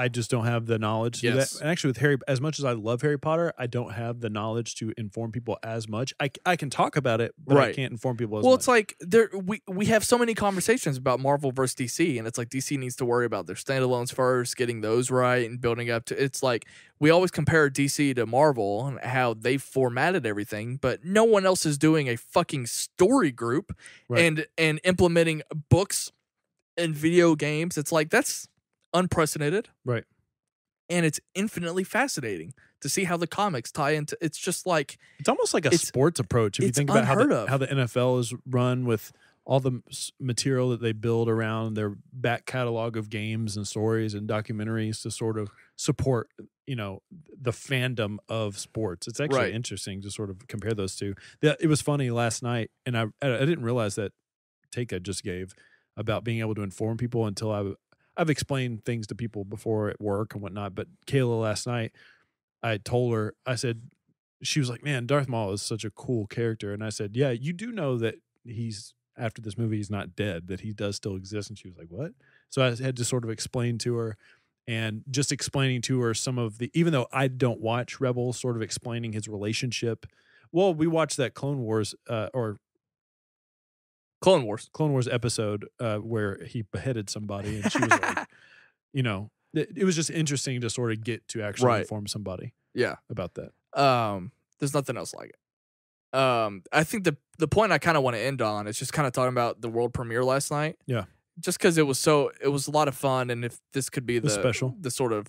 B: just don't have the knowledge to do that. And actually with Harry, as much as I love Harry Potter, I don't have the knowledge to inform people as much. I can talk about it, but I can't inform people as much.
A: Well, it's like we have so many conversations about Marvel versus DC, and it's like DC needs to worry about their standalones first, getting those right, and building up to. It's like we always compare DC to Marvel and how they formatted everything, but no one else is doing a fucking story group and implementing books and video games. It's like, that's unprecedented.
B: Right.
A: And it's infinitely fascinating to see how the comics tie into. It's just like,
B: it's almost like a sports approach. If you think about how the NFL is run, with all the material that they build around their back catalog of games and stories and documentaries to sort of support, the fandom of sports. It's actually interesting to sort of compare those two. It was funny last night, and I didn't realize that take I just gave about being able to inform people until I've explained things to people before at work and whatnot. But Kayla last night, I told her, I said, she was like, man, Darth Maul is such a cool character. And I said, yeah, you do know that after this movie, he's not dead, that he does still exist. And she was like, what? So I had to sort of explain to her, and just explaining to her some of even though I don't watch Rebels, sort of explaining his relationship. Well, we watched that Clone Wars episode where he beheaded somebody, and she was like, it was just interesting to sort of get to actually inform somebody about that.
A: There's nothing else like it. I think the point I kind of want to end on is just kind of talking about the world premiere last night.
B: Yeah.
A: Just because it was a lot of fun, and if this could be the sort of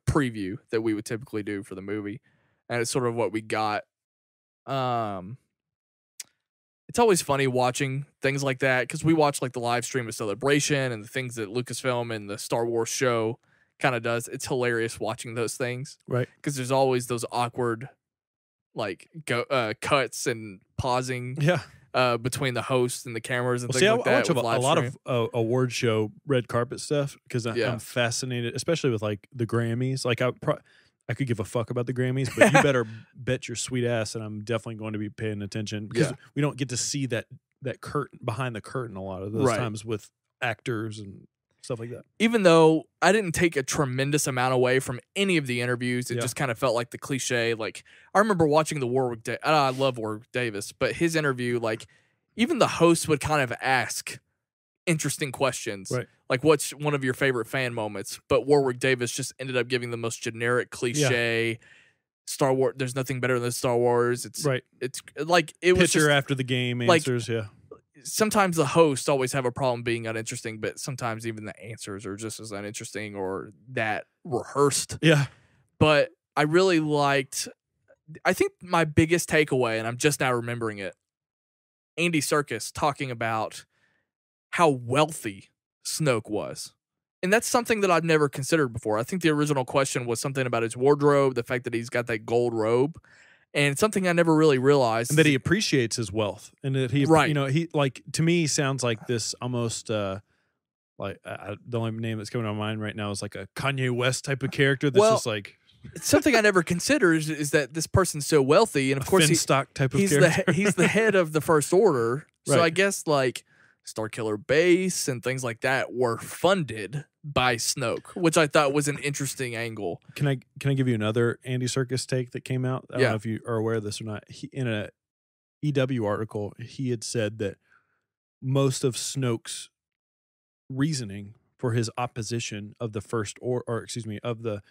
A: preview that we would typically do for the movie, and it's sort of what we got. It's always funny watching things like that, because we watch like the live stream of Celebration and the things that Lucasfilm and the Star Wars show kind of does. It's hilarious watching those things,
B: right?
A: Because there's always those awkward like cuts and pausing, between the hosts and the cameras and things like that.
B: I watch a lot of award show red carpet stuff, because I'm fascinated, especially with like the Grammys. Like I could give a fuck about the Grammys, but you better bet your sweet ass, and I'm definitely going to be paying attention, because we don't get to see that curtain behind the curtain a lot of those times with actors and stuff like that.
A: Even though I didn't take a tremendous amount away from any of the interviews, it just kind of felt like the cliche. Like, I remember watching the I love Warwick Davis, but his interview, like, even the host would kind of ask interesting questions.
B: Right.
A: Like, what's one of your favorite fan moments? But Warwick Davis just ended up giving the most generic cliche. Star Wars, there's nothing better than Star Wars. It's like, it was
B: pitcher after the game answers.
A: Like, sometimes the hosts always have a problem being uninteresting, but sometimes even the answers are just as uninteresting or that rehearsed.
B: Yeah.
A: But I really liked, I think my biggest takeaway, and I'm just now remembering it, Andy Serkis talking about how wealthy Snoke was. And that's something that I've never considered before. I think the original question was something about his wardrobe, the fact that he's got that gold robe. And it's something I never really realized.
B: And that he appreciates his wealth. And that he, he, like, to me, sounds like this almost, the only name that's coming to my mind right now is like a Kanye West type of character that's just like.
A: It's something I never considered is that this person's so wealthy. And of course,
B: Finstock type of character.
A: He's the head of the First Order. So I guess, like, Starkiller Base and things like that were funded by Snoke, which I thought was an interesting angle.
B: Can I give you another Andy Serkis take that came out? I don't know if you are aware of this or not. In a EW article, he had said that most of Snoke's reasoning for his opposition of the first of the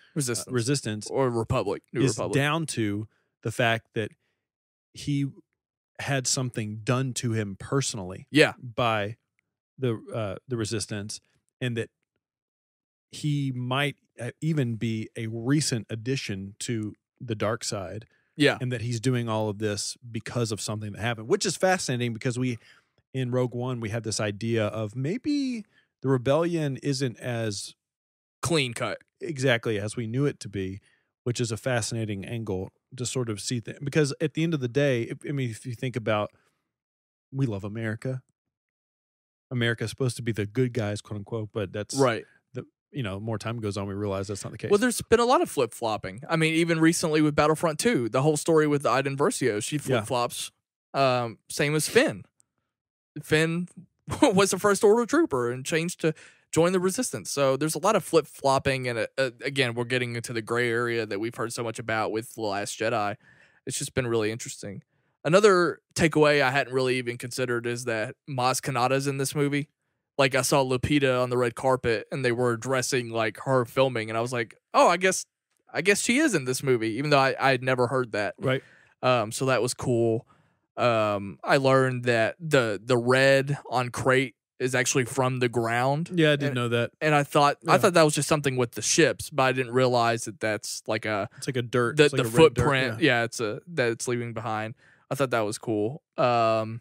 B: resistance
A: or Republic
B: is down to the fact that he had something done to him personally by the resistance, and that he might even be a recent addition to the dark side, and that he's doing all of this because of something that happened, which is fascinating because in Rogue One we had this idea of maybe the rebellion isn't as
A: clean cut
B: exactly as we knew it to be, which is a fascinating angle to sort of see things. Because at the end of the day, if you think about, we love America. America's supposed to be the good guys, quote unquote, but that's
A: right.
B: More time goes on, we realize that's not the case.
A: Well, there's been a lot of flip flopping. I mean, even recently with Battlefront 2, the whole story with Iden Versio, she flip flops. Same as Finn. Finn was a First Order trooper and changed to join the Resistance. So there's a lot of flip flopping, and again, we're getting into the gray area that we've heard so much about with The Last Jedi. It's just been really interesting. Another takeaway I hadn't really even considered is that Maz Kanata's in this movie. Like, I saw Lupita on the red carpet, and they were addressing like her filming, and I was like, oh, I guess she is in this movie, even though I had never heard that.
B: Right.
A: So that was cool. I learned that the red on Crate is actually from the ground.
B: Yeah, I didn't know that.
A: And I thought that was just something with the ships, but I didn't realize that that's like
B: it's like a dirt.
A: The
B: like
A: footprint.
B: Dirt,
A: it's that it's leaving behind. I thought that was cool. Trying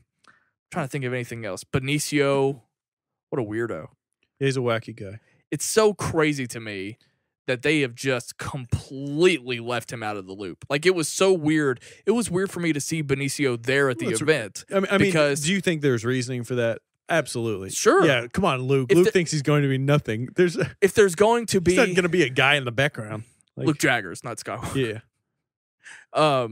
A: to think of anything else. Benicio, what a weirdo.
B: He's a wacky guy.
A: It's so crazy to me that they have just completely left him out of the loop. Like, it was so weird. It was weird for me to see Benicio there at the event.
B: I mean, do you think there's reasoning for that? Absolutely.
A: Sure.
B: Yeah, come on, Luke. Luke thinks he's going to be nothing.
A: If there's going to be...
B: He's not going to be a guy in the background.
A: Like, Luke Jaggers, not Skywalker.
B: Yeah.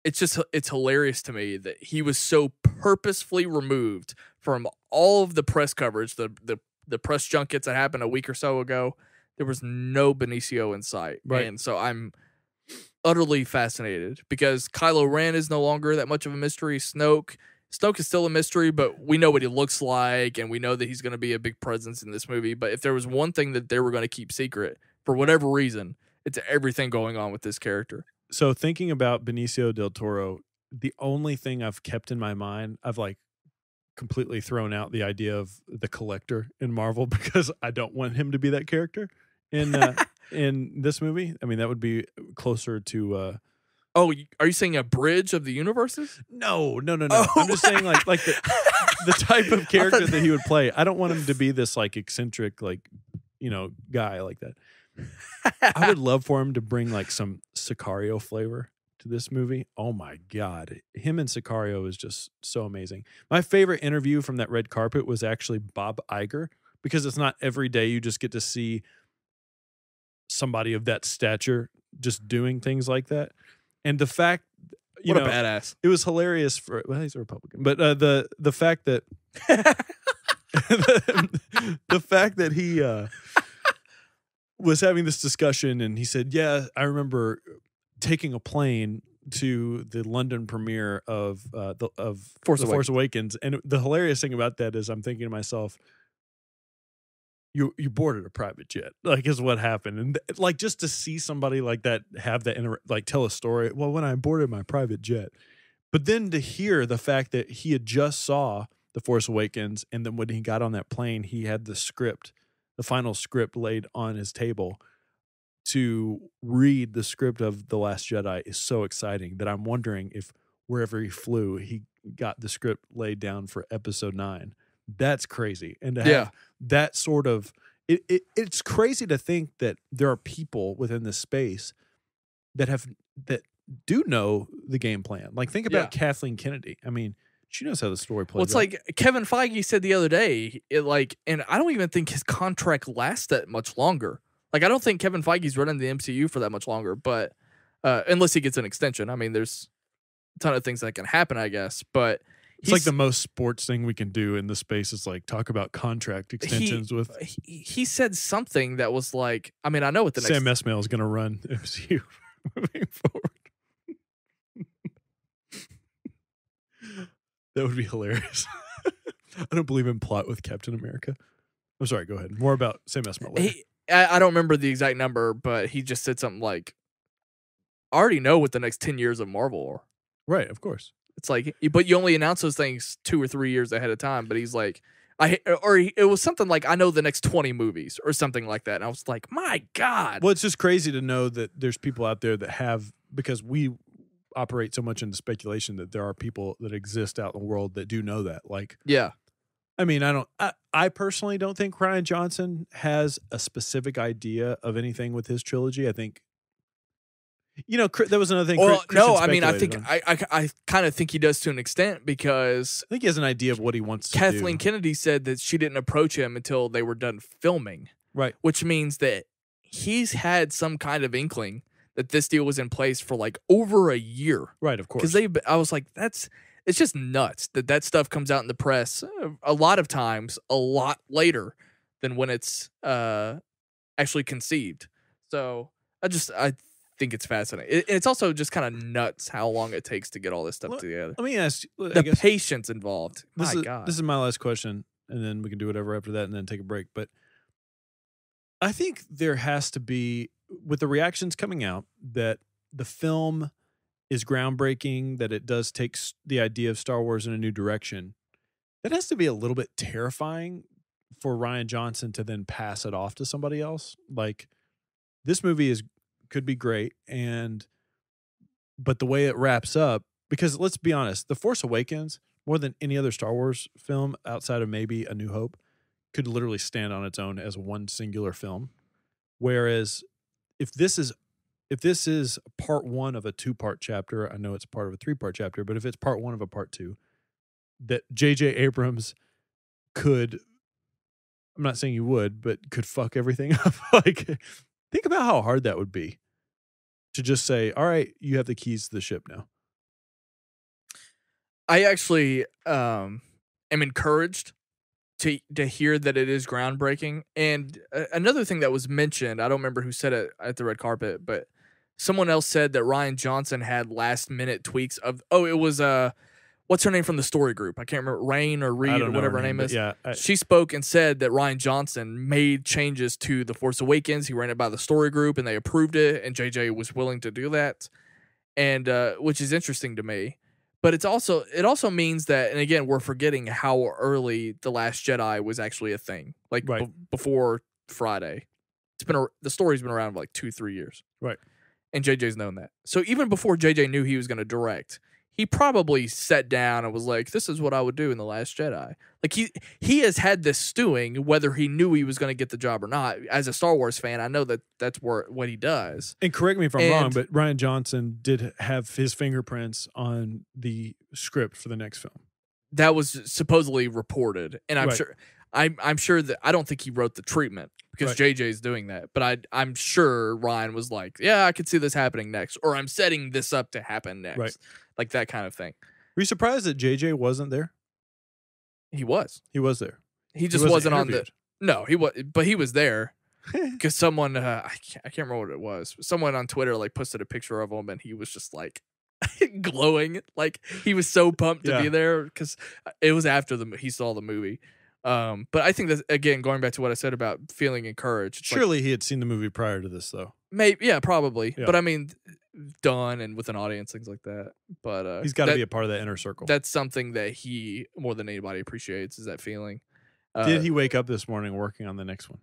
A: It's hilarious to me that he was so purposefully removed from all of the press coverage, the press junkets that happened a week or so ago. There was no Benicio in sight.
B: Right.
A: And so I'm utterly fascinated because Kylo Ren is no longer that much of a mystery. Snoke is still a mystery, but we know what he looks like, and we know that he's going to be a big presence in this movie. But if there was one thing that they were going to keep secret, for whatever reason, it's everything going on with this character.
B: So thinking about Benicio del Toro, the only thing I've kept in my mind, I've like completely thrown out the idea of the Collector in Marvel because I don't want him to be that character in this movie. I mean, that would be closer to...
A: Oh, are you saying a bridge of the universes?
B: No. Oh. I'm just saying like the type of character that he would play. I don't want him to be this like eccentric, like, guy like that. I would love for him to bring like some Sicario flavor to this movie. Oh my God. Him and Sicario is just so amazing. My favorite interview from that red carpet was actually Bob Iger, because it's not every day you just get to see somebody of that stature just doing things like that. And the fact,
A: what a badass.
B: It was hilarious he's a Republican, but the fact that the fact that he was having this discussion, and he said, "Yeah, I remember taking a plane to the London premiere of Force Awakens." And the hilarious thing about that is, I'm thinking to myself, You boarded a private jet, like, is what happened. And like, just to see somebody like that have that, like, tell a story. Well, when I boarded my private jet, but then to hear the fact that he had just saw The Force Awakens, and then when he got on that plane, he had the final script laid on his table to read the script of The Last Jedi is so exciting that I'm wondering if wherever he flew, he got the script laid down for Episode 9. That's crazy. And to have that sort of it's crazy to think that there are people within this space that do know the game plan. Like, think about Kathleen Kennedy. I mean, she knows how the story plays.
A: Well, it's like Kevin Feige said the other day, and I don't even think his contract lasts that much longer. Like, I don't think Kevin Feige's running the MCU for that much longer, but unless he gets an extension. I mean, there's a ton of things that can happen, I guess. But
B: It's like the most sports thing we can do in this space is like talk about contract extensions with.
A: He said something that was like, I mean, I know what the
B: Sam
A: next
B: Esmail is going to run MCU moving forward. That would be hilarious. I don't believe in plot with Captain America. I'm sorry. Go ahead. More about Sam Esmail later.
A: I don't remember the exact number, but he just said something like, I already know what the next 10 years of Marvel are.
B: Right, of course.
A: It's like, but you only announce those things 2 or 3 years ahead of time. But he's like, it was something like, I know the next 20 movies or something like that. And I was like, my God.
B: Well, it's just crazy to know that there's people out there that have, because we operate so much into speculation, that there are people that exist out in the world that do know that. Like,
A: yeah.
B: I mean, I personally don't think Rian Johnson has a specific idea of anything with his trilogy. I think, that was another thing.
A: Well, no, I mean, I think I kind of think he does to an extent, because
B: I think he has an idea of what he wants to do.
A: Kathleen Kennedy said that she didn't approach him until they were done filming.
B: Right.
A: Which means that he's had some kind of inkling that this deal was in place for like over a year.
B: Right, of course.
A: Because I was like, it's just nuts that stuff comes out in the press a lot of times a lot later than when it's actually conceived. So I think it's fascinating. It's also just kind of nuts how long it takes to get all this stuff together.
B: Let me ask you,
A: the patience involved. My God.
B: This is my last question, and then we can do whatever after that and then take a break. But I think there has to be, with the reactions coming out, that the film is groundbreaking, that it does take the idea of Star Wars in a new direction. That has to be a little bit terrifying for Rian Johnson to then pass it off to somebody else. Like, this movie could be great, but the way it wraps up, because let's be honest, The Force Awakens, more than any other Star Wars film outside of maybe A New Hope, could literally stand on its own as one singular film. Whereas if this is part one of a 2-part chapter, I know it's part of a 3-part chapter, but if it's part one of a part 2, that J.J. Abrams could, I'm not saying he would, but could fuck everything up. Like, think about how hard that would be to just say, all right, you have the keys to the ship now.
A: I actually am encouraged to hear that it is groundbreaking. And another thing that was mentioned, I don't remember who said it at the red carpet, but someone else said that Rian Johnson had last-minute tweaks of, it was what's her name from the story group? I can't remember, Rain or Reed or whatever her name is.
B: Yeah,
A: she spoke and said that Rian Johnson made changes to The Force Awakens. He ran it by the story group and they approved it, and JJ was willing to do that, and which is interesting to me. But it also means that, and again, we're forgetting how early The Last Jedi was actually a thing, like
B: right.
A: Before Friday. The story's been around for like 2-3 years,
B: right?
A: And JJ's known that. So even before JJ knew he was going to direct, he probably sat down and was like, this is what I would do in The Last Jedi. Like, he has had this stewing, whether he knew he was going to get the job or not. As a Star Wars fan, I know that that's what he does.
B: And correct me if I'm wrong, but Rian Johnson did have his fingerprints on the script for the next film.
A: That was supposedly reported. And I'm
B: right.
A: sure I'm sure that I don't think he wrote the treatment because
B: right.
A: JJ's doing that. But I'm sure Ryan was like, yeah, I could see this happening next, or I'm setting this up to happen next.
B: Right.
A: Like that kind of thing.
B: Were you surprised that JJ wasn't there?
A: He was.
B: He was there.
A: He just wasn't on the. No, he was, but he was there because someone I can't remember what it was. Someone on Twitter like posted a picture of him, and he was just like glowing, like he was so pumped to be there because it was after he saw the movie. But I think that, again, going back to what I said about feeling encouraged.
B: Surely he had seen the movie prior to this, though.
A: Maybe, yeah, probably.
B: Yeah.
A: But I mean, done and with an audience, things like that. But
B: he's got to be a part of that inner circle.
A: That's something that he more than anybody appreciates, is that feeling.
B: Did he wake up this morning working on the next one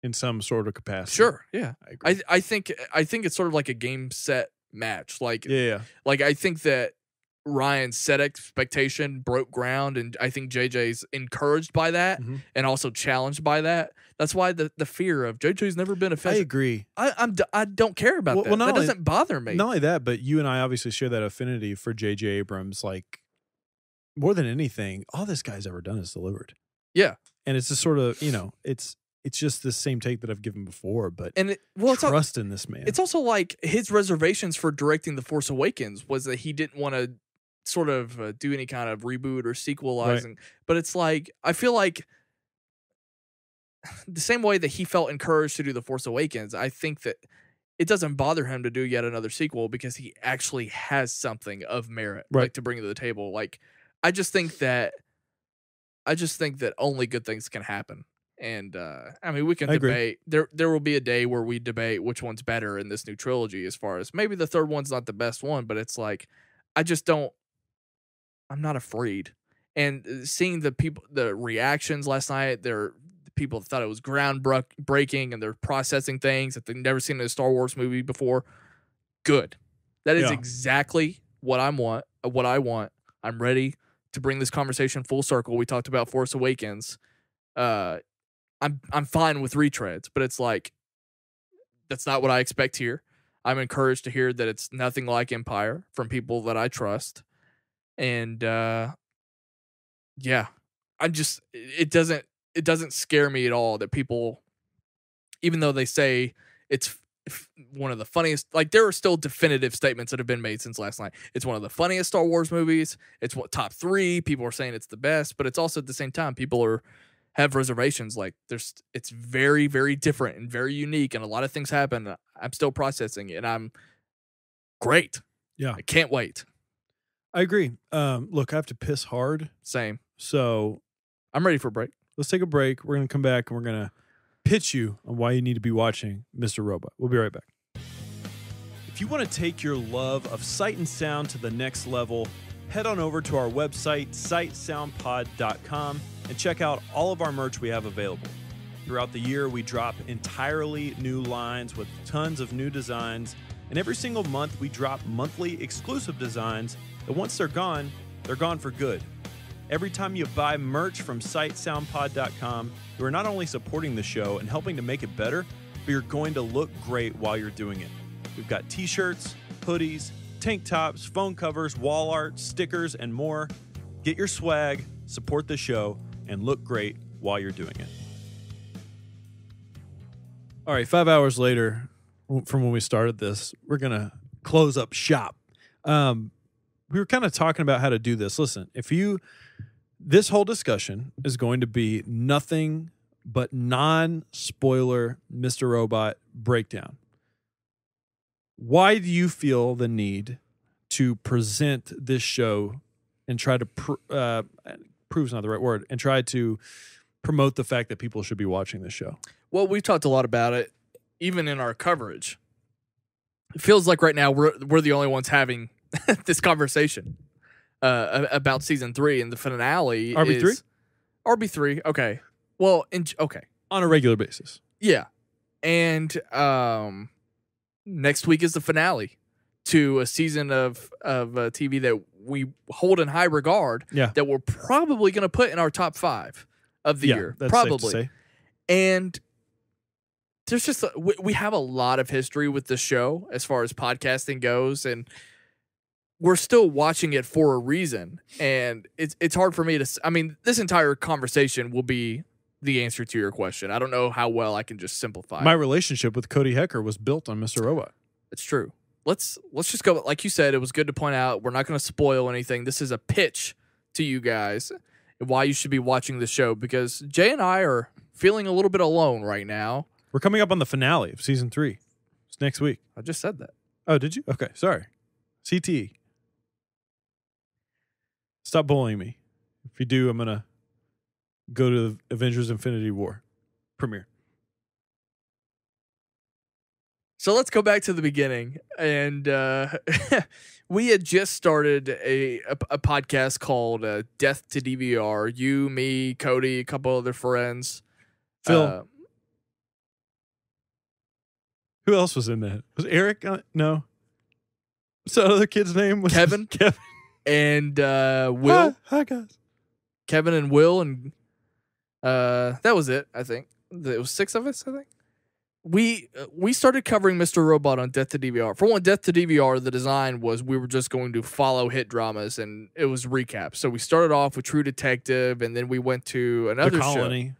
B: in some sort of capacity?
A: Sure, yeah.
B: I agree.
A: I think it's sort of like a game set match. Like,
B: yeah.
A: Like I think that Ryan's set expectation, broke ground, and I think JJ's encouraged by that and also challenged by that. That's why the fear of JJ's never been offensive.
B: I agree.
A: I don't care about that. That doesn't bother me.
B: Not only that, but you and I obviously share that affinity for J.J. Abrams. Like, more than anything, all this guy's ever done is delivered.
A: Yeah.
B: And it's just sort of, it's just the same take that I've given before, but trust in this man.
A: It's also like his reservations for directing The Force Awakens was that he didn't want to sort of do any kind of reboot or sequelizing. But it's like, I feel like the same way that he felt encouraged to do The Force Awakens, I think that it doesn't bother him to do yet another sequel because he actually has something of merit like to bring to the table. Like, I just think that only good things can happen. And I mean, we can debate. There will be a day where we debate which one's better in this new trilogy, as far as maybe the third one's not the best one, but it's like, I'm not afraid. And seeing the reactions last night, people thought it was groundbreaking, and they're processing things that they've never seen in a Star Wars movie before. Good. That is exactly what I want. I'm ready to bring this conversation full circle. We talked about Force Awakens. I'm fine with retreads, but it's like, that's not what I expect here. I'm encouraged to hear that it's nothing like Empire from people that I trust. And it doesn't scare me at all that people, even though they say it's one of the funniest, like, there are still definitive statements that have been made since last night. It's one of the funniest Star Wars movies. It's top 3. People are saying it's the best, but it's also at the same time, people have reservations. Like, it's very, very different and very unique, and a lot of things happen. I'm still processing it, and I'm great.
B: Yeah.
A: I can't wait.
B: I agree. Look, I have to piss hard.
A: Same.
B: So
A: I'm ready for a break.
B: Let's take a break. We're going to come back, and we're going to pitch you on why you need to be watching Mr. Robot. We'll be right back. If you want to take your love of sight and sound to the next level, head on over to our website, sightsoundpod.com, and check out all of our merch we have available. Throughout the year, we drop entirely new lines with tons of new designs, and every single month we drop monthly exclusive designs that once they're gone for good. Every time you buy merch from sightsoundpod.com, you are not only supporting the show and helping to make it better, but you're going to look great while you're doing it. We've got t-shirts, hoodies, tank tops, phone covers, wall art, stickers, and more. Get your swag, support the show, and look great while you're doing it. All right, 5 hours later from when we started this, we're going to close up shop. We were kind of talking about how to do this. Listen, this whole discussion is going to be nothing but non-spoiler Mr. Robot breakdown. Why do you feel the need to present this show and try to prove's not the right word, and try to promote the fact that people should be watching this show?
A: Well, we've talked a lot about it, even in our coverage. It feels like right now we're the only ones having this conversation about season 3, and the finale
B: RB3?
A: is RB3. Okay. Well, okay.
B: On a regular basis.
A: Yeah. And next week is the finale to a season of TV that we hold in high regard.
B: Yeah.
A: That we're probably going to put in our top 5 of the year.
B: That's
A: probably.
B: safe to say.
A: And there's just we have a lot of history with the show as far as podcasting goes, and we're still watching it for a reason. And it's hard for me to, I mean, this entire conversation will be the answer to your question. I don't know how well I can just simplify
B: My
A: it.
B: relationship with Cody Hecker was built on Mr. Robot.
A: It's true. Let's just go. Like you said, it was good to point out, we're not going to spoil anything. This is a pitch to you guys why you should be watching the show, because Jay and I are feeling a little bit alone right now.
B: We're coming up on the finale of season 3. It's next week.
A: I just said that.
B: Oh, did you? Okay, sorry. CTE. Stop bullying me. If you do, I'm going to go to the Avengers Infinity War premiere.
A: So let's go back to the beginning. And we had just started a podcast called Death to DVR. You, me, Cody, a couple other friends.
B: Phil. Who else was in that? Was Eric? No. What's that other kid's name?
A: Kevin.
B: Kevin.
A: And Will.
B: Hi, guys.
A: Kevin and Will. And that was it, I think. It was 6 of us, I think. We started covering Mr. Robot on Death to DVR. For one, Death to DVR, the design was we were just going to follow hit dramas, and it was recaps. So we started off with True Detective, and then we went to another
B: The Colony.
A: show.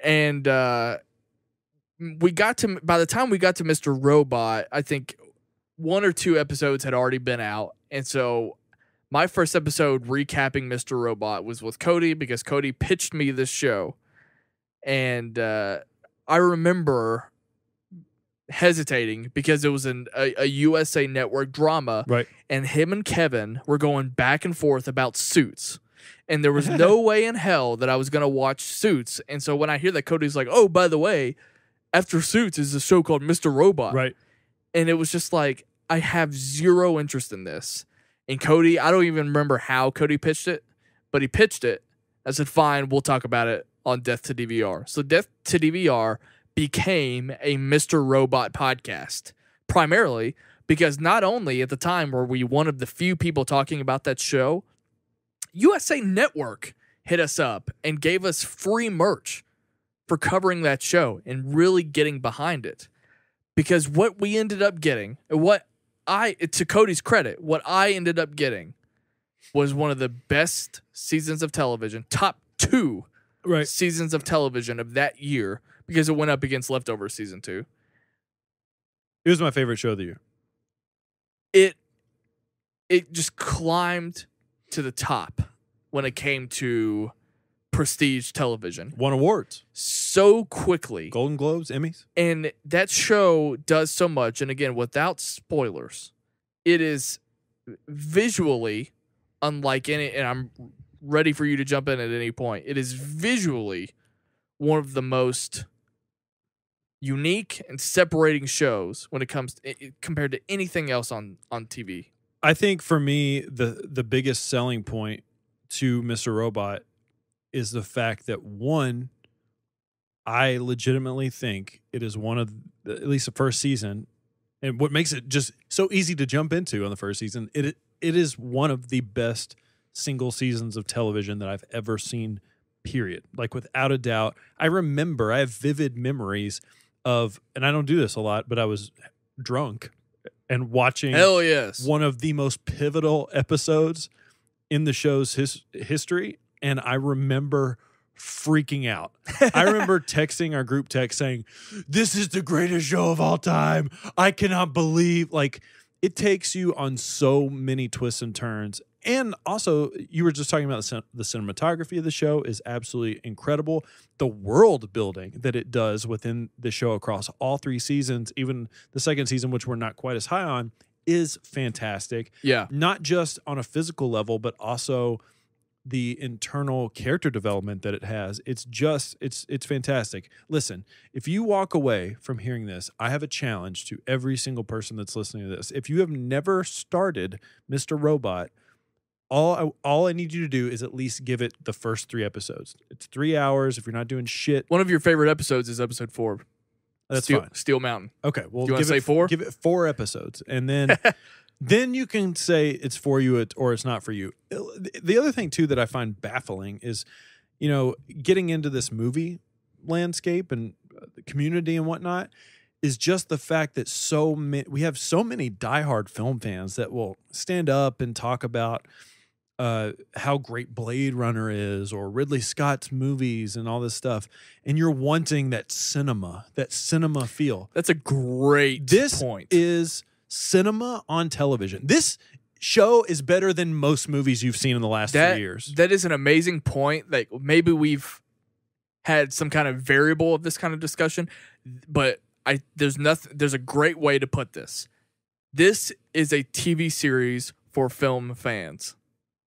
A: And by the time we got to Mr. Robot, I think 1 or 2 episodes had already been out, And so my first episode recapping Mr. Robot was with Cody because Cody pitched me this show. And I remember hesitating because it was a USA Network drama.
B: Right.
A: And him and Kevin were going back and forth about Suits. And there was no way in hell that I was going to watch Suits. And so when I hear that Cody's like, oh, by the way, after Suits is a show called Mr. Robot.
B: Right.
A: And it was just like, I have zero interest in this. And Cody, I don't even remember how Cody pitched it, but he pitched it. I said, fine, we'll talk about it on Death to DVR. So Death to DVR became a Mr. Robot podcast, primarily because not only at the time were we one of the few people talking about that show, USA Network hit us up and gave us free merch for covering that show and really getting behind it. Because what we ended up getting, to Cody's credit, what I ended up getting was one of the best seasons of television, top 2 seasons of television of that year, because it went up against Leftovers season 2.
B: It was my favorite show of the year.
A: It just climbed to the top when it came to prestige television.
B: Won awards
A: so quickly.
B: Golden Globes, Emmys.
A: And that show does so much. And again, without spoilers, it is visually unlike any, and I'm ready for you to jump in at any point. It is visually one of the most unique and separating shows when it comes to, compared to anything else on TV.
B: I think for me, the biggest selling point to Mr. Robot is the fact that, one, I legitimately think it is one of, at least the first season, and what makes it just so easy to jump into on the first season, it is one of the best single seasons of television that I've ever seen, period. Like, without a doubt. I have vivid memories of, and I don't do this a lot, but I was drunk and watching
A: Hell yes.
B: one of the most pivotal episodes in the show's history, and I remember freaking out. I remember texting our group text saying, "This is the greatest show of all time. I cannot believe," like, it takes you on so many twists and turns. And also, you were just talking about the cinematography of the show is absolutely incredible. The world building that it does within the show across all 3 seasons, even the second season, which we're not quite as high on, is fantastic.
A: Yeah.
B: Not just on a physical level, but also the internal character development that it has. It's fantastic. Listen, if you walk away from hearing this, I have a challenge to every single person that's listening to this. If you have never started Mr. Robot, all I need you to do is at least give it the first 3 episodes. It's 3 hours. If you're not doing shit.
A: One of your favorite episodes is episode 4.
B: That's fine.
A: Steel Mountain.
B: Okay. Well,
A: do you want to say 4?
B: Give it 4 episodes. And then then you can say it's for you or it's not for you. The other thing, too, that I find baffling is, getting into this movie landscape and the community and whatnot is just the fact that we have so many diehard film fans that will stand up and talk about how great Blade Runner is or Ridley Scott's movies and all this stuff. And you're wanting that cinema feel.
A: That's a great point.
B: This is cinema on television. This show is better than most movies you've seen in the last 3 years.
A: That is an amazing point. Like, maybe we've had some kind of variable of this kind of discussion, but there's a great way to put this. This is a TV series for film fans.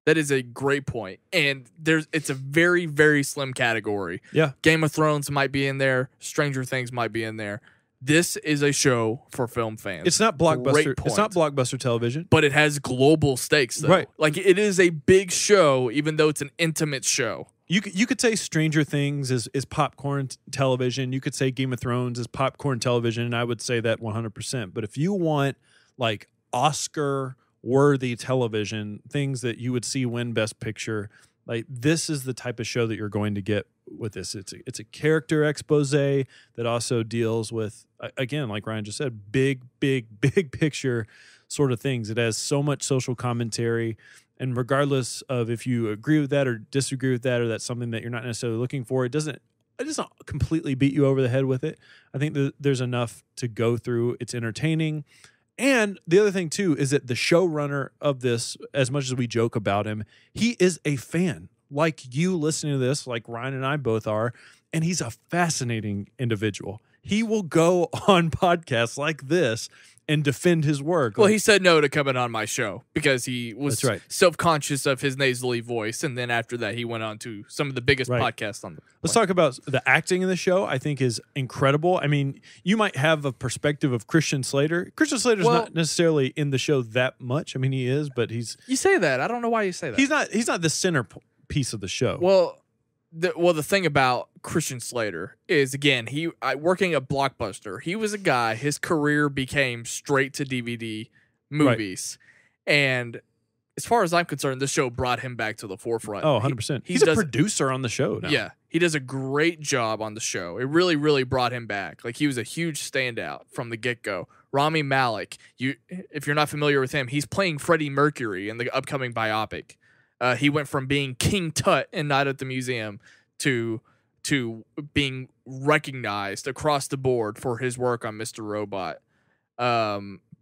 A: That is a great point. And it's a very, very slim category.
B: Yeah.
A: Game of Thrones might be in there. Stranger Things might be in there. This is a show for film fans.
B: It's not blockbuster. It's not blockbuster television,
A: but it has global stakes, though.
B: Right.
A: Like, it is a big show, even though it's an intimate show.
B: You could say Stranger Things is popcorn television. You could say Game of Thrones is popcorn television, and I would say that 100%. But if you want, like, Oscar-worthy television, things that you would see win Best Picture, like, this is the type of show that you're going to get with this. It's a character expose that also deals with, again, like Ryan just said, big picture sort of things. It has so much social commentary. And regardless of if you agree with that or disagree with that, or that's something that you're not necessarily looking for, it doesn't completely beat you over the head with it. I think there's enough to go through. It's entertaining. And the other thing too is that the showrunner of this, as much as we joke about him, he is a fan. Like you listening to this, like Ryan and I both are, and he's a fascinating individual. He will go on podcasts like this and defend his work.
A: Well, he said no to coming on my show because he was
B: That's right.
A: self-conscious of his nasally voice, and then after that, he went on to some of the biggest podcasts on the planet.
B: Let's talk about the acting in the show. I think is incredible. I mean, you might have a perspective of Christian Slater. Christian Slater's not necessarily in the show that much. I mean, he is, but he's...
A: You say that. I don't know why you say that.
B: He's not the center piece of the show.
A: Well, the thing about Christian Slater is, again, working at Blockbuster, he was a guy, his career became straight to DVD movies. Right. And as far as I'm concerned, this show brought him back to the forefront.
B: Oh, 100%. He's a producer on the show now.
A: Yeah. He does a great job on the show. It really, really brought him back. Like, he was a huge standout from the get-go. Rami Malek, if you're not familiar with him, he's playing Freddie Mercury in the upcoming biopic. He went from being King Tut in Night at the Museum to being recognized across the board for his work on Mr. Robot.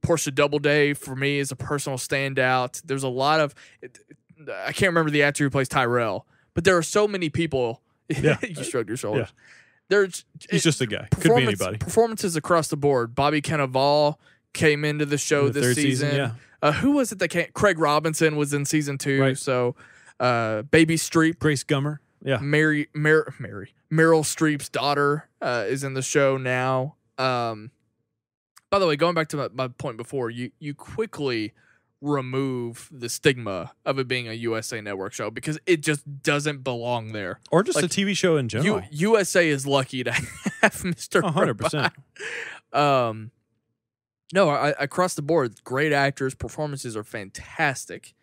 A: Portia Doubleday, for me, is a personal standout. There's a lot of... I can't remember the actor who plays Tyrell, but there are so many people...
B: Yeah.
A: You shrugged your shoulders. Yeah.
B: He's just a guy. Could be anybody.
A: Performances across the board. Bobby Cannavale came into the show this season.
B: Yeah.
A: Who was it that came? Craig Robinson was in season 2.
B: Right.
A: So, Baby Streep,
B: Grace Gummer,
A: Meryl Streep's daughter is in the show now. By the way, going back to my point before, you quickly remove the stigma of it being a USA Network show because it just doesn't belong there,
B: or just a TV show in general.
A: USA is lucky to have Mr.
B: 100%.
A: No, across the board, great actors, performances are fantastic.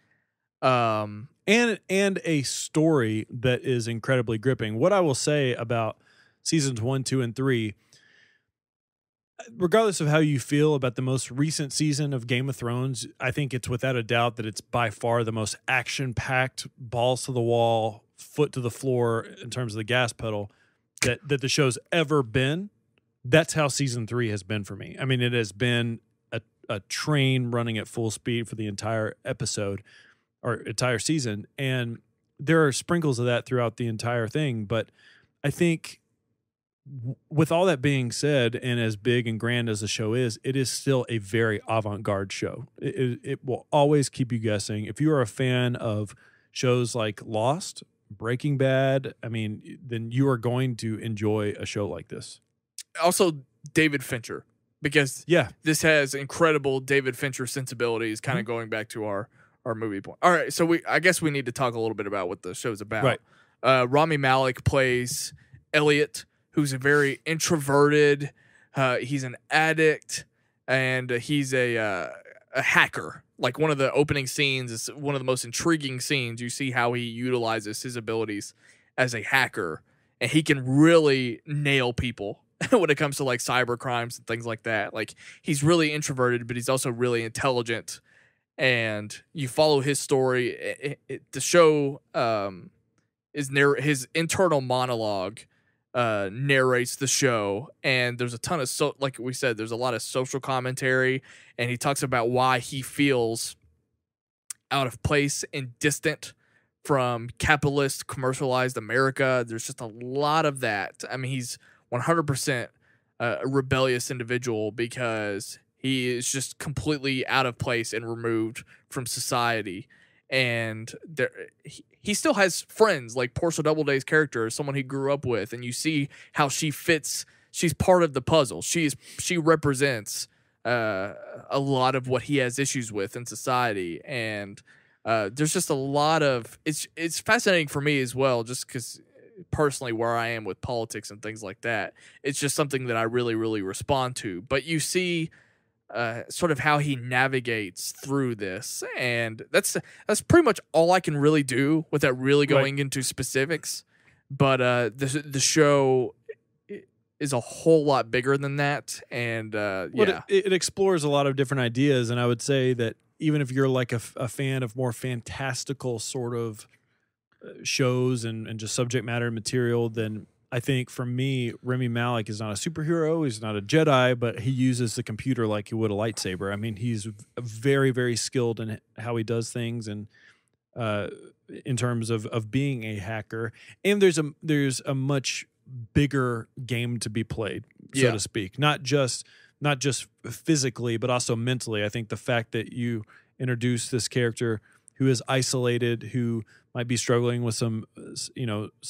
B: And a story that is incredibly gripping. What I will say about seasons 1, 2, and 3, regardless of how you feel about the most recent season of Game of Thrones, I think it's without a doubt that it's by far the most action-packed, balls to the wall, foot to the floor in terms of the gas pedal that the show's ever been. That's how season 3 has been for me. I mean, it has been a train running at full speed for the entire episode or entire season. And there are sprinkles of that throughout the entire thing. But I think with all that being said, and as big and grand as the show is, it is still a very avant-garde show. It will always keep you guessing. If you are a fan of shows like Lost, Breaking Bad, I mean, then you are going to enjoy a show like this.
A: Also, David Fincher, because this has incredible David Fincher sensibilities, kind of going back to our movie point. All right, so I guess we need to talk a little bit about what the show's about. Right. Rami Malek plays Elliot, who's a very introverted, he's an addict, and he's a hacker. Like, one of the opening scenes is one of the most intriguing scenes. You see how he utilizes his abilities as a hacker, and he can really nail people when it comes to like cyber crimes and things like that. Like, he's really introverted, but he's also really intelligent, and you follow his story. The show is his internal monologue narrates the show, and there's a ton of like we said, there's a lot of social commentary, and he talks about why he feels out of place and distant from capitalist commercialized America. There's just a lot of that. I mean, he's 100% a rebellious individual because he is just completely out of place and removed from society. And he still has friends, like Portia Doubleday's character, someone he grew up with, and you see how she fits. She's part of the puzzle. She represents a lot of what he has issues with in society, and there's just a lot of it's fascinating for me as well, just because personally where I am with politics and things like that, it's just something that I really, really respond to. But you see sort of how he navigates through this, and that's pretty much all I can really do without really going into specifics. But the show is a whole lot bigger than that, and
B: it explores a lot of different ideas. And I would say that even if you're like a fan of more fantastical sort of shows and just subject matter material, then I think for me, Rami Malek is not a superhero. He's not a Jedi, but he uses the computer like he would a lightsaber. I mean, he's very, very skilled in how he does things, and in terms of being a hacker. And there's a much bigger game to be played, so to speak. Not just physically, but also mentally. I think the fact that you introduce this character who is isolated, who might be struggling with some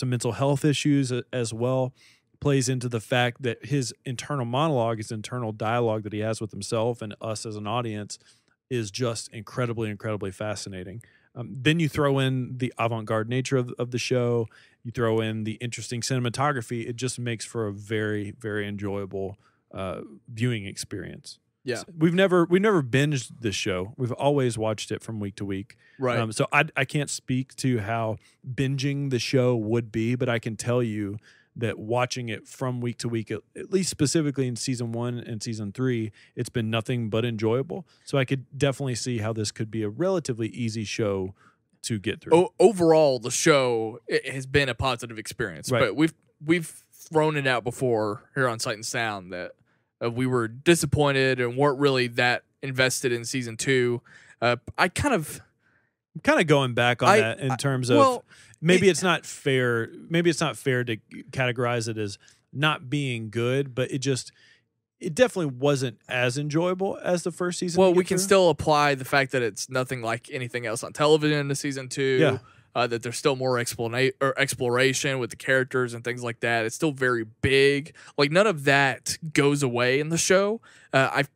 B: mental health issues as well, plays into the fact that his internal monologue, his internal dialogue that he has with himself and us as an audience is just incredibly, incredibly fascinating. Then you throw in the avant-garde nature of the show. You throw in the interesting cinematography. It just makes for a very, very enjoyable viewing experience.
A: Yeah,
B: we've never binged this show. We've always watched it from week to week.
A: Right.
B: So I can't speak to how binging the show would be, but I can tell you that watching it from week to week, at least specifically in season 1 and season 3, it's been nothing but enjoyable. So I could definitely see how this could be a relatively easy show to get through.
A: Overall, the show has been a positive experience,
B: right.
A: But we've thrown it out before here on Sight and Sound that we were disappointed and weren't really that invested in season 2. I'm kind of
B: going back on that in terms of maybe it's not fair. Maybe it's not fair to categorize it as not being good, but it definitely wasn't as enjoyable as the first season.
A: Well, we can still apply the fact that it's nothing like anything else on television to season 2.
B: Yeah.
A: That there's still more exploration with the characters and things like that. It's still very big. Like, none of that goes away in the show. I've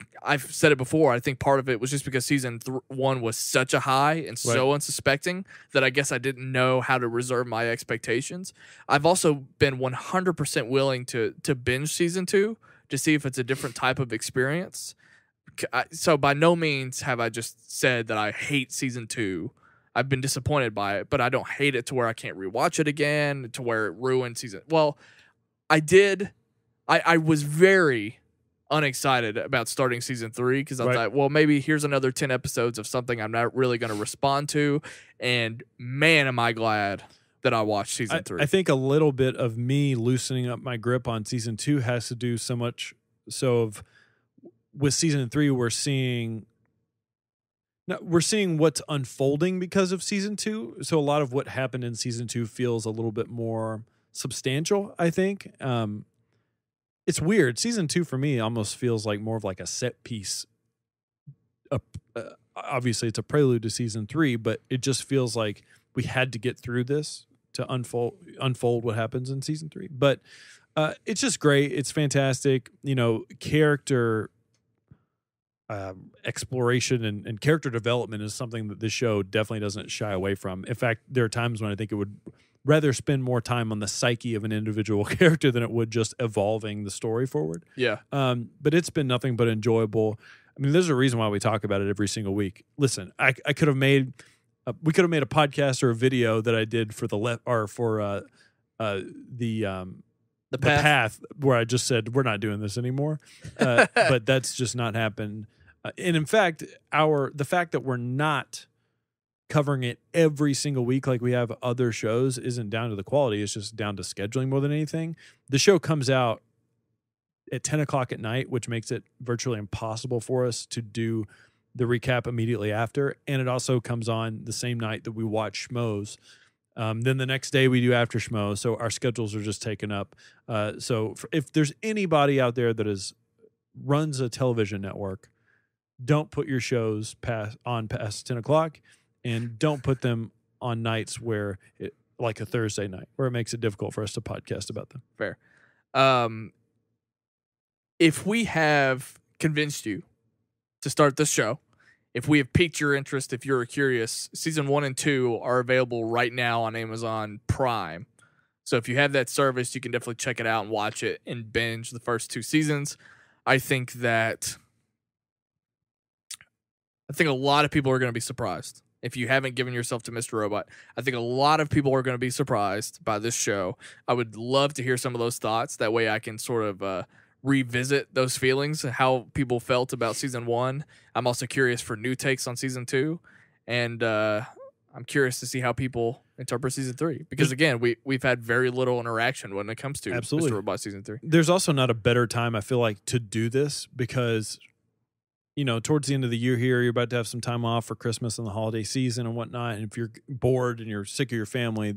A: said it before. I think part of it was just because season 1 was such a high and so unsuspecting that I guess I didn't know how to reserve my expectations. I've also been 100% willing to binge season 2 to see if it's a different type of experience. So by no means have I just said that I hate season 2. I've been disappointed by it, but I don't hate it to where I can't rewatch it again, to where it ruined season. Well, I did. I was very unexcited about starting season 3 because I thought, well, maybe here's another 10 episodes of something I'm not really going to respond to. And man, am I glad that I watched season 3.
B: I think a little bit of me loosening up my grip on season 2 has to do so much with season 3, we're seeing what's unfolding because of season 2. So a lot of what happened in season 2 feels a little bit more substantial, I think. It's weird. Season 2 for me almost feels like more of like a set piece. Obviously, it's a prelude to season 3, but it just feels like we had to get through this to unfold what happens in season 3. But it's just great. It's fantastic. Character exploration and character development is something that this show definitely doesn't shy away from. In fact, there are times when I think it would rather spend more time on the psyche of an individual character than it would just evolving the story forward.
A: Yeah.
B: But it's been nothing but enjoyable. I mean, there's a reason why we talk about it every single week. Listen, we could have made a podcast or a video that I did for the path where I just said we're not doing this anymore, but that's just not happened. And in fact, the fact that we're not covering it every single week like we have other shows isn't down to the quality. It's just down to scheduling more than anything. The show comes out at 10 o'clock at night, which makes it virtually impossible for us to do the recap immediately after. And it also comes on the same night that we watch Schmoes. Then the next day we do After Schmo, so our schedules are just taken up. So if there's anybody out there that runs a television network, don't put your shows past 10 o'clock, and don't put them on nights like a Thursday night, where it makes it difficult for us to podcast about them.
A: Fair. If we have convinced you to start this show, if we have piqued your interest, if you're curious, season 1 and 2 are available right now on Amazon Prime. So if you have that service, you can definitely check it out and watch it and binge the first 2 seasons. I think a lot of people are going to be surprised. If you haven't given yourself to Mr. Robot, I think a lot of people are going to be surprised by this show. I would love to hear some of those thoughts. That way I can sort of revisit those feelings, how people felt about season 1. I'm also curious for new takes on season 2. And I'm curious to see how people Interpret season 3 because again we've had very little interaction when it comes to
B: Absolutely.
A: Mr. Robot season 3.
B: There's also not a better time, I feel like, to do this because, towards the end of the year here, you're about to have some time off for Christmas and the holiday season and whatnot. And if you're bored and you're sick of your family,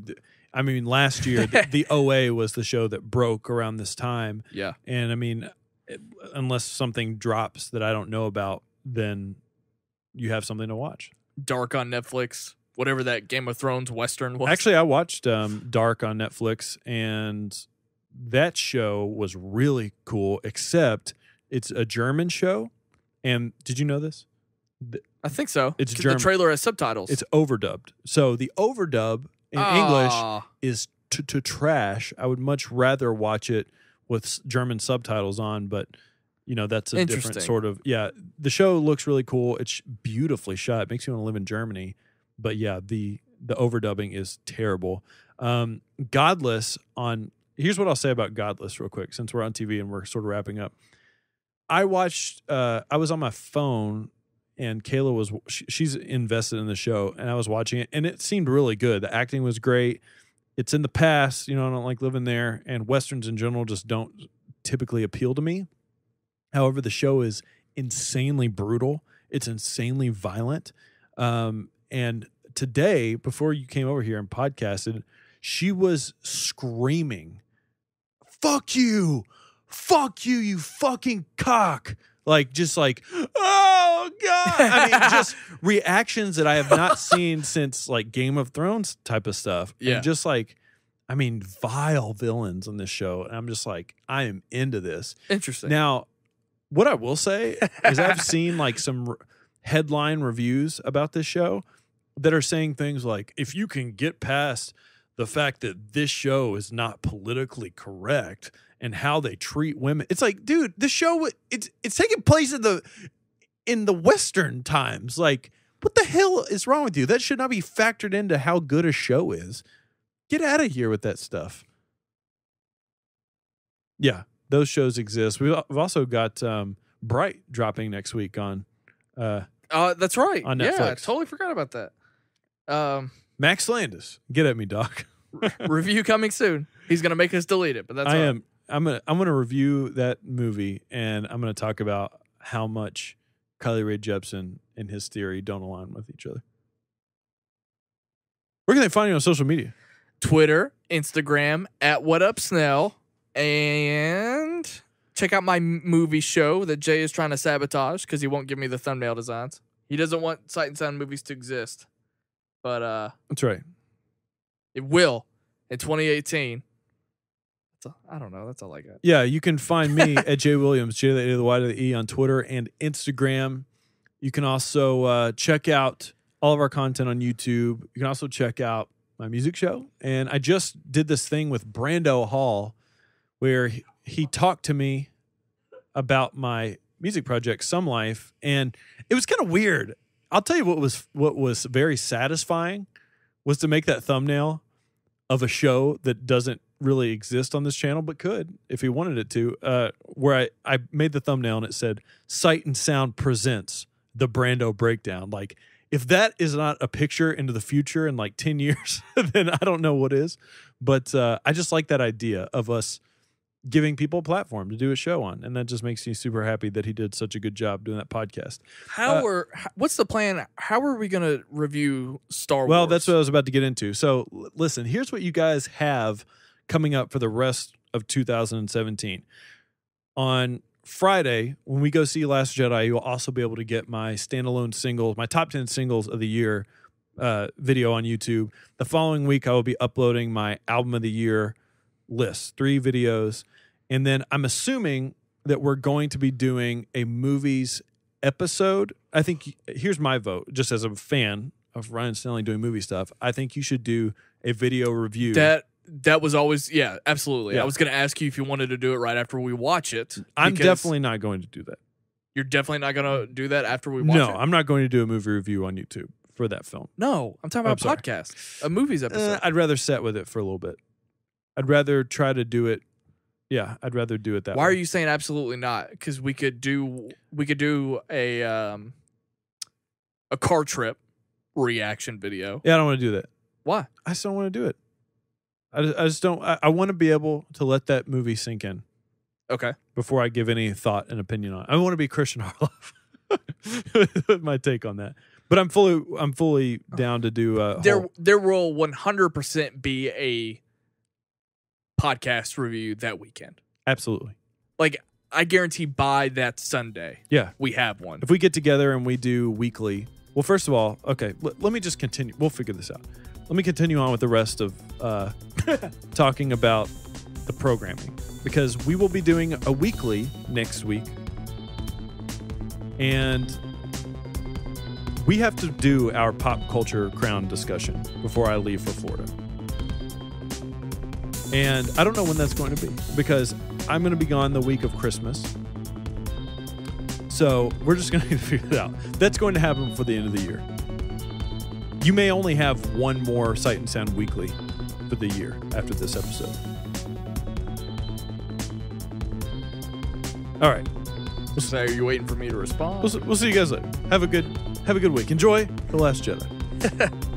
B: last year the OA was the show that broke around this time.
A: Yeah,
B: and unless something drops that I don't know about, then you have something to watch.
A: Dark on Netflix. Whatever that Game of Thrones Western was.
B: Actually, I watched Dark on Netflix, and that show was really cool, except it's a German show. And did you know this?
A: I think so.
B: It's German.
A: The trailer has subtitles.
B: It's overdubbed. So the overdub in English is to trash. I would much rather watch it with German subtitles on, but that's a different sort of, the show looks really cool. It's beautifully shot. It makes you want to live in Germany. But yeah, the overdubbing is terrible. Godless here's what I'll say about Godless real quick, since we're on TV and we're sort of wrapping up. I was on my phone and Kayla she's invested in the show, and I was watching it, and it seemed really good. The acting was great. It's in the past, I don't like living there, and Westerns in general just don't typically appeal to me. However, the show is insanely brutal. It's insanely violent. And today, before you came over here and podcasted, she was screaming, "Fuck you! Fuck you, you fucking cock!" Just like, oh God. Just reactions that I have not seen since like Game of Thrones type of stuff.
A: Yeah.
B: And just like, vile villains on this show. And I'm just like, I am into this.
A: Interesting.
B: Now, what I will say is I've seen like some headline reviews about this show that are saying things like, if you can get past the fact that this show is not politically correct and how they treat women, it's like, dude, the show it's taking place in the Western times. Like, what the hell is wrong with you? That should not be factored into how good a show is. Get out of here with that stuff. Yeah, those shows exist. We've also got Bright dropping next week on.
A: That's right.
B: On Netflix.
A: Yeah, I totally forgot about that.
B: Max Landis, get at me, Doc.
A: Review coming soon. He's gonna make us delete it, but that's
B: I'm gonna review that movie, and I'm gonna talk about how much Kylie Rae Jepsen and his theory don't align with each other. Where can they find you on social media?
A: Twitter, Instagram @WhatUpSnell, and check out my movie show that Jay is trying to sabotage because he won't give me the thumbnail designs. He doesn't want Sight and Sound movies to exist, but
B: that's right.
A: It will in 2018. I don't know. That's all I got.
B: Yeah, you can find me at Jaye Williams, J to the Y to the E on Twitter and Instagram. You can also check out all of our content on YouTube. You can also check out my music show. And I just did this thing with Brando Hall where he talked to me about my music project, Some Life, and it was kind of weird. I'll tell you what was very satisfying was to make that thumbnail of a show that doesn't really exist on this channel, but could if he wanted it to, where I made the thumbnail and it said Sight and Sound presents the Brando Breakdown. Like, if that is not a picture into the future in like 10 years, then I don't know what is. But I just like that idea of us giving people a platform to do a show on. And that just makes me super happy that he did such a good job doing that podcast.
A: What's the plan? How are we going to review Star Wars?
B: Well, that's what I was about to get into. So listen, here's what you guys have coming up for the rest of 2017. On Friday, when we go see Last Jedi, you'll also be able to get my standalone singles, my top 10 singles of the year video on YouTube. The following week, I will be uploading my album of the year list, 3 videos. And then I'm assuming that we're going to be doing a movies episode. I think, here's my vote, just as a fan of Ryan Snelling doing movie stuff, I think you should do a video review.
A: That was always, yeah, absolutely.
B: Yeah.
A: I was going to ask you if you wanted to do it right after we watch it.
B: I'm definitely not going to do that.
A: You're definitely not going to do that after we watch it?
B: No, I'm not going to do a movie review on YouTube for that film.
A: No, I'm talking about a podcast, a movies episode.
B: I'd rather sit with it for a little bit. I'd rather try to do it. Yeah, I'd rather do it that way.
A: Why are you saying absolutely not? Because we could do a car trip reaction video.
B: Yeah, I don't want to do that.
A: Why?
B: I just don't want to do it. I just don't. I want to be able to let that movie sink in.
A: Okay.
B: Before I give any thought and opinion on it. I want to be Christian Harloff. With my take on that. But I'm fully down to do
A: there will 100% be a podcast review that weekend.
B: Absolutely.
A: Like, I guarantee by that Sunday, we have one.
B: If we get together and we do weekly, well, first of all, okay, let me just continue. We'll figure this out. Let me continue on with the rest of talking about the programming, because we will be doing a weekly next week, and we have to do our pop culture crown discussion before I leave for Florida. And I don't know when that's going to be, because I'm going to be gone the week of Christmas. So we're just going to figure it out. That's going to happen before the end of the year. You may only have one more Sight and Sound Weekly for the year after this episode. All right.
A: So are you waiting for me to respond?
B: We'll see you guys later. Have a good week. Enjoy The Last Jedi.